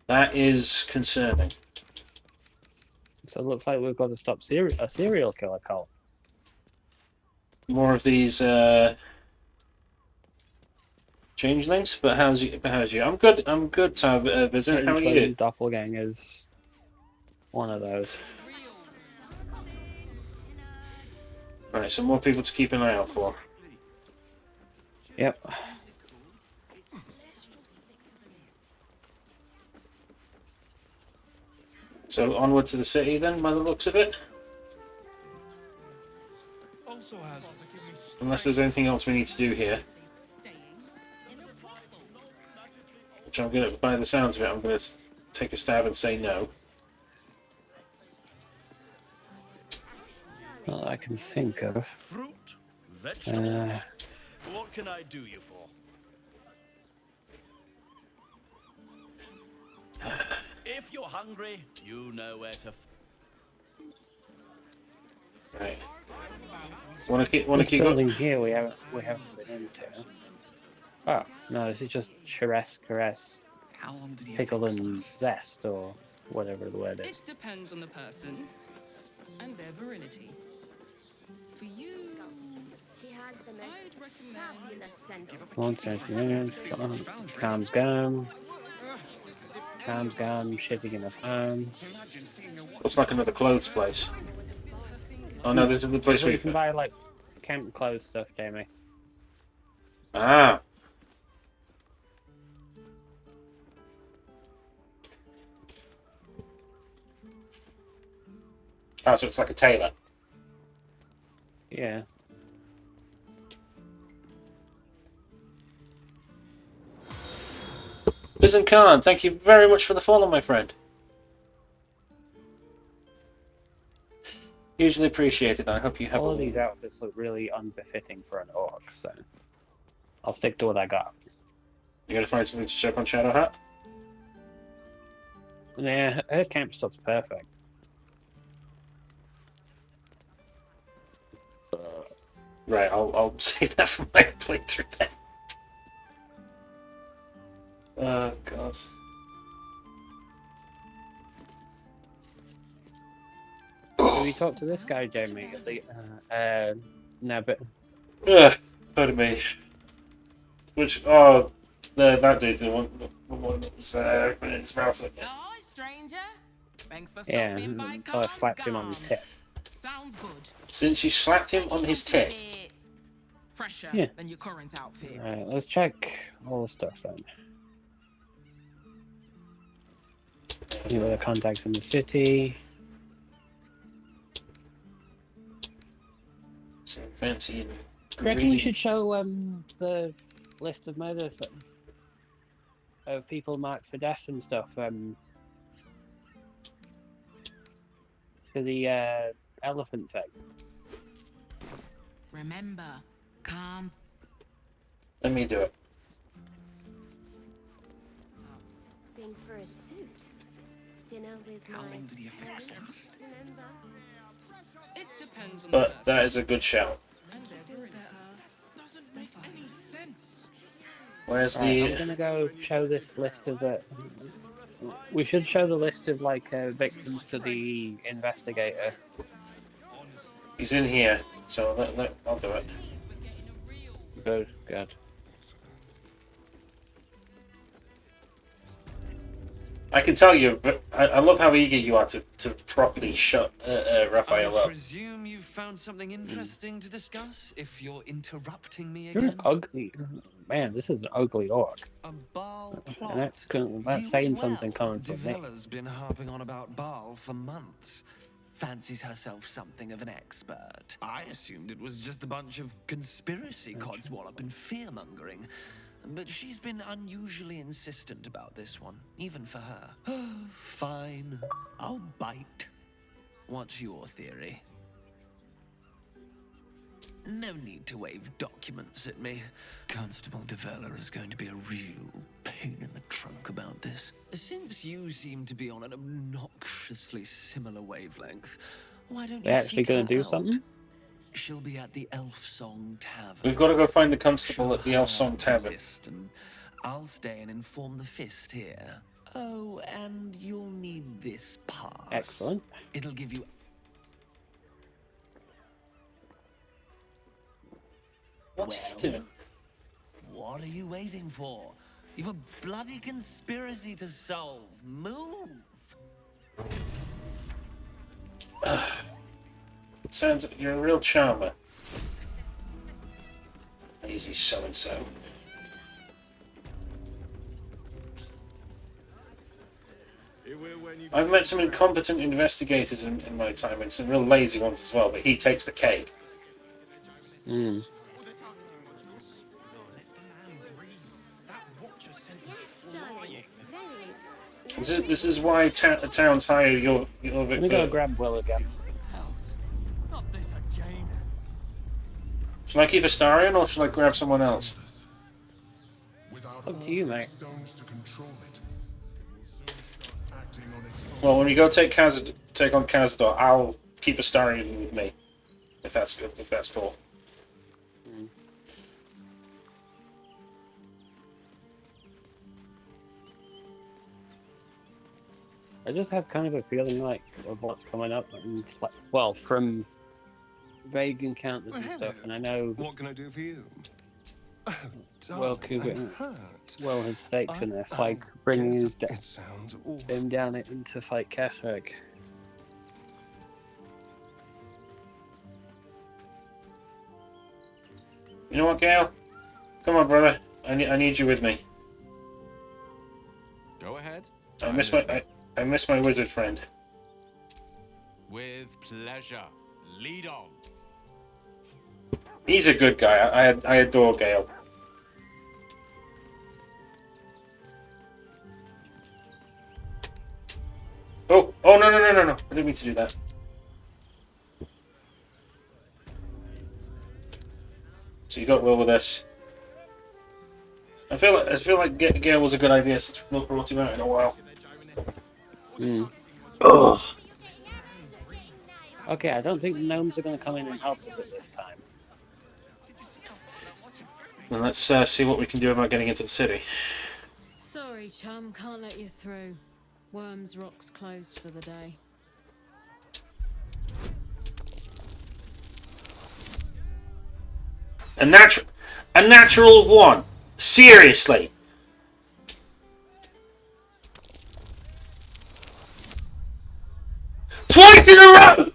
That is concerning. So it looks like we've got to stop a serial killer cult. More of these changelings, but how's you? I'm good. I'm good, Tab. Visit. How are you? Doppelgangers. One of those. Right, so more people to keep an eye out for. Yep. So onward to the city then, by the looks of it. Unless there's anything else we need to do here. Which I'm gonna, by the sounds of it, I'm gonna take a stab and say no. Well, I can think of. Fruit, vegetables. What can I do you for? If you're hungry, you know where to. Right. Want to keep building here we haven't been into. Oh no, this is just caress, pickle and zest or whatever the word is. It depends on the person and their virility. For you, she has the most fabulous scent. 1 second. Cam's gone. Shipping enough home. Looks like another clothes place. Oh no, this is the place where you can buy like camp clothes stuff, Jamie. Ah. Oh, so it's like a tailor. Yeah. Bizen Khan, thank you very much for the follow, my friend. Hugely appreciated. I hope you have all of these outfits look really unbefitting for an orc, so I'll stick to what I got. You gotta find something to check on Shadow Hat? Yeah, her camp stuff's perfect. Right, I'll save that for my playthrough then. Oh god. Did we talk to this guy, Jamie? No, but... Pardon me. Which, oh, that dude, the one that was in his mouth. Hi, stranger. Thanks for Yeah, stopping by. so I slapped him on the tip. Sounds good. Since you slapped him on his tit. Fresher Yeah. than your current outfit. Alright, let's check all the stuff then. Any other contacts in the city? So fancy. I reckon we should show the list of murders of people marked for death and stuff to the elephant thing. Remember, calm. Let me do it. Thing for a suit. Dinner with How my long do the effects parents, last? remember? It depends on But that is a good shout. and their virility. Doesn't make any sense. Where's Right, the? I'm gonna go show this list of the. We should show the list of like victims to the investigator. He's in here, so I'll do it. Good, good. I can tell you, but I love how eager you are to properly shut Raphael I up. presume you've found something interesting to discuss, if you're interrupting me You're again. an ugly man. This is an ugly orc. A Baal plot. And that's saying something coming from me. Devella's been harping on about Baal for months. Fancies herself something of an expert. I assumed it was just a bunch of conspiracy codswallop and fear-mongering. But she's been unusually insistent about this one, even for her. Fine, I'll bite. What's your theory? No need to wave documents at me. Constable Devella is going to be a real pain in the trunk about this. Since you seem to be on an obnoxiously similar wavelength, why don't They you actually seek gonna her do out? something? She'll be at the Elf Song Tavern. We've got to go find the constable at the Elf Song Tavern. And I'll stay and inform the Fist here. Oh, and you'll need this pass. Excellent. It'll give you... What's he doing? What are you waiting for? You've a bloody conspiracy to solve. Move! Sounds like you're a real charmer. Easy so-and-so. I've met some incompetent investigators in my time, and some real lazy ones as well, but he takes the cake. Mm. Yes, darling, it's very... This is why towns hire your Let me go grab Will again. Not this again. Should I keep Astarion or should I grab someone else? Up to you, mate. Well, when we go take on Khazad-dûr, I'll keep Astarion with me, if that's good. If that's cool. I just have kind of a feeling like of what's coming up, and well, from vague encounters and stuff, and I know. What can I do for you? Well, Will has stakes in this, like bringing his him down in to fight Ketheric. You know what, Gale? Come on, brother. I need you with me. Go ahead. I miss my wizard friend. With pleasure. Lead on. He's a good guy. I adore Gale. Oh no! I didn't mean to do that. So you got Will with us. I feel like Gale was a good idea since we've not brought him out in a while. Ugh. Okay, I don't think the gnomes are going to come in and help us at this time. Then let's see what we can do about getting into the city. Sorry, chum, can't let you through. Worms Rock's closed for the day. A natural one. Seriously. Twice in a row!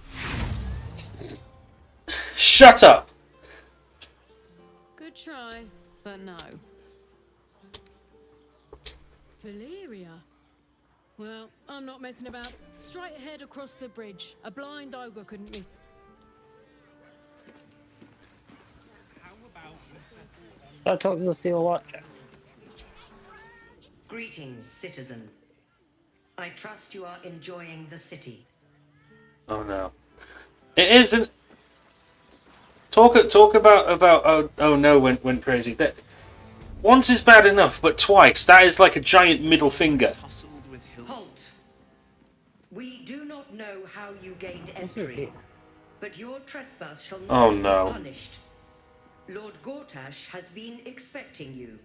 Shut up. Good try, but no. Valyria? Well, I'm not messing about. Straight ahead across the bridge. A blind ogre couldn't miss. Don't talk to the Steel Watcher. Greetings, citizen. I trust you are enjoying the city. Oh no. It isn't. Talk about oh no went crazy. That once is bad enough, but twice, that is like a giant middle finger. Halt! We do not know how you gained entry, but your trespass shall not be punished. Lord Gortash has been expecting you.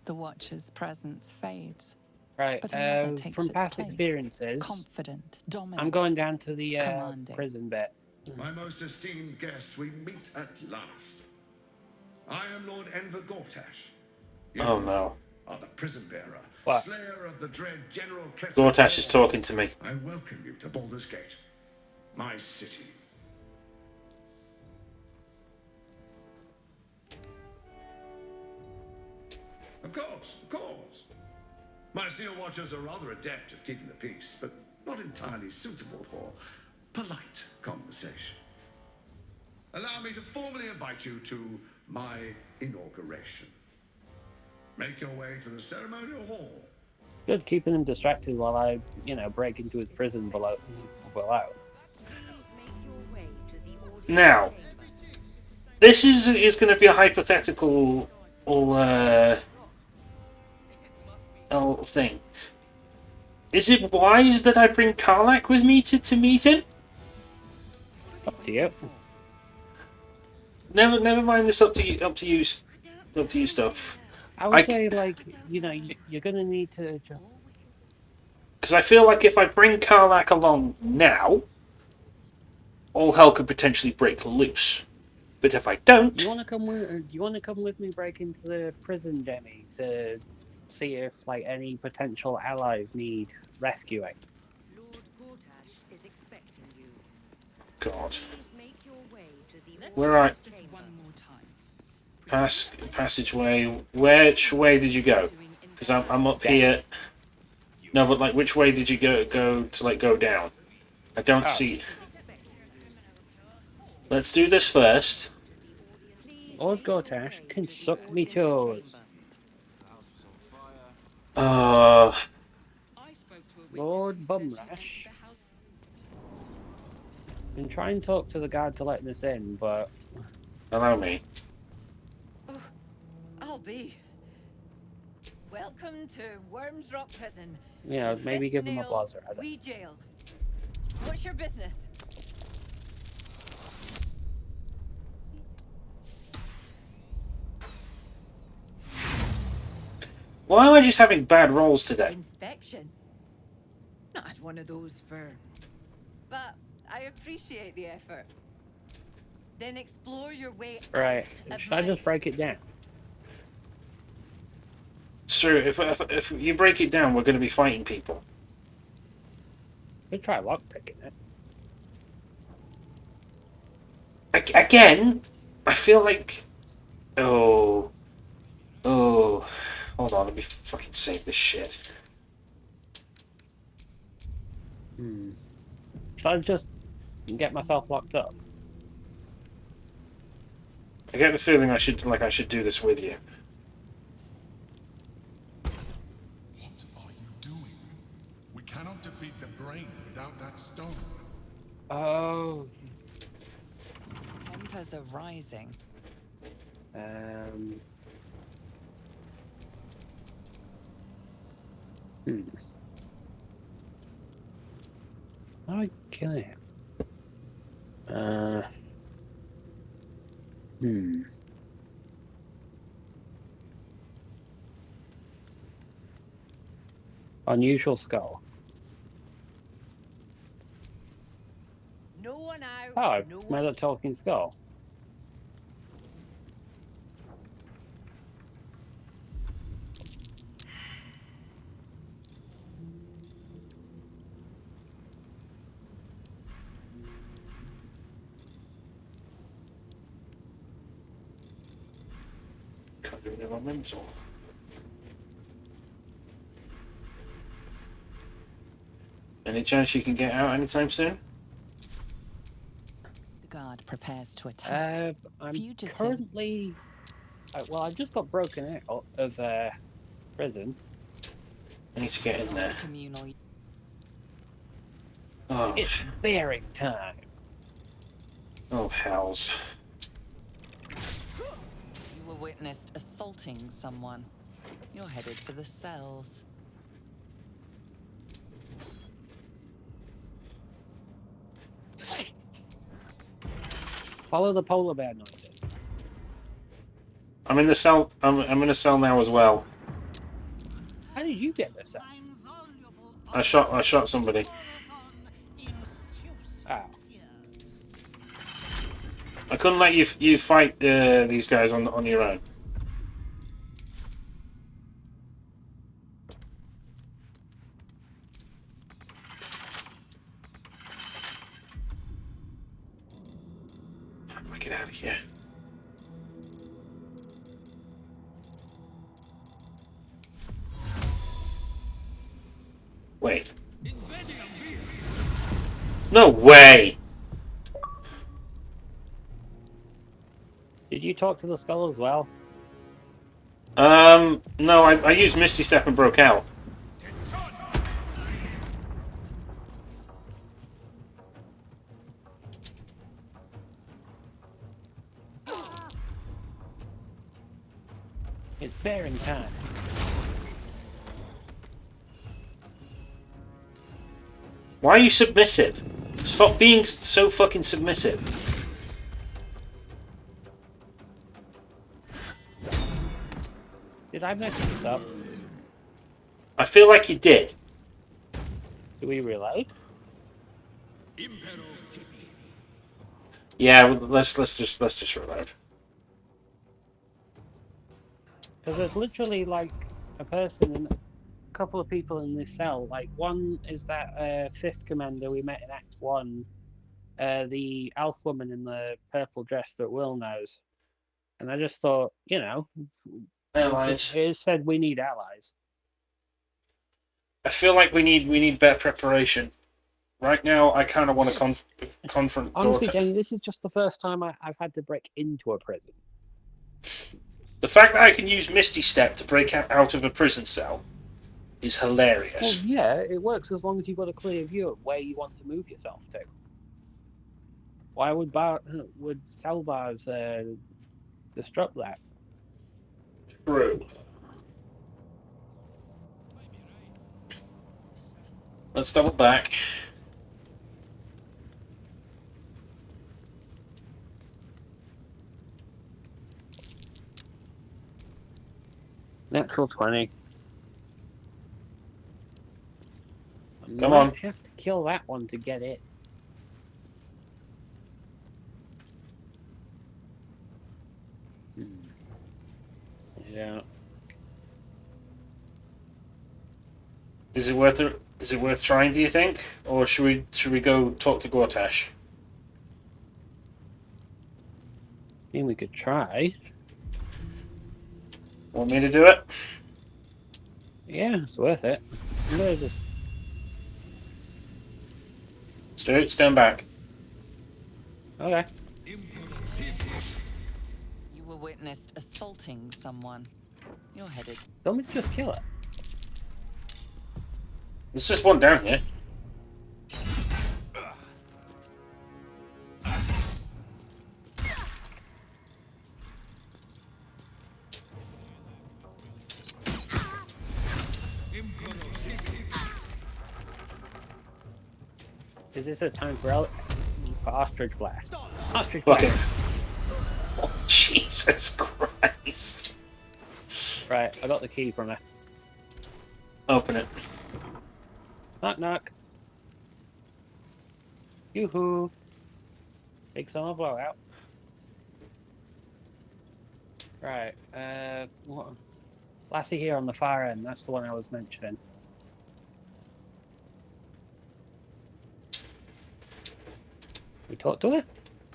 The Watcher's presence fades. Right, But another takes from its past place. experiences, Confident, dominant, I'm going down to the commanding. prison bit. My most esteemed guest, we meet at last. I am Lord Enver Gortash. You Oh no. are the prison bearer, What? slayer of the dread General Ketheric. Gortash is talking to me. I welcome you to Baldur's Gate, my city. Of course, of course. My Steel Watchers are rather adept at keeping the peace, but not entirely suitable for polite conversation. Allow me to formally invite you to my inauguration. Make your way to the ceremonial hall. Good, keeping him distracted while I, break into his prison below. Now, this is going to be a hypothetical thing. Is it wise that I bring Karlach with me to meet him? Up to you. Never mind this up to you stuff. I would say, you're gonna need to. Because I feel like if I bring Karlach along now, all hell could potentially break loose. But if I don't, You want to come with me, break into the prison, Jenny, to see if any potential allies need rescuing. Lord Gortash is expecting you. God. Please make your way to the Where are passageway? Which way did you go? Because I'm up here. No, but which way did you go to go down? I don't see. Let's do this first. Lord Gortash can suck me toes. Lord Bumrash. Been trying to talk to the guard to let us in, but allow me. Oh, I'll be. Welcome to Worms Rock Prison. Maybe give him a blazer. We jail. What's your business? Why am I just having bad rolls today? Inspection. Not had one of those for. But I appreciate the effort. Then explore your way. Right. Should I just break it down? It's true. If you break it down, we're going to be fighting people. We'll try lockpicking it. Again, I feel like. Oh. Hold on, let me fucking save this shit. Should I just get myself locked up? I get the feeling I should do this with you. What are you doing? We cannot defeat the brain without that stone. Oh. Tempers are rising. How do I kill him? Unusual skull. No one out. Oh, no one. another talking skull. mental. Any chance you can get out anytime soon? The guard prepares to attack. I'm Fugitive. currently... well, I just got broken out of prison. I need to get in there. Communal. Oh. It's bearing time. Oh, hells. You were witnessed assaulting someone. You're headed for the cells. Follow the polar bear noises. I'm in the cell. I'm in a cell now as well. How did you get this cell? I shot somebody. Oh. I couldn't let you fight these guys on your own. Get out of here. Wait. No way! Did you talk to the skull as well? No, I used Misty Step and broke out. It's bearing time. Why are you submissive? Stop being so fucking submissive. Did I mess this up? I feel like you did. Do we reload? Yeah, let's just reload. Because there's literally like a person and a couple of people in this cell. Like one is that fifth commander we met in Act 1, the elf woman in the purple dress that Will knows. And I just thought, you know, Allies. it said we need allies. I feel like we need better preparation. Right now, I kind of want to confront. Honestly, Jenny, this is just the first time I've had to break into a prison. The fact that I can use Misty Step to break out of a prison cell is hilarious. Well, yeah, it works as long as you've got a clear view of where you want to move yourself to. Why would cell bars disrupt that? True. Let's double back. Natural 20. Come on. I have to kill that one to get it. Yeah. Is it worth trying? Do you think, or should we go talk to Gortash? I mean, we could try. Want me to do it? Yeah, it's worth it. I'm gonna just... Stu, stand back. Okay. You were witnessed assaulting someone. You're headed. Don't we just kill it? There's just one down here. Is this a time for ostrich blast? Ostrich Fuck blast. it. Oh, Jesus Christ. Right, I got the key from her. Open it. Knock knock. Yoo-hoo. Big summer blowout. Right, what? Lassie here on the far end, that's the one I was mentioning. We talk to her?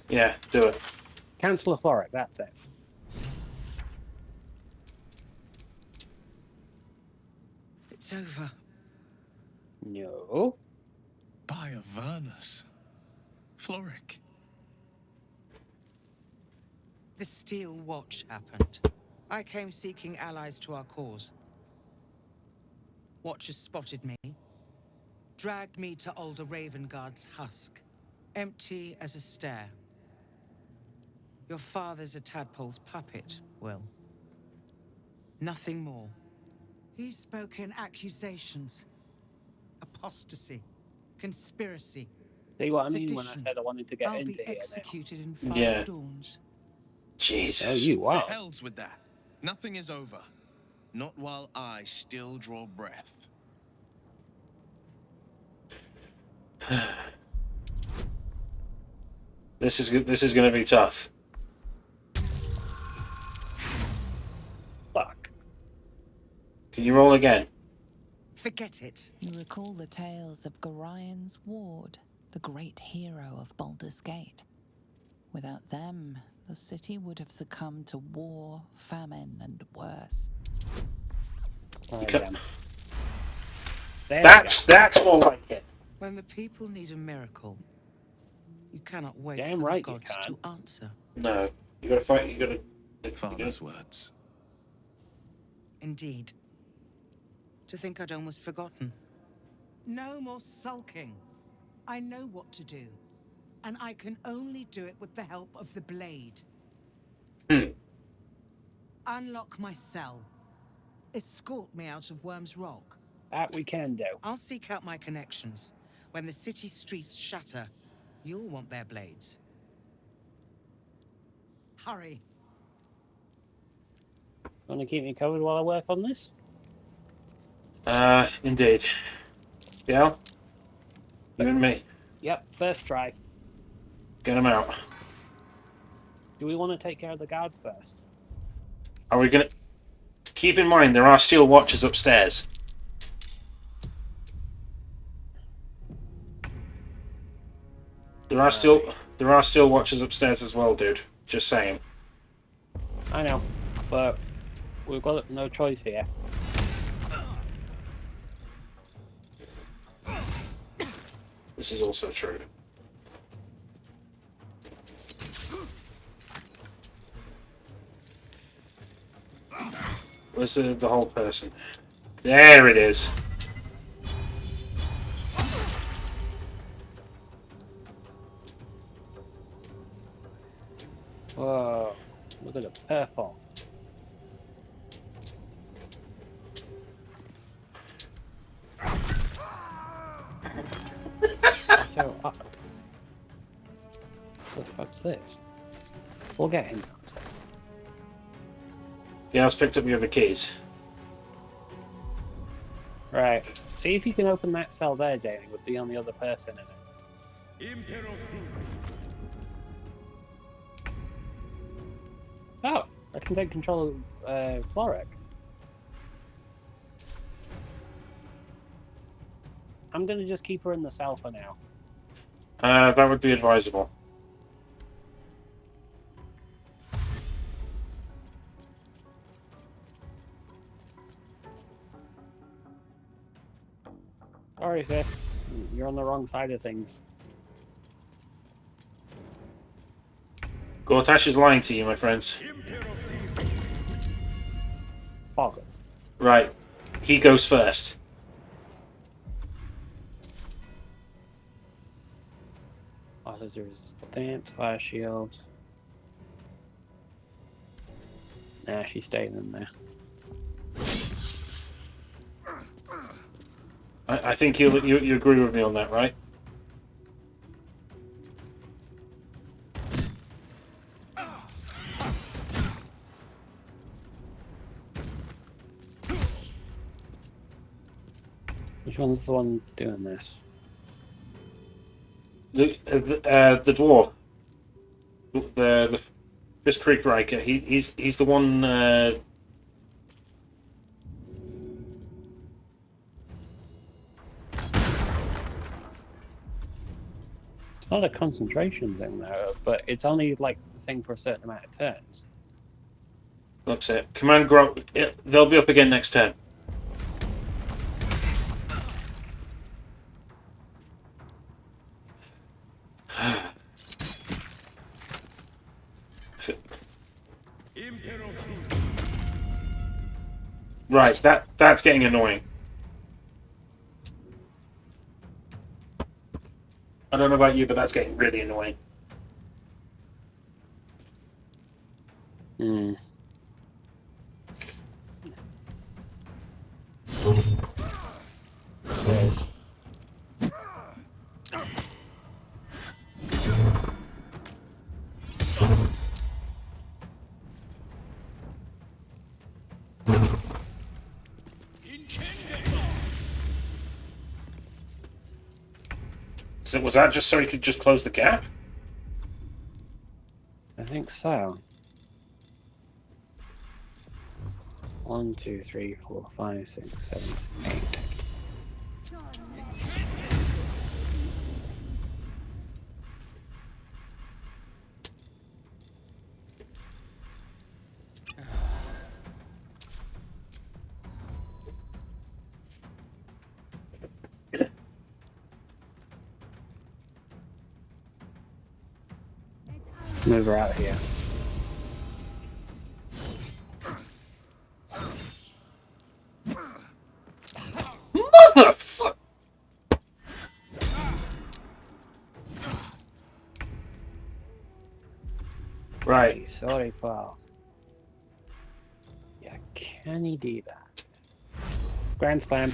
Yeah, do it. Councillor Floric, that's it. It's over. No. By Avernus. Floric. The Steel Watch happened. I came seeking allies to our cause. Watchers spotted me, dragged me to Alder Ravengard's husk, empty as a stair. Your father's a tadpole's puppet, Will. Nothing more. He's spoken accusations. Apostasy. Conspiracy. See what I mean when I sedition. said I wanted to get I'll into be here executed in now? 5 dawns. Jesus. Oh, you The are. hell's with that? Nothing is over. Not while I still draw breath. This is going to be tough. Fuck. Can you roll again? Forget it. You recall the tales of Gorion's ward, the great hero of Baldur's Gate. Without them, the city would have succumbed to war, famine, and worse. That's more like it. When the people need a miracle, you cannot wait Damn for right the you gods can. to answer. No, you got to fight. You got to. Father's words. Indeed. To think I'd almost forgotten. No more sulking. I know what to do. And I can only do it with the help of the blade. Unlock my cell. Escort me out of Worm's Rock. That we can do. I'll seek out my connections. When the city streets shatter, you'll want their blades. Hurry. Want to keep me covered while I work on this? Indeed. Yeah? You and me. Yep, first try. Get him out. Do we want to take care of the guards first? Are we gonna... Keep in mind, there are steel watchers upstairs. There are still watchers upstairs as well, dude. Just saying. I know, but we've got no choice here. This is also true. Where's the whole person? There it is. Whoa, look at the purple. So up. What the fuck's this? We'll get him. Yeah, I've picked up your other keys. Right. See if you can open that cell there, Jamie, with the only other person in it. Oh, I can take control of Floric. I'm gonna just keep her in the cell for now. That would be advisable. Sorry, Fitz. You're on the wrong side of things. Gortash is lying to you, my friends. Boggle. Right. He goes first. Officers stance, fire shields. Nah, she's staying in there. I think you agree with me on that, right? Which one's the one doing this? The dwarf, the Fist Creek Riker. He's the one. It's not a concentration thing though, but it's only like the thing for a certain amount of turns. Looks it. Command Grok. They'll be up again next turn. Right, that's getting annoying. I don't know about you, but that's getting really annoying. Hmm. Yes. Was that just so he could just close the gap? I think so. 1, 2, 3, 4, 5, 6, 7, 8. Move her out here. Motherfucker! Right. Hey, sorry, pal. Yeah, can he do that? Grand Slam.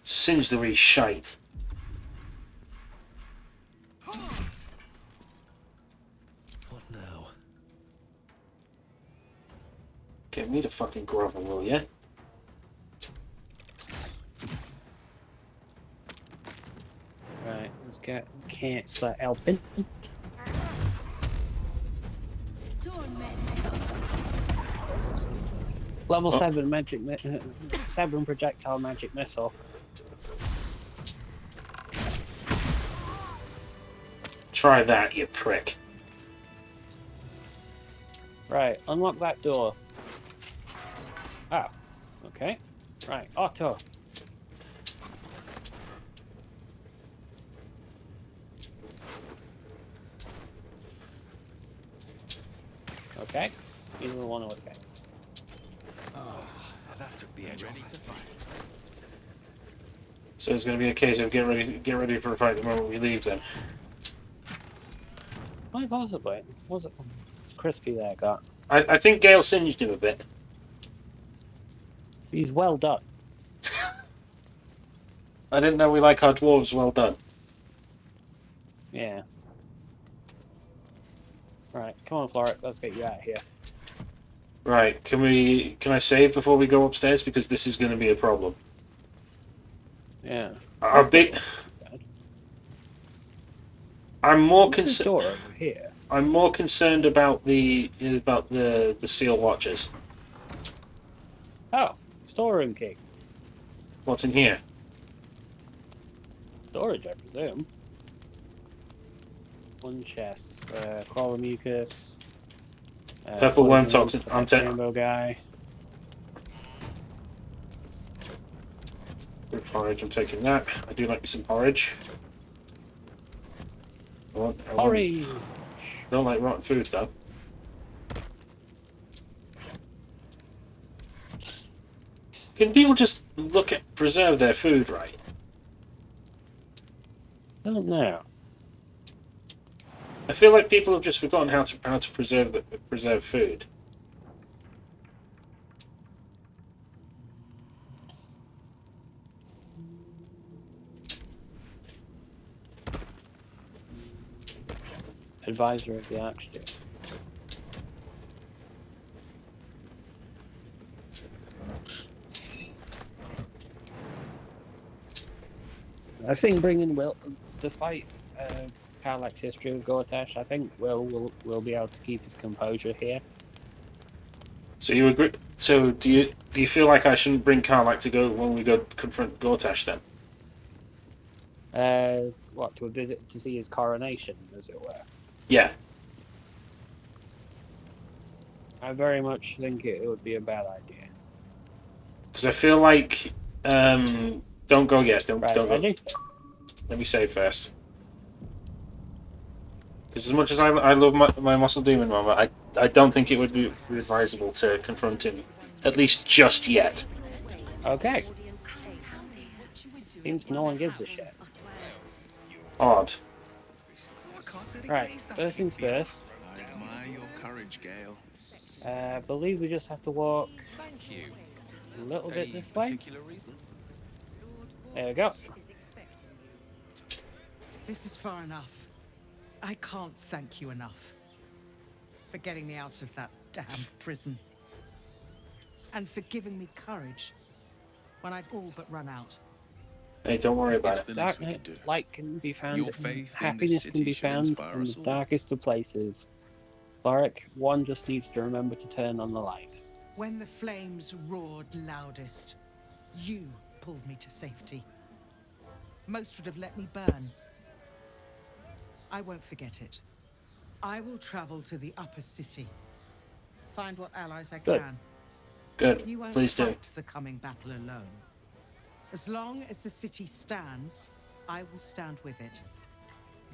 Singe the wee shite. What now? Get me to fucking grovel, will ya? Right, let's get Cancer helping. Level 7 magic, 7 projectile magic missile. Try that, you prick. Right, unlock that door. Oh, okay. Right, auto. Okay, he's the one who escaped. Oh, that took the edge off. So it's going to be a case of get ready for a fight the moment we leave then. Quite possibly. Was it crispy there, got? I think Gale singed him a bit. He's well done. I didn't know we like our dwarves well done. Yeah. Right, come on, Floric, let's get you out of here. Right, can I save before we go upstairs? Because this is going to be a problem. Yeah. Our big... I'm more concerned over here. I'm more concerned about the seal watchers. Oh, storeroom key. What's in here? Storage, I presume. One chest. Crawler mucus. Purple worm toxin. I'm rainbow guy. Good porridge. I'm taking that. I do like me some porridge. Porridge. Don't like rotten food though. Can people just preserve their food right? I don't know. I feel like people have just forgotten how to preserve food. Advisor of the Archduke. I think bringing Will, despite Karlak's history with Gortash, I think Will be able to keep his composure here. So you agree? So do you feel like I shouldn't bring Karlak to go when we go confront Gortash then? What, to a visit to see his coronation, as it were? Yeah. I very much think it would be a bad idea. Because I feel like don't go yet. Don't go. Ready? Let me save first. Because as much as I love my muscle demon mama, I don't think it would be advisable to confront him, at least just yet. Okay. Seems no one gives a shit. Odd. Right, first things first. I admire your courage, Gale. I believe we just have to walk Thank you. a little bit Any this way. particular reason? There we go. This is far enough. I can't thank you enough for getting me out of that damned prison. And for giving me courage when I'd all but run out. Hey, don't worry about it. Darkness, light can be found, Your faith in happiness this can city be shall found inspire in us the all. darkest of places. Lorik, one just needs to remember to turn on the light. When the flames roared loudest, you pulled me to safety. Most would have let me burn. I won't forget it. I will travel to the upper city. Find what allies I can. Good. You won't Please do. fight the coming battle alone. As long as the city stands, I will stand with it.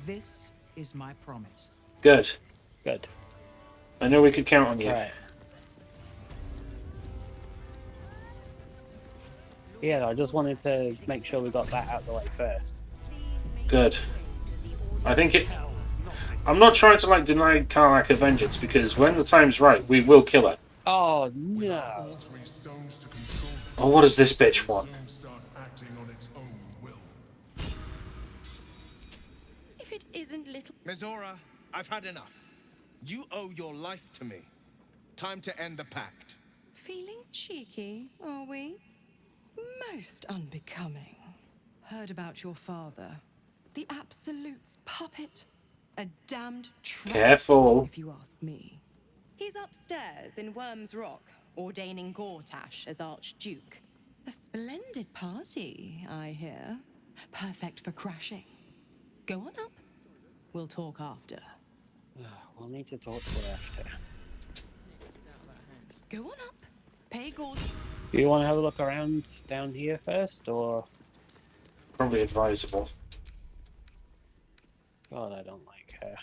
This is my promise. Good. Good. I know we could count on you. Right. Yeah, I just wanted to make sure we got that out of the way first. Good. I think it... I'm not trying to, like, deny Karlach a vengeance, because when the time's right, we will kill her. Oh, no. Oh, what does this bitch want? If it isn't little... Mizora, I've had enough. You owe your life to me. Time to end the pact. Feeling cheeky, are we? Most unbecoming. Heard about your father. The Absolute's puppet. A damned tramp, Careful. if you ask me. He's upstairs in Worm's Rock, ordaining Gortash as Archduke. A splendid party, I hear. Perfect for crashing. Go on up. We'll talk after. We'll need to talk to her after. Go on up. Pay Gord. Do you want to have a look around down here first, or...? Probably advisable. God, I don't like her.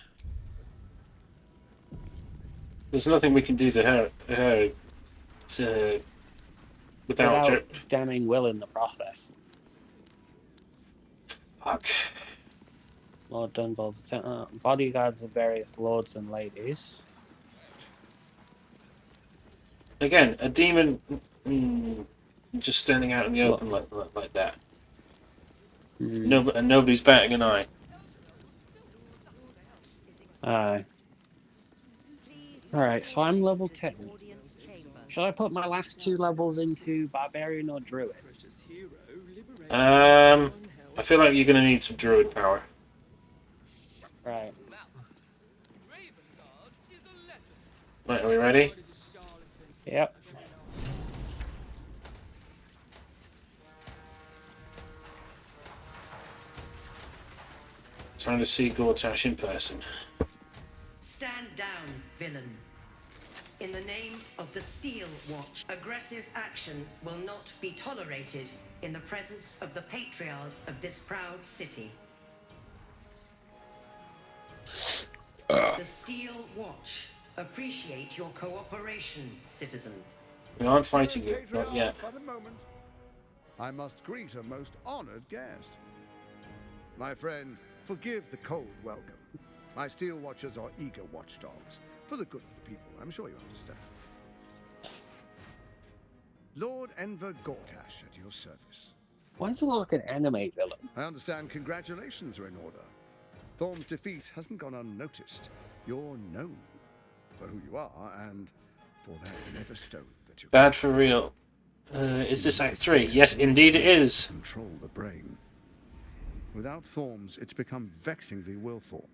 There's nothing we can do to her without damning Will in the process. Fuck. Lord Dunball's bodyguards of various lords and ladies. Again, a demon just standing out in the open like that. No, and nobody's batting an eye. Alright, so I'm level 10. Should I put my last 2 levels into Barbarian or Druid? I feel like you're going to need some Druid power. Right. Right, are we ready? Yep. Time to see Gortash in person. Stand down, villain. In the name of the Steel Watch, aggressive action will not be tolerated in the presence of the patriarchs of this proud city. The Steel Watch appreciate your cooperation, citizen. We aren't fighting you, not yet. But a moment. I must greet a most honored guest. My friend, forgive the cold welcome. My Steel Watchers are eager watchdogs. For the good of the people, I'm sure you understand. Lord Enver Gortash at your service. Why does it look like an anime villain? I understand congratulations are in order. Thorm's defeat hasn't gone unnoticed. You're known for who you are and for that nether stone that you... Bad for real. Is this Act 3? Yes, indeed it is. Control the brain. Without Thorms, it's become vexingly willful.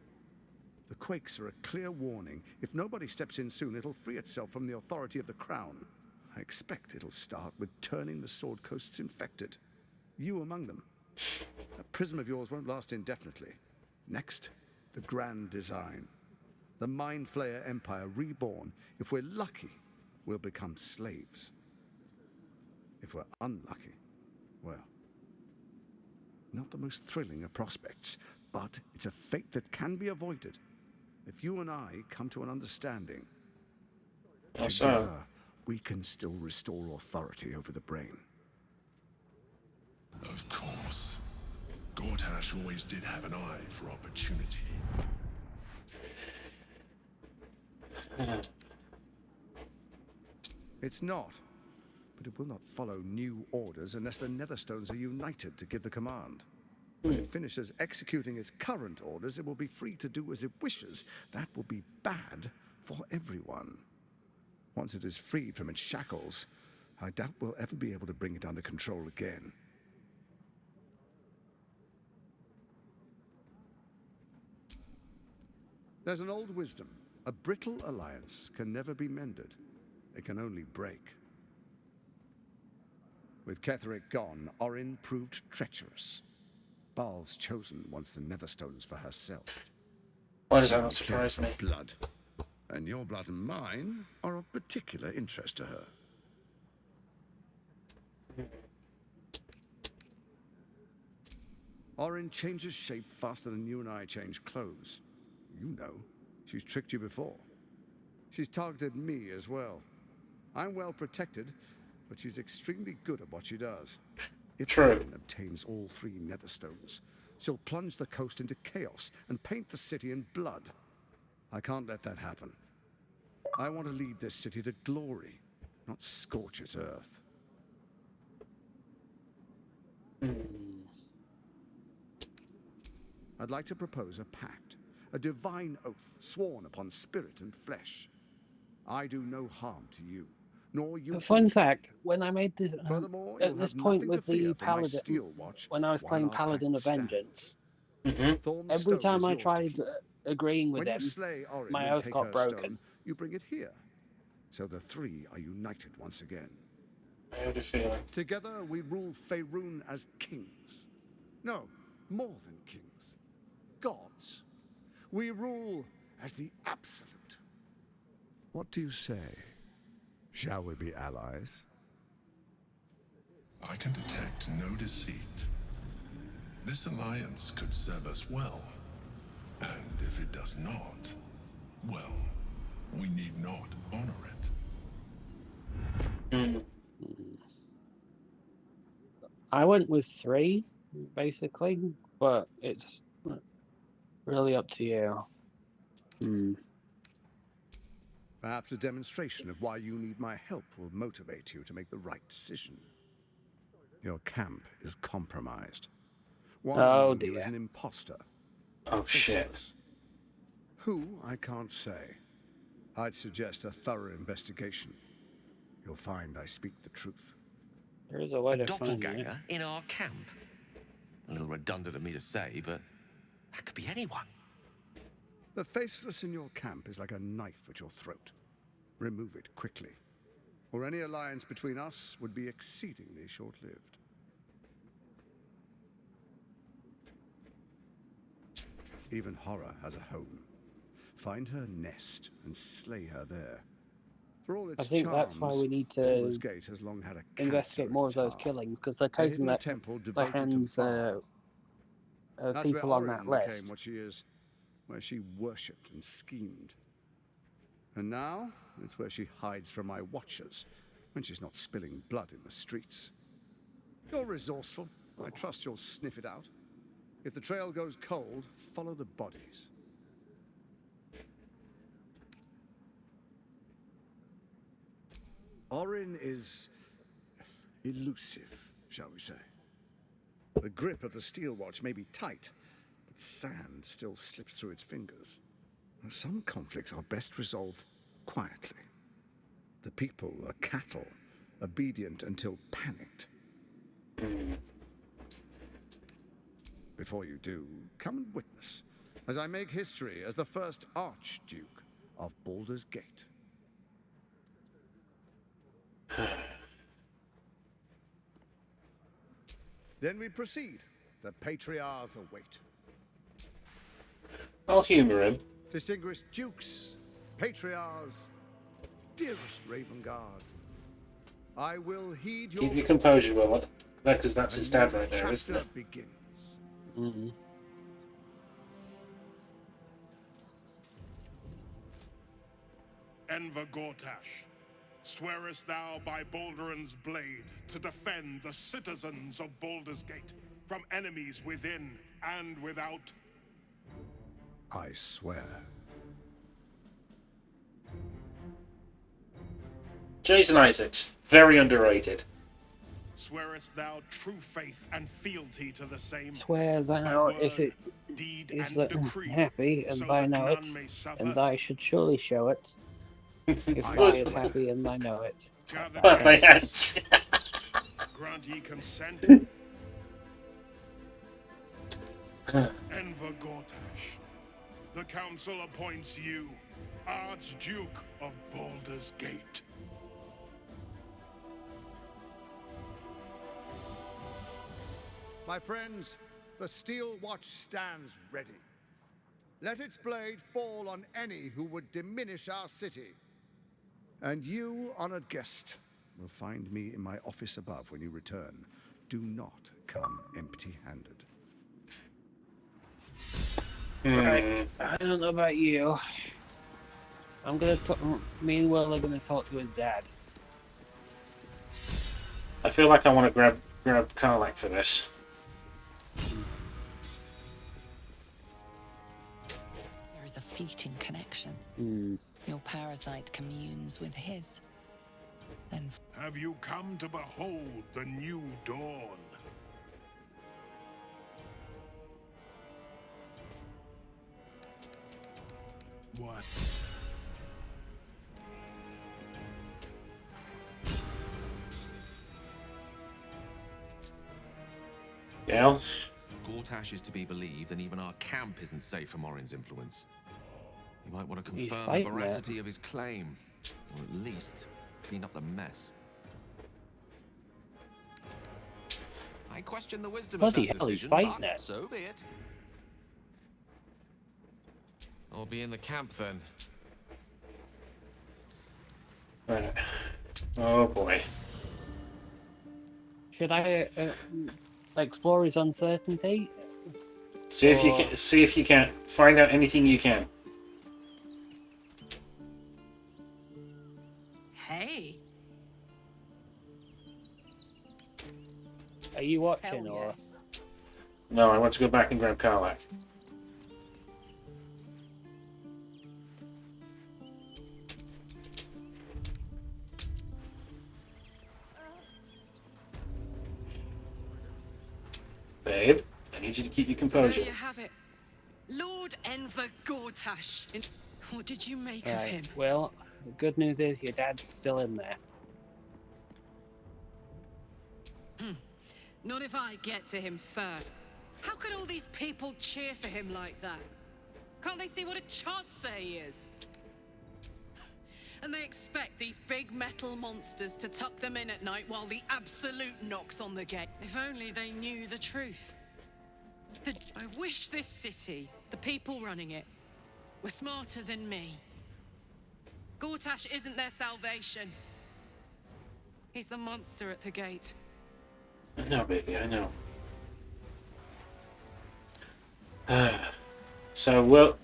The quakes are a clear warning. If nobody steps in soon, it'll free itself from the authority of the crown. I expect it'll start with turning the Sword Coasts infected. You among them. That prism of yours won't last indefinitely. Next, the grand design. The Mind Flayer Empire reborn. If we're lucky, we'll become slaves. If we're unlucky, well, not the most thrilling of prospects, but it's a fate that can be avoided. If you and I come to an understanding, How together so? we can still restore authority over the brain. Of course. Gortash always did have an eye for opportunity. It's not, but it will not follow new orders unless the Netherstones are united to give the command. When it finishes executing its current orders, it will be free to do as it wishes. That will be bad for everyone. Once it is freed from its shackles, I doubt we'll ever be able to bring it under control again. There's an old wisdom. A brittle alliance can never be mended. It can only break. With Ketheric gone, Orin proved treacherous. Baal's chosen wants the Netherstones for herself. Why does that She not surprise cares me? for blood. And your blood and mine are of particular interest to her. Orin changes shape faster than you and I change clothes. You know, she's tricked you before. She's targeted me as well. I'm well protected, but she's extremely good at what she does. If Orin obtains all 3 Netherstones, she'll plunge the coast into chaos and paint the city in blood. I can't let that happen. I want to lead this city to glory, not scorch its earth. I'd like to propose a pact, a divine oath sworn upon spirit and flesh. I do no harm to you, nor you A to fun me. fact: when I made this Furthermore, at you'll this have point nothing with to fear the from my Paladin, steel watch when I was while playing our Paladin pact of Vengeance, Thorn's every stone time is I yours to tried keep. agreeing with When you him, slay Orin my and oath take got her broken. stone, you bring it here. So the 3 are united once again. I have the feeling. Together we rule Faerun as kings. No, more than kings. Gods. We rule as the absolute. What do you say? Shall we be allies? I can detect no deceit. This alliance could serve us well. And if it does not, well, we need not honor it. I went with 3, basically, but it's really up to you. Perhaps a demonstration of why you need my help will motivate you to make the right decision. Your camp is compromised. One Oh among you is dear. an imposter. Oh shit. Faceless. Who, I can't say. I'd suggest a thorough investigation. You'll find I speak the truth. There is a way A to find it. doppelganger in our camp? A little redundant of me to say, but that could be anyone. The faceless in your camp is like a knife at your throat. Remove it quickly, or any alliance between us would be exceedingly short-lived. Even horror has a home. Find her nest and slay her there. For all its I think that's why we need Baldur's to Gate has long had a investigate cancer more at of its those heart. killings, because they're A taking hidden temple the devoted hands to Baal. of That's people where on Orin that list. became what she is, where she worshipped and schemed. And now, it's where she hides from my watchers, when she's not spilling blood in the streets. You're resourceful. I trust you'll sniff it out. If the trail goes cold, follow the bodies. Orin is elusive, shall we say. The grip of the steel watch may be tight, but sand still slips through its fingers. Some conflicts are best resolved quietly. The people are cattle, obedient until panicked. Before you do, come and witness, as I make history as the first Archduke of Baldur's Gate. Then we proceed. The Patriarchs await. I'll humour him. Distinguished Dukes, Patriarchs, dearest Ravengard, I will heed your Keep your composure, Will. Because that's his dad right there, isn't it? Begins. Enver Gortash, swearest thou by Balduran's blade to defend the citizens of Baldur's Gate from enemies within and without? I swear. Jason Isaacs, very underrated. Swearest thou true faith and fealty to the same? Swear thou, if it is that happy, and I know it, and I should surely show it. If I is happy, and I know it. But my hands. Grant ye consent? Enver Gortash, the council appoints you Archduke of Baldur's Gate. My friends, the steel watch stands ready. Let its blade fall on any who would diminish our city. And you, honored guest, will find me in my office above when you return. Do not come empty-handed. Right, I don't know about you. I'm gonna talk. Me and Will are gonna talk to his dad. I feel like I want to grab Karlak for this. There is a fleeting connection. Mm. Your parasite communes with his. Then Have you come to behold the new dawn? What? Yeah. If Gortash is to be believed, then even our camp isn't safe from Orin's influence. You might want to confirm the veracity of his claim, or at least clean up the mess. I question the wisdom of that decision, but so be it. I'll be in the camp then. Right. Oh boy. Should I explore his uncertainty? See if you can. See if you can find out anything you can. Hey. Are you watching or? Yes. No, I want to go back and grab Karlak. Babe, I need you to keep your composure. There you have it. Lord Enver Gortash. What did you make of him? Well, the good news is your dad's still in there. Not if I get to him first. How could all these people cheer for him like that? Can't they see what a chancer he is? And they expect these big metal monsters to tuck them in at night while the Absolute knocks on the gate. If only they knew the truth. I wish this city, the people running it, were smarter than me. Gortash isn't their salvation. He's the monster at the gate. I know, baby, I know. So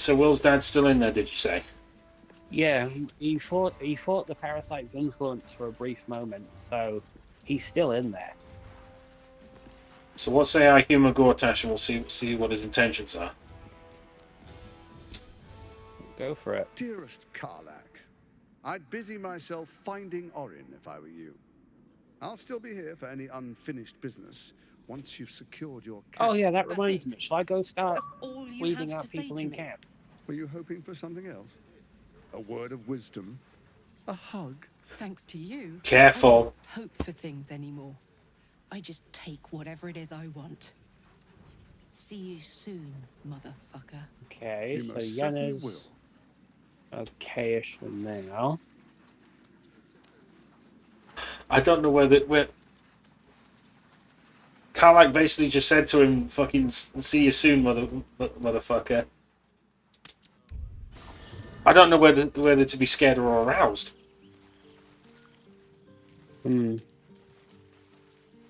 Will's dad's still in there, did you say? Yeah, he fought the parasite's influence for a brief moment, so he's still in there. So what say I humour Gortash and we'll see what his intentions are. Go for it. Dearest Karlak, I'd busy myself finding Orin if I were you. I'll still be here for any unfinished business once you've secured your camp. Oh yeah, that reminds me. Shall I go start weeding out to say people to in me. camp? Were you hoping for something else? A word of wisdom? A hug? Thanks to you. Careful. I don't hope for things anymore. I just take whatever it is I want. See you soon, motherfucker. Okay, You so most certainly Yenna's okay-ish for now. I don't know where Karlak basically just said to him, "Fucking see you soon, motherfucker." I don't know whether to be scared or aroused.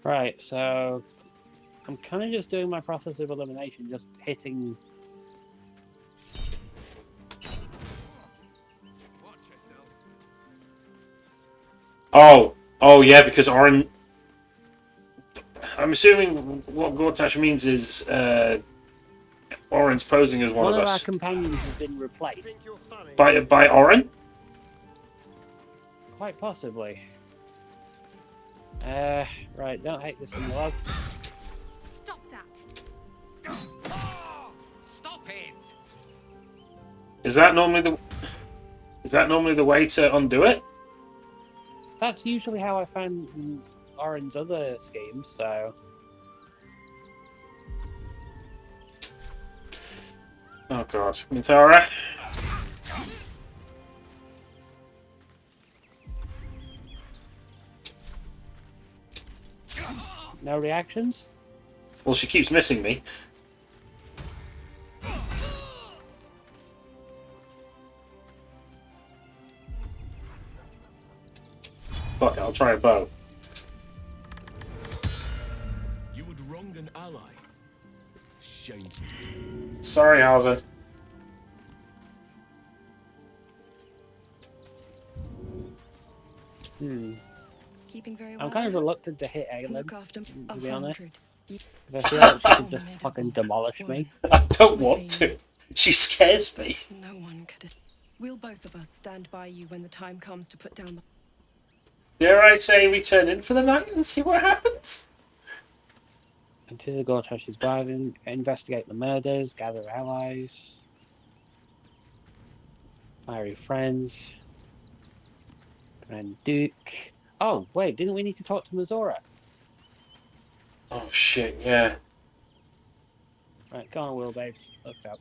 Right, so I'm kind of just doing my process of elimination, just hitting. Oh yeah, because Orin. I'm assuming what Gortash means is Orin's posing as one One of of our us. companions has been replaced. By Orin? Quite possibly. Right, don't hate this from the log. Stop that! Stop it! Is that normally the way to undo it? That's usually how I found Orin's other schemes, so... Oh god. Minthara? No reactions? Well, she keeps missing me. Fuck it, I'll try a bow. You would wrong an ally. Shameful. Sorry, Hausen. Keeping very well. I'm kind of reluctant to hit Aelin, Look after to be honest. 100. Because I feel like she could just fucking demolish me. I don't want to. She scares me. No one could. We'll both of us stand by you when the time comes to put down the. Dare I say we turn in for the night and see what happens? Consider Gortash's bargain, investigate the murders, gather allies, fiery friends, Grand Duke. Oh, wait, didn't we need to talk to Mizora? Oh shit, yeah. Right, come on, Will Babes. Let's go.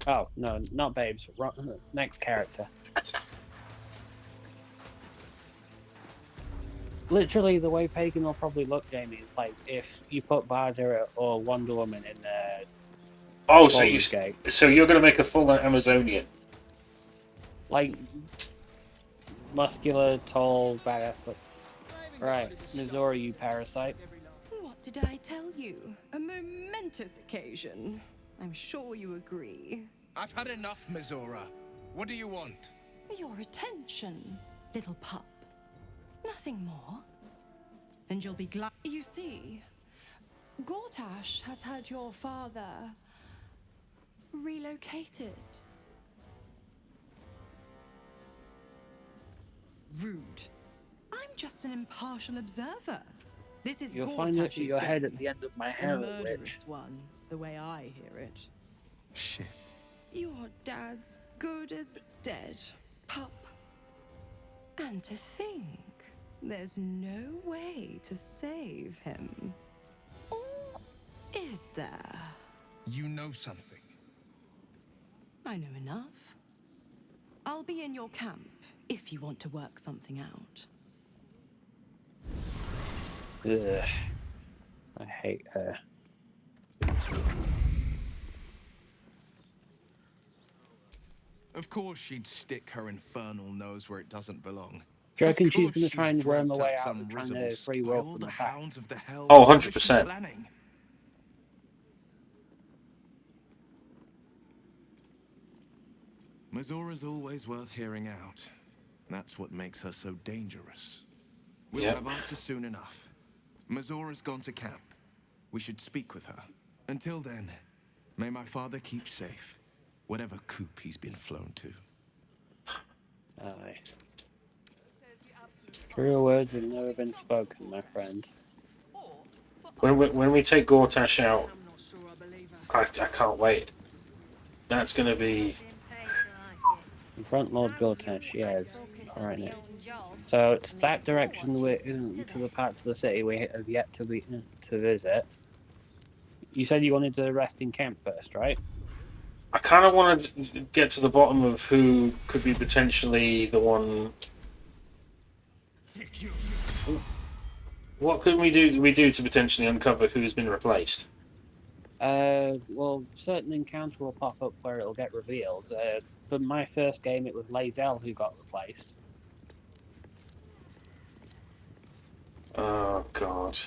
Oh, no, not Babes. Next character. Literally, the way Pagan will probably look, Jamie, is like if you put Barda or Wonder Woman in Oh, Baldur's Gate. so you're going to make a full Amazonian? Like, muscular, tall, badass. Right, Mizora, you parasite. What did I tell you? A momentous occasion. I'm sure you agree. I've had enough, Mizora. What do you want? Your attention, little pup. Nothing more. And you'll be glad. You see, Gortash has had your father relocated. Rude. I'm just an impartial observer. This is You'll find it your head at game. the end of my A hair, murderous witch. one, the way I hear it. Shit. Your dad's good as dead, pup. And to think, there's no way to save him. Or is there? You know something. I know enough. I'll be in your camp if you want to work something out. Ugh. I hate her. Of course she'd stick her infernal nose where it doesn't belong. Do you reckon Of she's course going to try and worm her dreamt way up out some of trying risible to free by will all from the the back? hounds of the hell. Oh, What is she 100%. planning? Mizora's always worth hearing out. That's what makes her so dangerous. We'll Yep. have answers soon enough. Mizora's gone to camp. We should speak with her. Until then, may my father keep safe, whatever coop he's been flown to. Aye. Truer words have never been spoken, my friend. When we take Gortash out, I can't wait. That's going to be... Confront Lord Gortash, yes. Alright, now. So it's that direction to the part of the city we have yet to visit. You said you wanted to rest in camp first, right? I kind of want to get to the bottom of who could be potentially the one... What could we do to potentially uncover who's been replaced? Well, certain encounter will pop up where it'll get revealed. For my first game, it was Lae'zel who got replaced. Oh, God.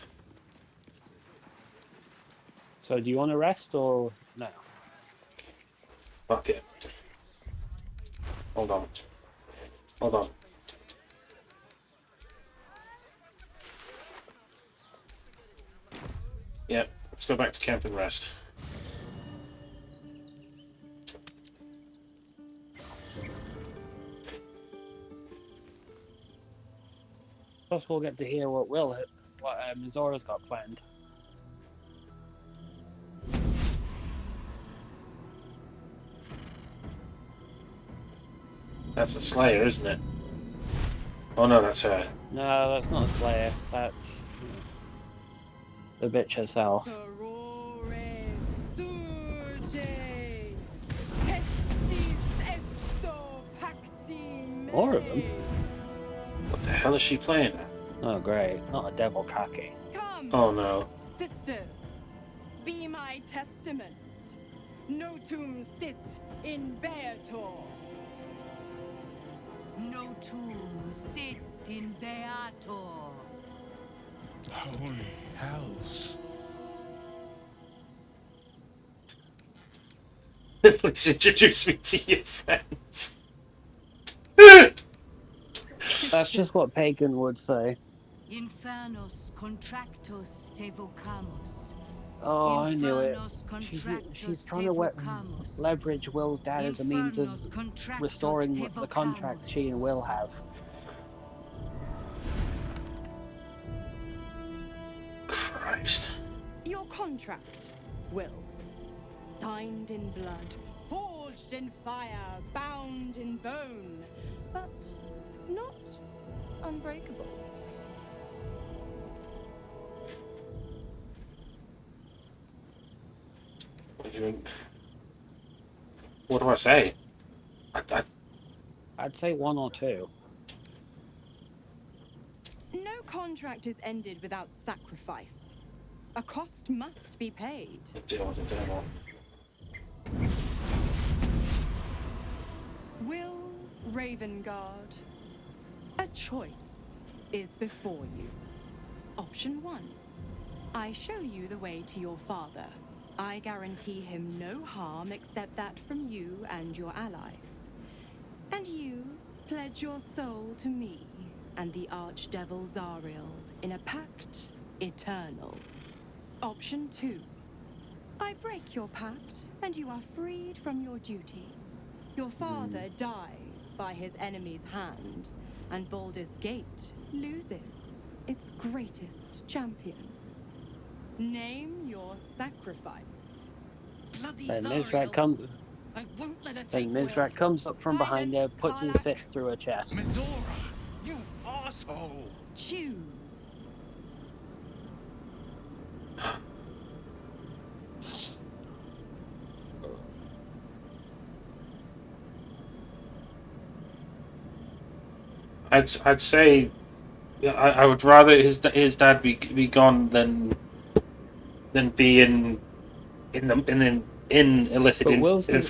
So do you want to rest or no? Fuck it. Hold on. Hold on. Yep, let's go back to camp and rest. Plus, we'll get to hear what Mizora's got planned. That's the Slayer, isn't it? Oh no, that's her. No, that's not a Slayer. That's the bitch herself. More of them? What the hell is she playing at? Oh great, not a devil kaki. Oh no. Sisters, be my testament. Notum sit in Beator. Notum sit in Beator. Holy hells. Please introduce me to your friends. That's just what Pagan would say. Infernus contractus te vocamus. Oh, I knew it. She's trying to leverage Will's dad as a means of restoring the contract she and Will have. Christ. Your contract, Will. Signed in blood, forged in fire, bound in bone, but not unbreakable. What do I say? I'd say 1 or 2. No contract is ended without sacrifice. A cost must be paid. Will Ravengard, a choice is before you. Option 1. I show you the way to your father. I guarantee him no harm except that from you and your allies. And you pledge your soul to me and the archdevil Zariel in a pact eternal. Option 2. I break your pact and you are freed from your duty. Your father dies by his enemy's hand, and Baldur's Gate loses its greatest champion. Name your sacrifice. Bloody Then Zariel. I won't let her take Mizrak comes up from behind her, puts his fist through her chest. Mizora, you asshole! Choose. I'd say, I would rather his dad be gone than be in illicit. But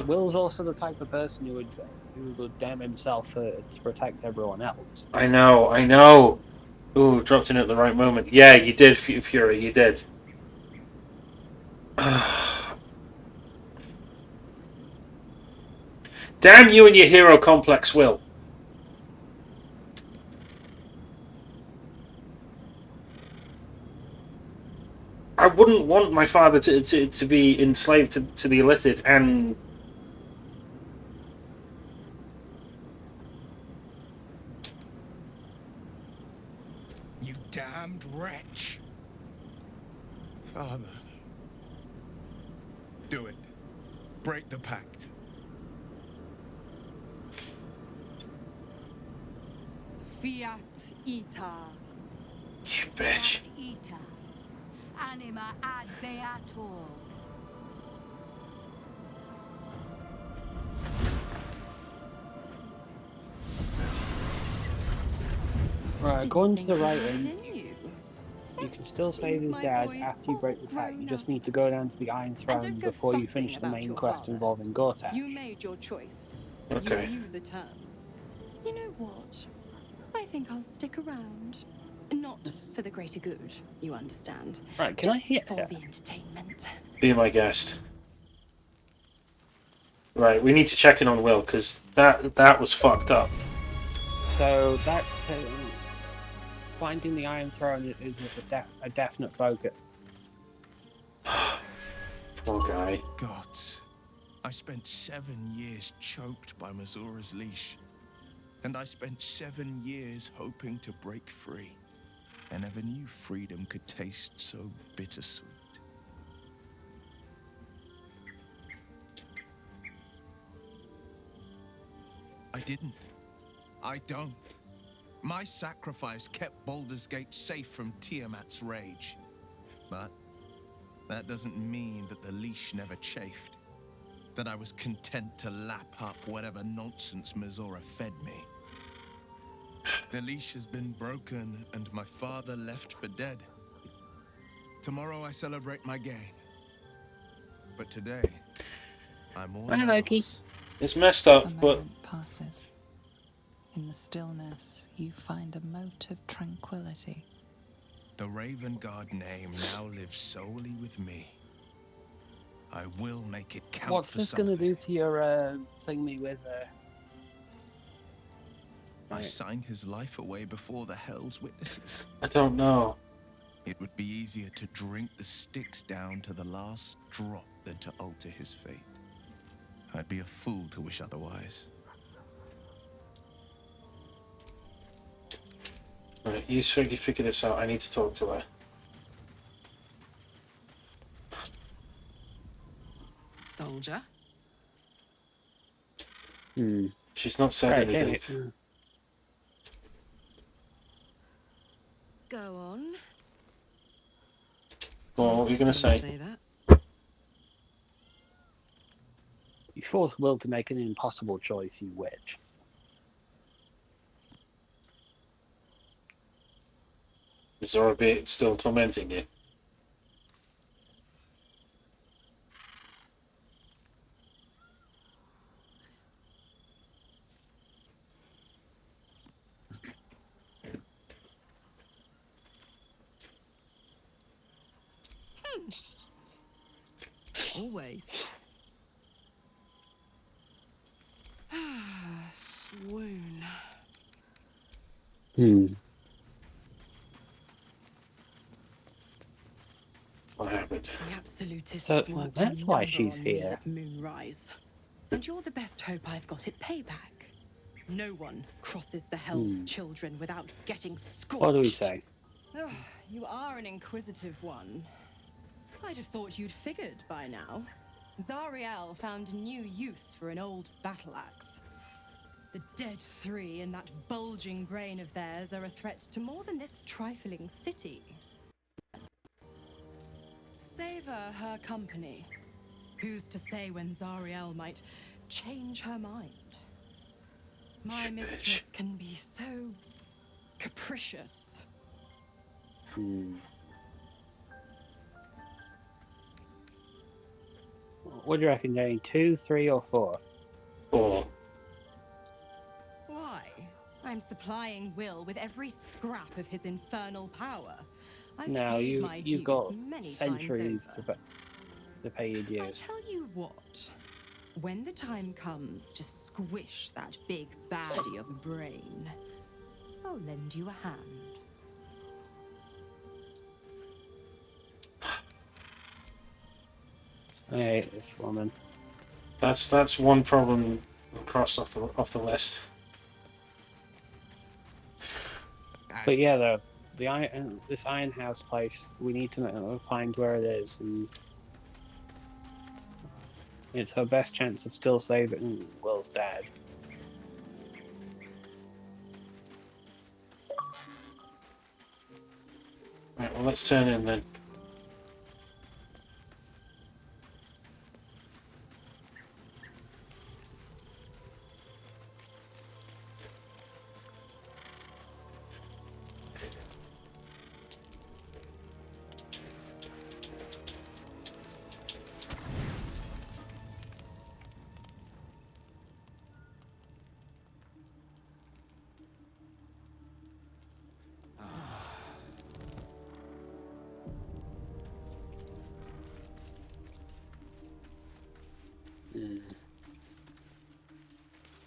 Will's also the type of person who would damn himself to protect everyone else. I know. Ooh, dropped in at the right moment. Yeah, you did, Fury. You did. Damn you and your hero complex, Will. I wouldn't want my father to be enslaved to the illicit and... You damned wretch. Father. Do it. Break the pact. Fiat ita. You bitch. Fiat ita. Anima ad beator. Right, according to the writing, you can still save his dad after you break the pact. You just need to go down to the Iron Throne before you finish the main quest involving Gortash. You made your choice. Okay. You knew the terms. You know what? I think I'll stick around. Not for the greater good, you understand. Right, can I hit for her? the entertainment. Be my guest. Right, we need to check in on Will, because that was fucked up. So that finding the Iron Throne is a definite focus. Poor guy. Gods, I spent 7 years choked by Mazora's leash. And I spent 7 years hoping to break free. I never knew freedom could taste so bittersweet. I didn't. I don't. My sacrifice kept Baldur's Gate safe from Tiamat's rage. But that doesn't mean that the leash never chafed. That I was content to lap up whatever nonsense Mizora fed me. The leash has been broken and my father left for dead. Tomorrow I celebrate my gain. But today, I'm all Loki. It's messed up, A but moment passes. In the stillness, you find a mote of tranquility. The Raven Guard name now lives solely with me. I will make it count What's for this something. going to do to your thingy with I signed his life away before the Hell's Witnesses. I don't know. It would be easier to drink the Styx down to the last drop than to alter his fate. I'd be a fool to wish otherwise. Right, you figure this out. I need to talk to her. Soldier. She's not said anything. Go on. Go on, what were you going to say? That. You force Will to make an impossible choice, you witch. Is Zorobit still tormenting you? Always. Swoon. What happened? The absolutists So, worked that's a why number she's on me here. at Moonrise. And you're the best hope I've got at payback. No one crosses the Hell's Children without getting scorched. What do we say? Ugh, you are an inquisitive one. I'd have thought you'd figured by now. Zariel found new use for an old battle axe. The dead three in that bulging brain of theirs are a threat to more than this trifling city. Savor her company. Who's to say when Zariel might change her mind? My mistress can be so capricious. What do you reckon, Jane? 2, 3, or 4? 4. Why? I'm supplying Will with every scrap of his infernal power. I've No, paid my you've dues got many centuries times over. to pay your dues. I tell you what, when the time comes to squish that big baddie of a brain, I'll lend you a hand. I hate this woman. That's one problem crossed off the list. But yeah, this Iron House place, we need to find where it is, and it's her best chance of still saving Will's dad. Right, well, let's turn in then.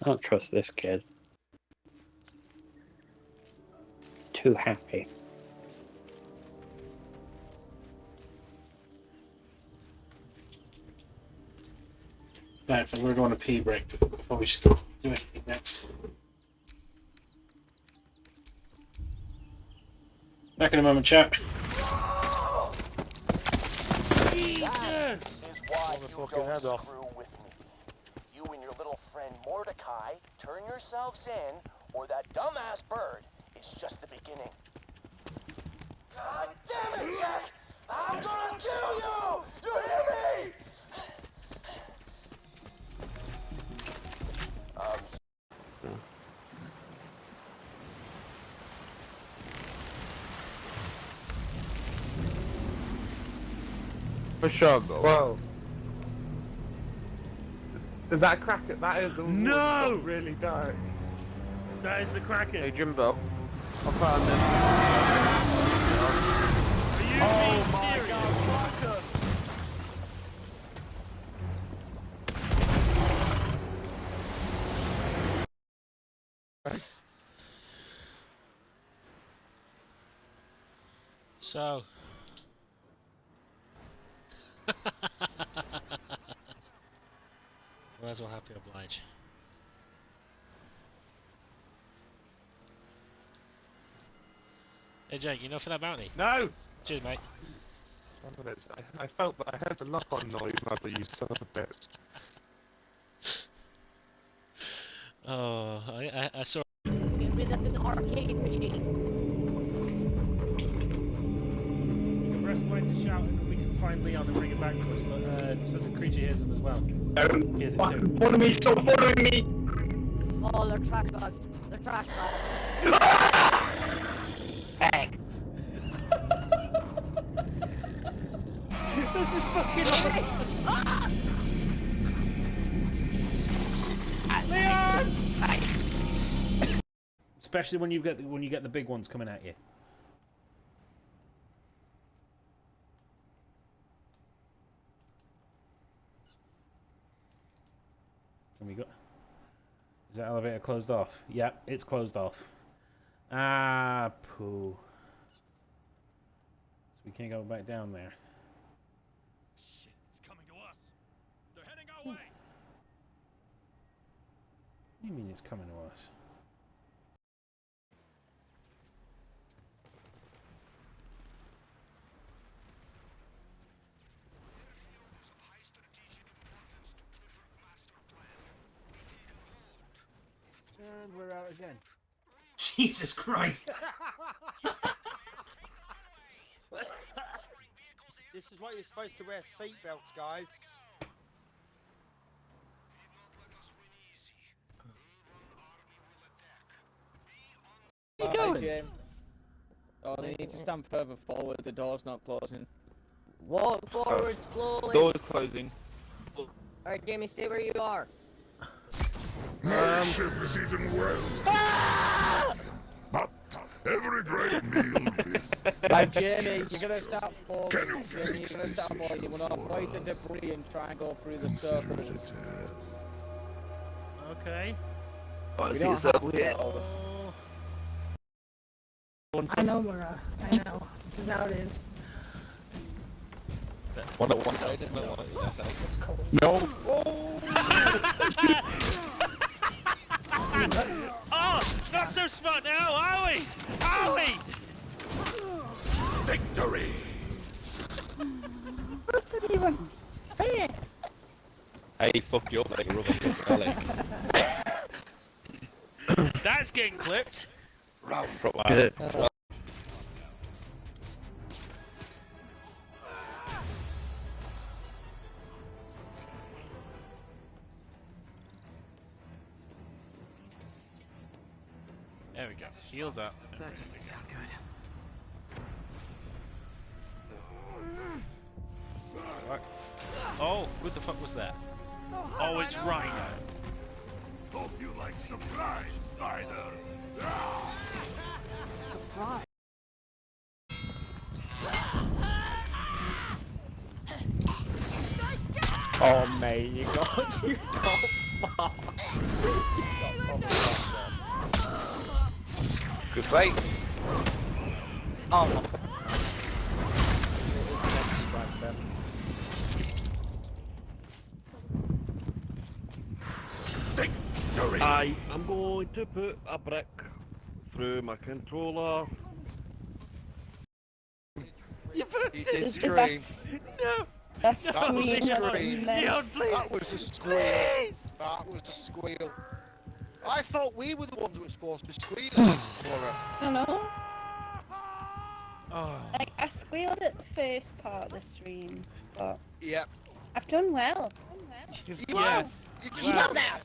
I don't trust this kid. Too happy. Right, so we're going to pee break before we do anything next. Back in a moment, chat. Jesus! Is why you don't screw with me. You and your little friend Mordecai turn yourselves in, or that dumbass bird is just the beginning. God damn it, Jack! I'm gonna kill you! You hear me? For sure, though. Whoa. Is that a Kraken? That is the one No! really dark. That is the Kraken. Hey, Jimbo. I found him. Are you being serious? God, So. Well, as well have to oblige. Hey Jake, you know for that bounty? No! Cheers, mate. Son of a bitch. I felt that I heard the lock-on noise and I thought, you son of a bitch. Oh, I saw. Get rid of the arcade machine. You can press Y to shout and we can find Leon and bring it back to us, but so the creature hears him as well. Hears it too. Follow me, stop following me! Oh, they're trash bags. They're trash bags. Hey. This is fucking awesome. Leon! Especially when you get the big ones coming at you. Can we go? Is that elevator closed off? Yep, it's closed off. Ah, poo. So we can't go back down there. Shit, it's coming to us. They're heading our way. What do you mean it's coming to us? And we're out again. Jesus Christ! This is why you're supposed to wear seatbelts, guys. Where are you going? Jim. Oh, they need to stand further forward. The door's not closing. Walk forward slowly. Door's closing. Alright, Jamie, stay where you are. My ship is eaten well. But every great meal is... Right, Jamie, you're gonna start falling. Can you Jamie, you're gonna start falling. You wanna avoid the debris and try and go through the circles. Okay. We don't have to get all the... I know, Mara. I know. This is how it is. One at one side. No. Oh, not so smart now, are we? Are we? Victory! What's it even fair? Hey, fuck you up, like a rubber duck, That's getting clipped. Round. There we go. Shield up. That doesn't sound good. What? Oh, what the fuck was that? Oh, it's Rhino. Hope you like surprise, Spider. Surprise. Oh, mate, you got far. Good fight. Oh. victory! I am going to put a brick through my controller. You He pushed did it! scream. No! That No, was a Leon, scream. Leon, please! That was a squeal. Please! That was a squeal. I thought we were the ones that were supposed to be squealing for her. I know. Oh. Like, I squealed at the first part of the stream, but Yep. I've done well. You've Stop now!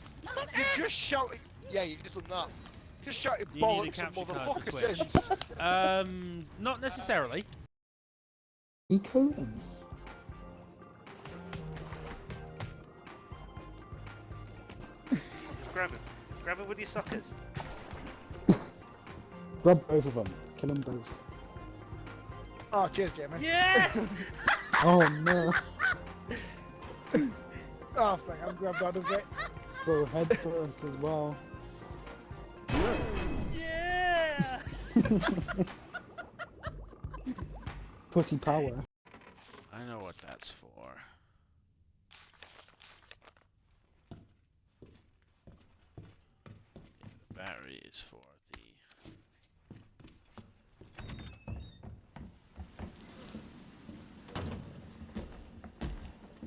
You've just shouted. Yeah, you've just done that. Just shouted You need a bollocks and capture card for motherfucker Twitch. since. Not necessarily. Eco them. Grab him. Grab him with your suckers. Grab both of them. Kill them both. Oh, cheers, Jamie. Yes! Oh no. Oh, fuck, I'm grabbed out of it. Bro, head first as well. Yeah! Pussy power. I know what that's for. Yeah, the battery is for the...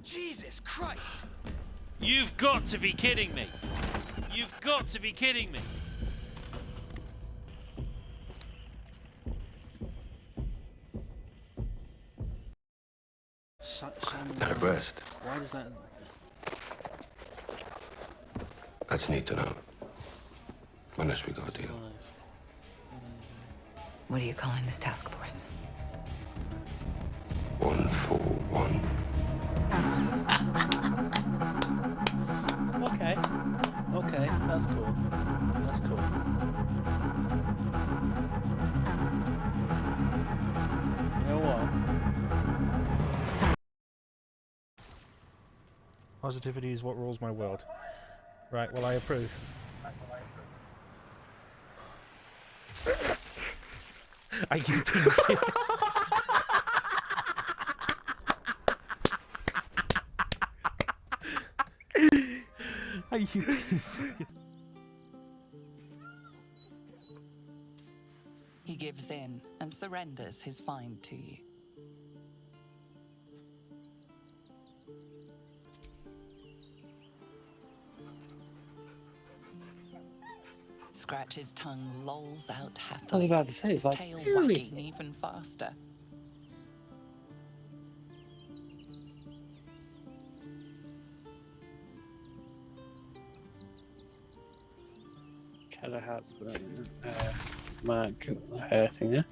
Jesus Christ! You've got to be kidding me! You've got to be kidding me! At a rest. Why does that... That's neat to know. Unless we got a deal. What are you calling this task force? 141. Okay. Okay, that's cool. That's cool. You know what? Positivity is what rules my world. Right, well I approve. Are you being serious? Are you being serious? He gives in and surrenders his find to you. Scratch's tongue lolls out happily, I was about to say, it's his like, tail really? wagging even faster. Shadow Heart's Mark hurting her.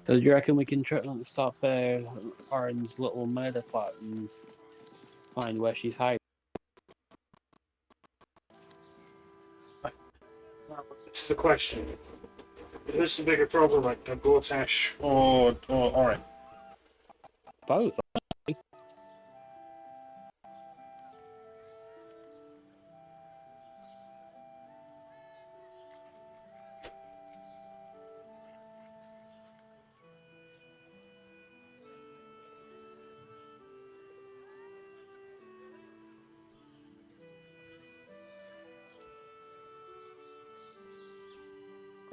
So do you reckon we can try to stop Oren's little murder plot and find where she's hiding? It's the question. Who's the bigger problem, like Gortash or Oren? Both.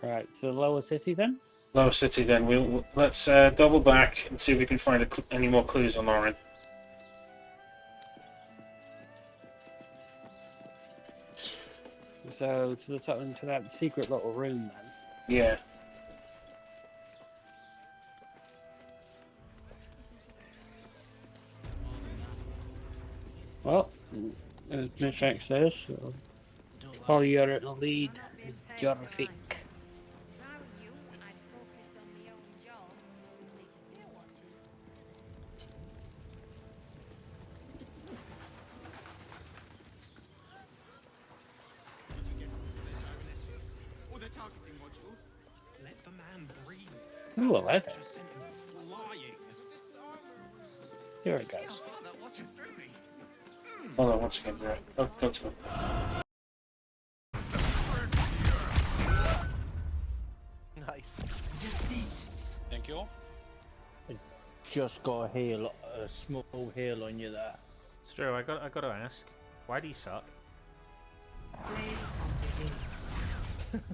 Right, so Lower City then? Lower City then. Let's double back and see if we can find any more clues on Oren. So to the top into that secret little room then. Yeah. Well, as Mishak says, so while you're in the lead, you're a fake. Or the targeting modules. Let the man breathe. Ooh, a leather. Just sent him flying. Here it goes. Hold on, once again, right. Oh, go to it. Nice. Thank you. Just got a small heal on you there. Stu, I got to ask, why do you suck?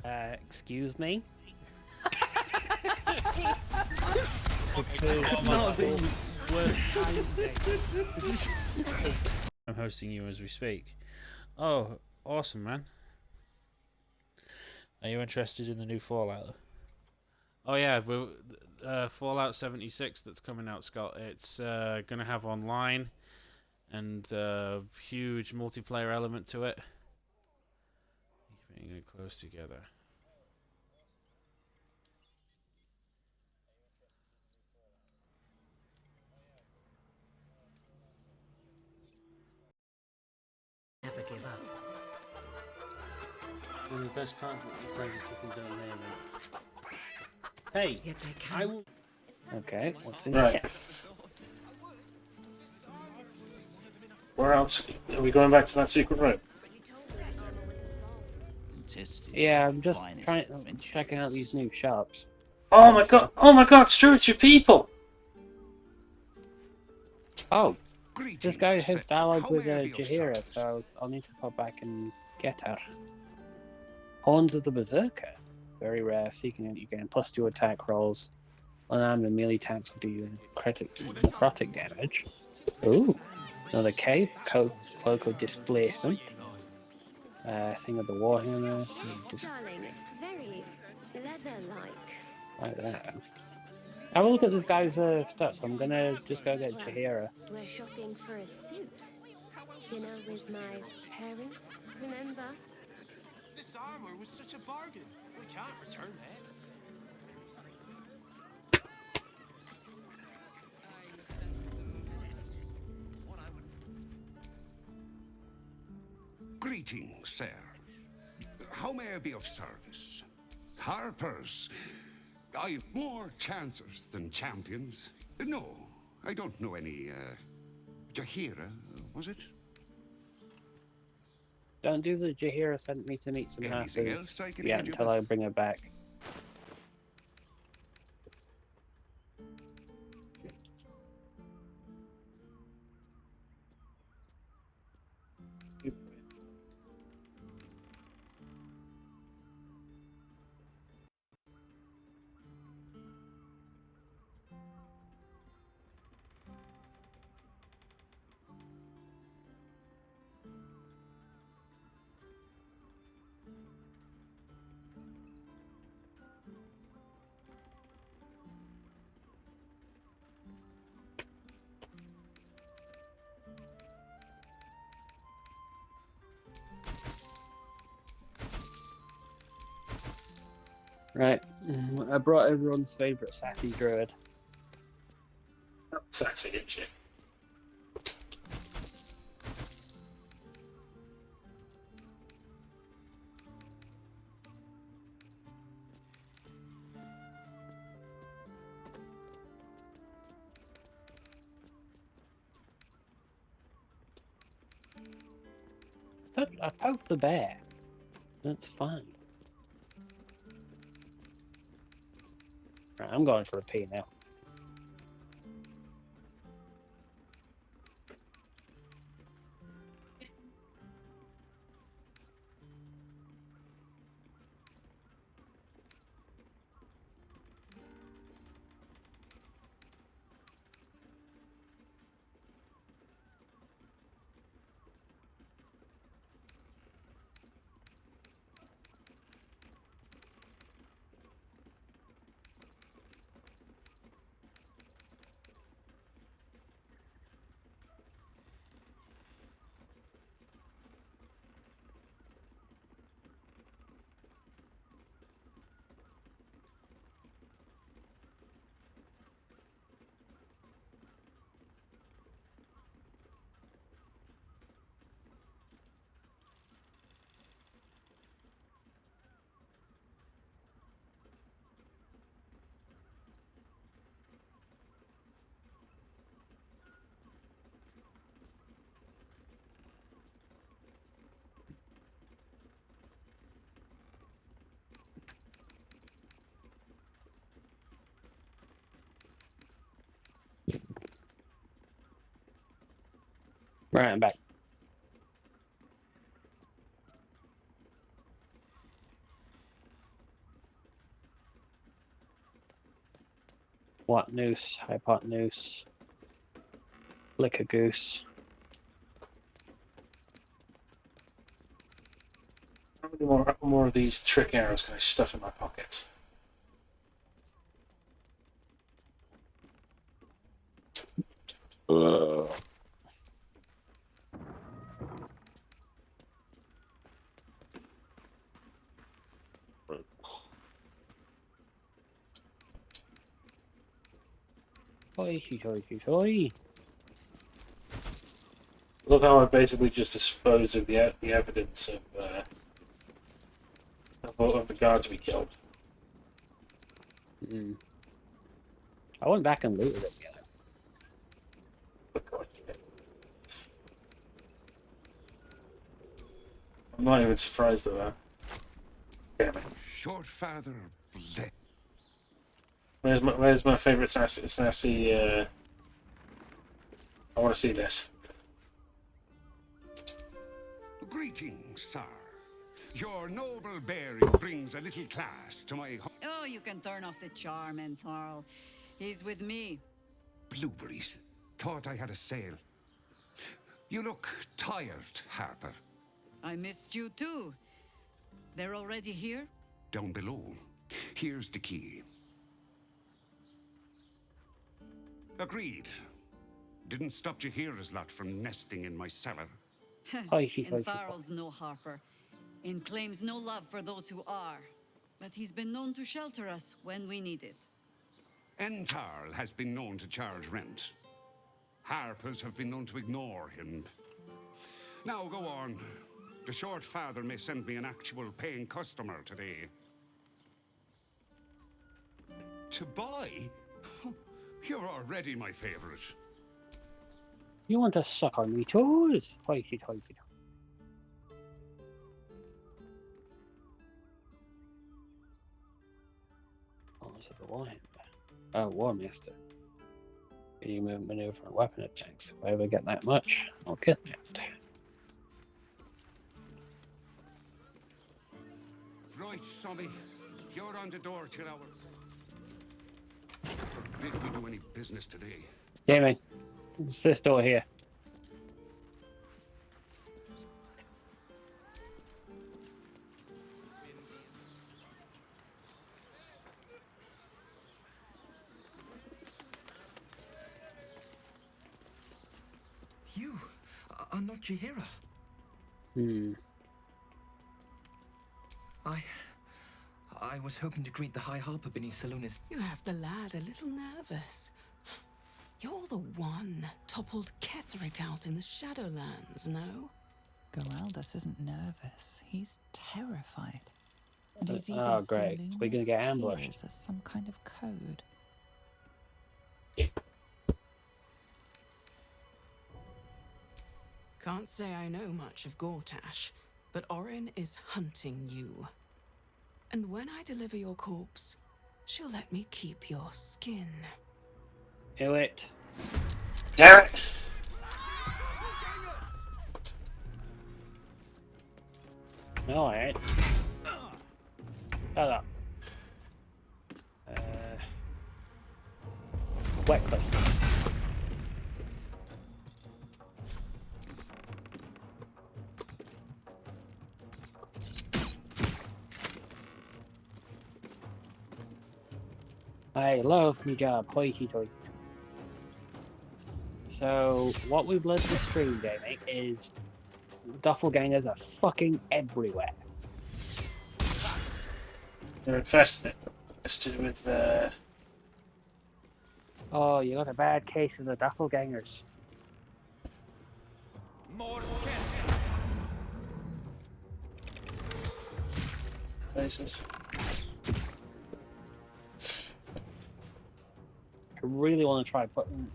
Excuse me? I'm hosting you as we speak. Oh, awesome, man. Are you interested in the new Fallout? Oh yeah, Fallout 76 that's coming out, Scott. It's going to have online and huge multiplayer element to it. Keeping it close together. Never give up. One of the best parts of the place is keeping down there. Hey, I will. Okay, what's in Right. here? Where else? Are we going back to that secret room? Yeah, I'm just checking out these new shops. Oh my god! Oh my god, Stu, it's your people! Oh, this guy has dialogue with Jaheira, so I'll need to pop back and get her. Horns of the Berserker. Very rare, seeking you gain +2 attack rolls. Unarmed and melee attacks will do you necrotic damage. Ooh, another cave, cloak of displacement. Thing of the Warhammer. Yes, darling, it's very leather-like. Like that. Have a look at this guy's stuff. I'm gonna just go get Jaheira. We're shopping for a suit. Dinner with my parents, remember? This armor was such a bargain. We can't return it. Greetings, sir. How may I be of service? Harpers. I've more chancers than champions. No, I don't know any, Jaheira, was it? Don't do the Jaheira sent me to meet some Anything halfers else I can yet aid you until I with? bring her back. Right, I brought everyone's favourite sassy druid. Sassy, isn't she? I poked the bear. That's fine. Right, I'm going for a pee now. Right, I'm back. What noose? Hypotenuse. Lick a goose. How many more of these trick arrows can I stuff in my pockets? Oi. Look how I basically just disposed of the evidence of the guards we killed. Mm. I went back and looted it, I'm not even surprised at that. Damn it. Short father bled. Where's my favourite sassy I want to see this. Greetings, sir. Your noble bearing brings a little class to my home. Oh, you can turn off the charm, Entharl. He's with me. Blueberries. Thought I had a sale. You look tired, Harper. I missed you too. They're already here? Down below. Here's the key. Agreed. Didn't stop you hearers lot from nesting in my cellar. Entharl's no Harper, and claims no love for those who are. But he's been known to shelter us when we need it. Entharl has been known to charge rent. Harpers have been known to ignore him. Now go on. The short father may send me an actual paying customer today. To buy? You're already my favorite. You want to suck on me toes? Hoity toity. Oh, is it a line? Oh, War Master. Can you move, maneuver, and weapon attacks? If I ever get that much, I'll get that. Right, Sommy. You're on the door till our... Did we do any business today? Yeah, man. It's this door here. You are not Jahira. I was hoping to greet the High Harper beneath Salonis. You have the lad a little nervous. You're the one toppled Ketherick out in the Shadowlands, no? Geraldus isn't nervous. He's terrified. And he's using Oh, great. We're gonna get ambushed. tears as some kind of code. Can't say I know much of Gortash, but Orin is hunting you. And when I deliver your corpse, she'll let me keep your skin. Do it. Damn it! No, I ain't. Shut up. Wetcliffs. I love me job, hoity toity. So, what we've learned this stream, gaming, is doppelgangers are fucking everywhere. They're infested with Oh, you got a bad case of the doppelgangers. places. I really want to try putting...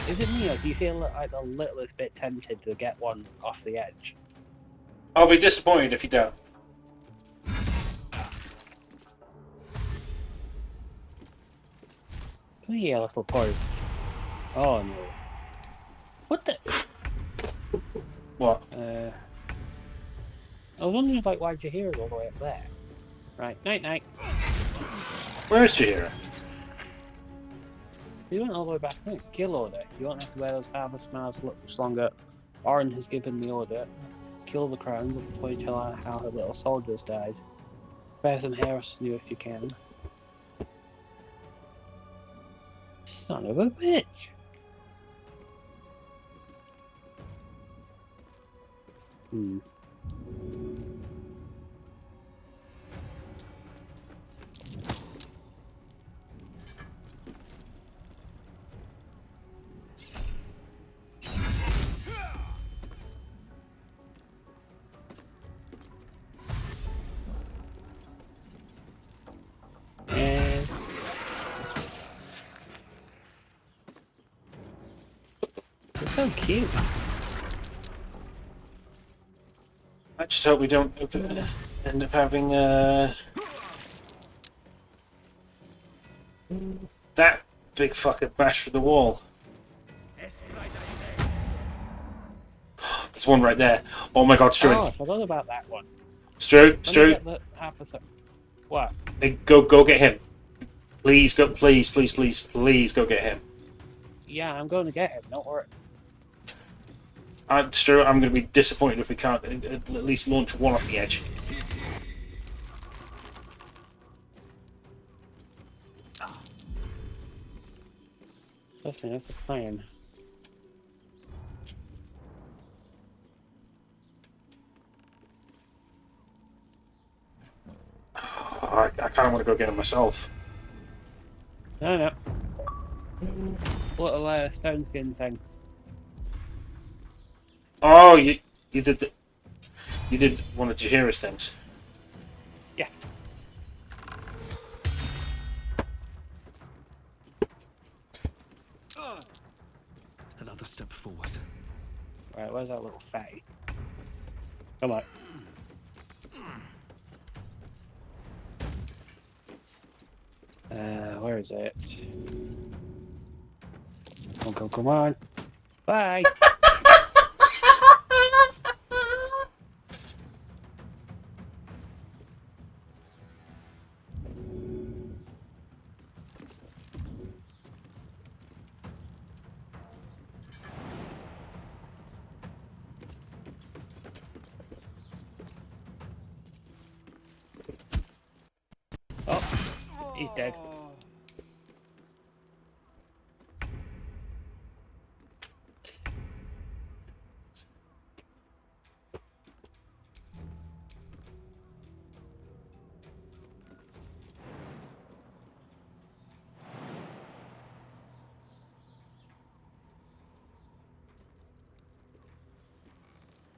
Is it me, or do you feel like a little bit tempted to get one off the edge? I'll be disappointed if you don't. Come here, little boy. Oh no. What the... What? I was wondering, like, why Jaheira's all the way up there. Right, night-night. Where is Jaheira? You went all the way back. I think kill order. You won't have to wear those harvest masks much longer. Orin has given the order. Kill the crown, but before you tell her how her little soldiers died. Wear some hair off you if you can. Son of a bitch! Hmm. And it's so cute. I just hope we don't end up having that big fucker bash through the wall. There's one right there. Oh my god, Stu. Oh, I forgot about that one. Stu. What? Hey, go get him. Please go. Please go get him. Yeah, I'm going to get him. Don't worry. Stu, I'm going to be disappointed if we can't at least launch one off the edge. Trust me, that's the plan. I kind of want to go get him myself. No. Little stone skin thing. Oh, you did one of Jaheira's things. Yeah. Another step forward. Right, where's that little fatty? Come on. Where is it? Come on. Bye! Oh, he's dead.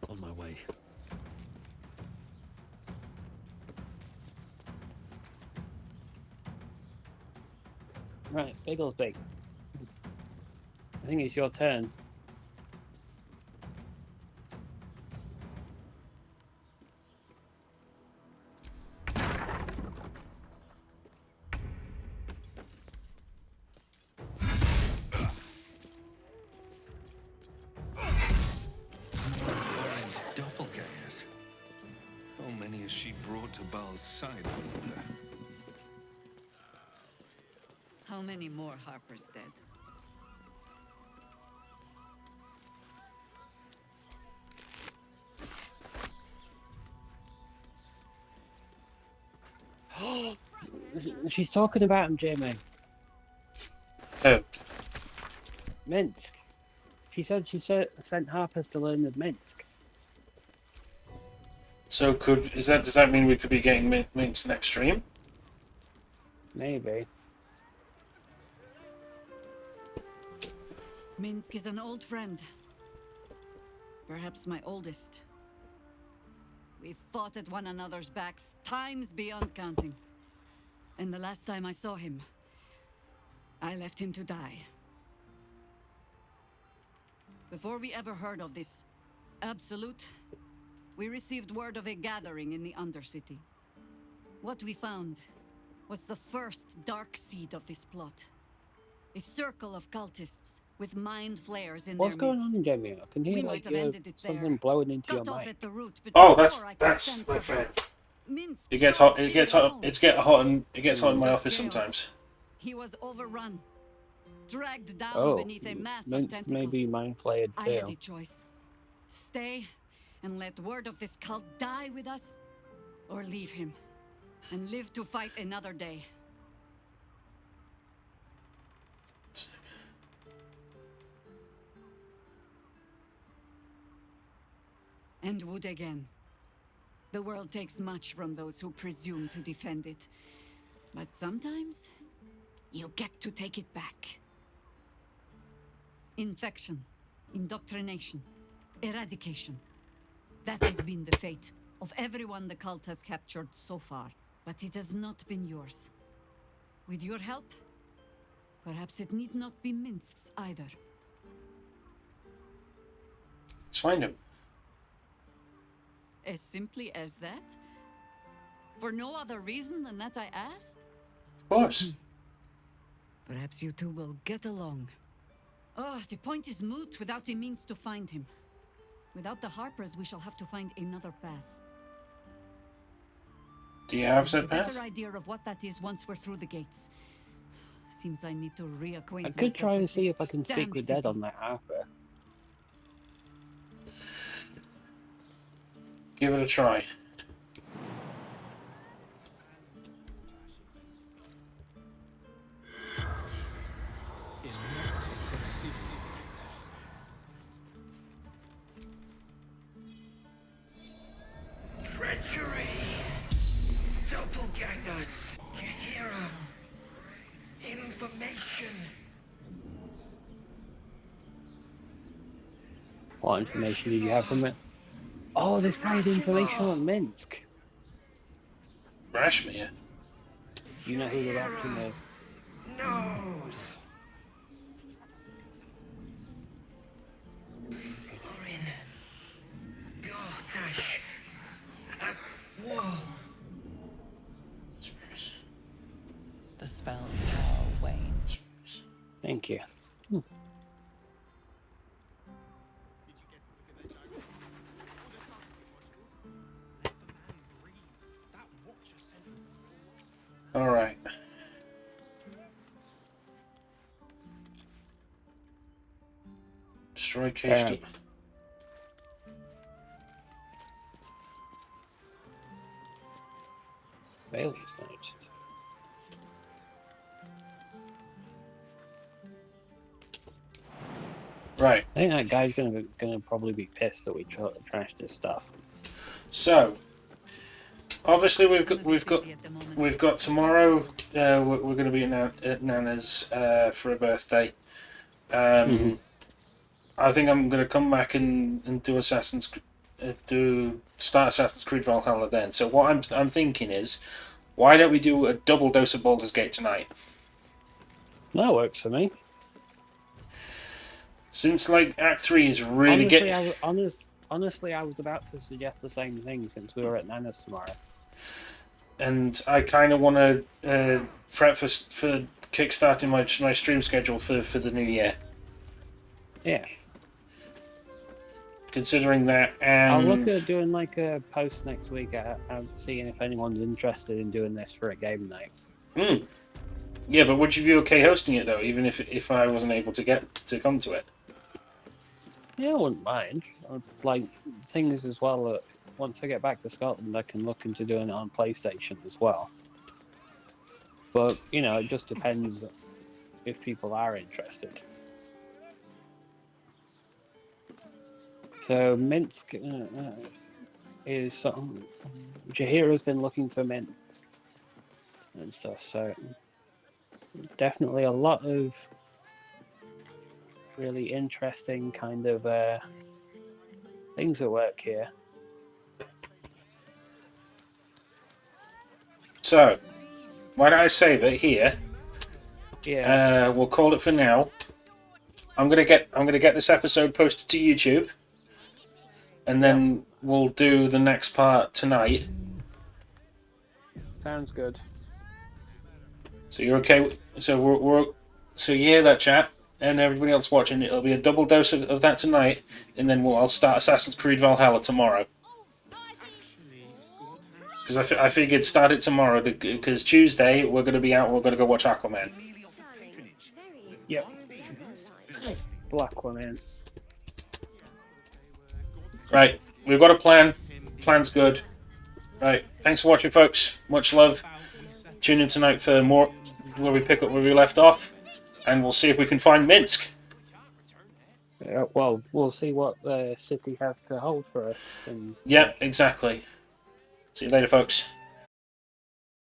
On my way. Right, Bigglesby. I think it's your turn. Orange doppelgangers. How many has she brought to Bal's side, I wonder? How many more Harper's dead? She's talking about him, Jamie. Oh. Minsk. She said sent Harper's to learn with Minsk. So does that mean we could be getting Minx next stream? Maybe. Minsk is an old friend. Perhaps my oldest. We've fought at one another's backs times beyond counting. And the last time I saw him, I left him to die. Before we ever heard of this Absolute, we received word of a gathering in the Undercity. What we found was the first dark seed of this plot. A circle of cultists with mind flares in What's their going midst. on, Jamie? I can hear We like might have ended it something there. blowing into your Cut off mic. at the root, but Oh, before I could that's send my for friend. help, Minsk It gets hot. charged It gets in hot. alone. It gets hot, and it gets hot in my Just office chaos. sometimes. He was overrun, dragged down Oh, beneath a mass of Minsk tentacles. may be mind flayed I had too. a choice: stay and let word of this cult die with us, or leave him and live to fight another day. And would again. The world takes much from those who presume to defend it. But sometimes, you get to take it back. Infection, indoctrination, eradication. That has been the fate of everyone the cult has captured so far. But it has not been yours. With your help, perhaps it need not be Minsk's either. Let's find him. As simply as that? For no other reason than that I asked? Of course. Perhaps you two will get along. Oh, the point is moot without a means to find him. Without the Harpers, we shall have to find another path. Do you have A said better path? idea of what that is once we're through the gates. Seems I need to reacquaint I could myself try and with see this if I can damn speak with Dead city. on that Harper. Give it a try. Treachery! Doppelgangers! Jahira! Information! What information did you have from it? Oh, this guy had information on Minsk. Rashmir. You know who the Rashmir is? Knows! Orin. Gortash. At war. The spell's power wanes. Thank you. All right. Destroy cage. Bailey's note. Right. I think that guy's gonna probably be pissed that we trashed his stuff. So, obviously we've got tomorrow. We're going to be at Nana's for a birthday. I think I'm going to come back and do start Assassin's Creed Valhalla then. So what I'm thinking is, why don't we do a double dose of Baldur's Gate tonight? That works for me. Since like Act 3 is really Honestly, I was about to suggest the same thing since we were at Nana's tomorrow. And I kind of want to prep for kickstarting my stream schedule for the new year. Yeah. Considering that, and I'll look at doing like a post next week, seeing if anyone's interested in doing this for a game night. Yeah, but would you be okay hosting it though, even if I wasn't able to get to come to it? Yeah, I wouldn't mind. Like, things as well that once I get back to Scotland, I can look into doing it on PlayStation as well. But, you know, it just depends if people are interested. So, Minsk is... Jahira's been looking for Minsk and stuff, so... Definitely a lot of really interesting kind of things at work here. So, why don't I save it here? Yeah. We'll call it for now. I'm gonna get this episode posted to YouTube, and then we'll do the next part tonight. Sounds good. So you're okay? So we're so you hear that, chat? and everybody else watching, it'll be a double dose of that tonight, and then I'll start Assassin's Creed Valhalla tomorrow. Because I figured start it tomorrow, because Tuesday we're going to be out, we're going to go watch Aquaman. Yep. Black Aquaman. Right, we've got a plan. Plan's good. Right, thanks for watching, folks. Much love. Tune in tonight for more, where we pick up where we left off, and we'll see if we can find Minsk. Well, we'll see what the city has to hold for us. And yeah, exactly. See you later, folks.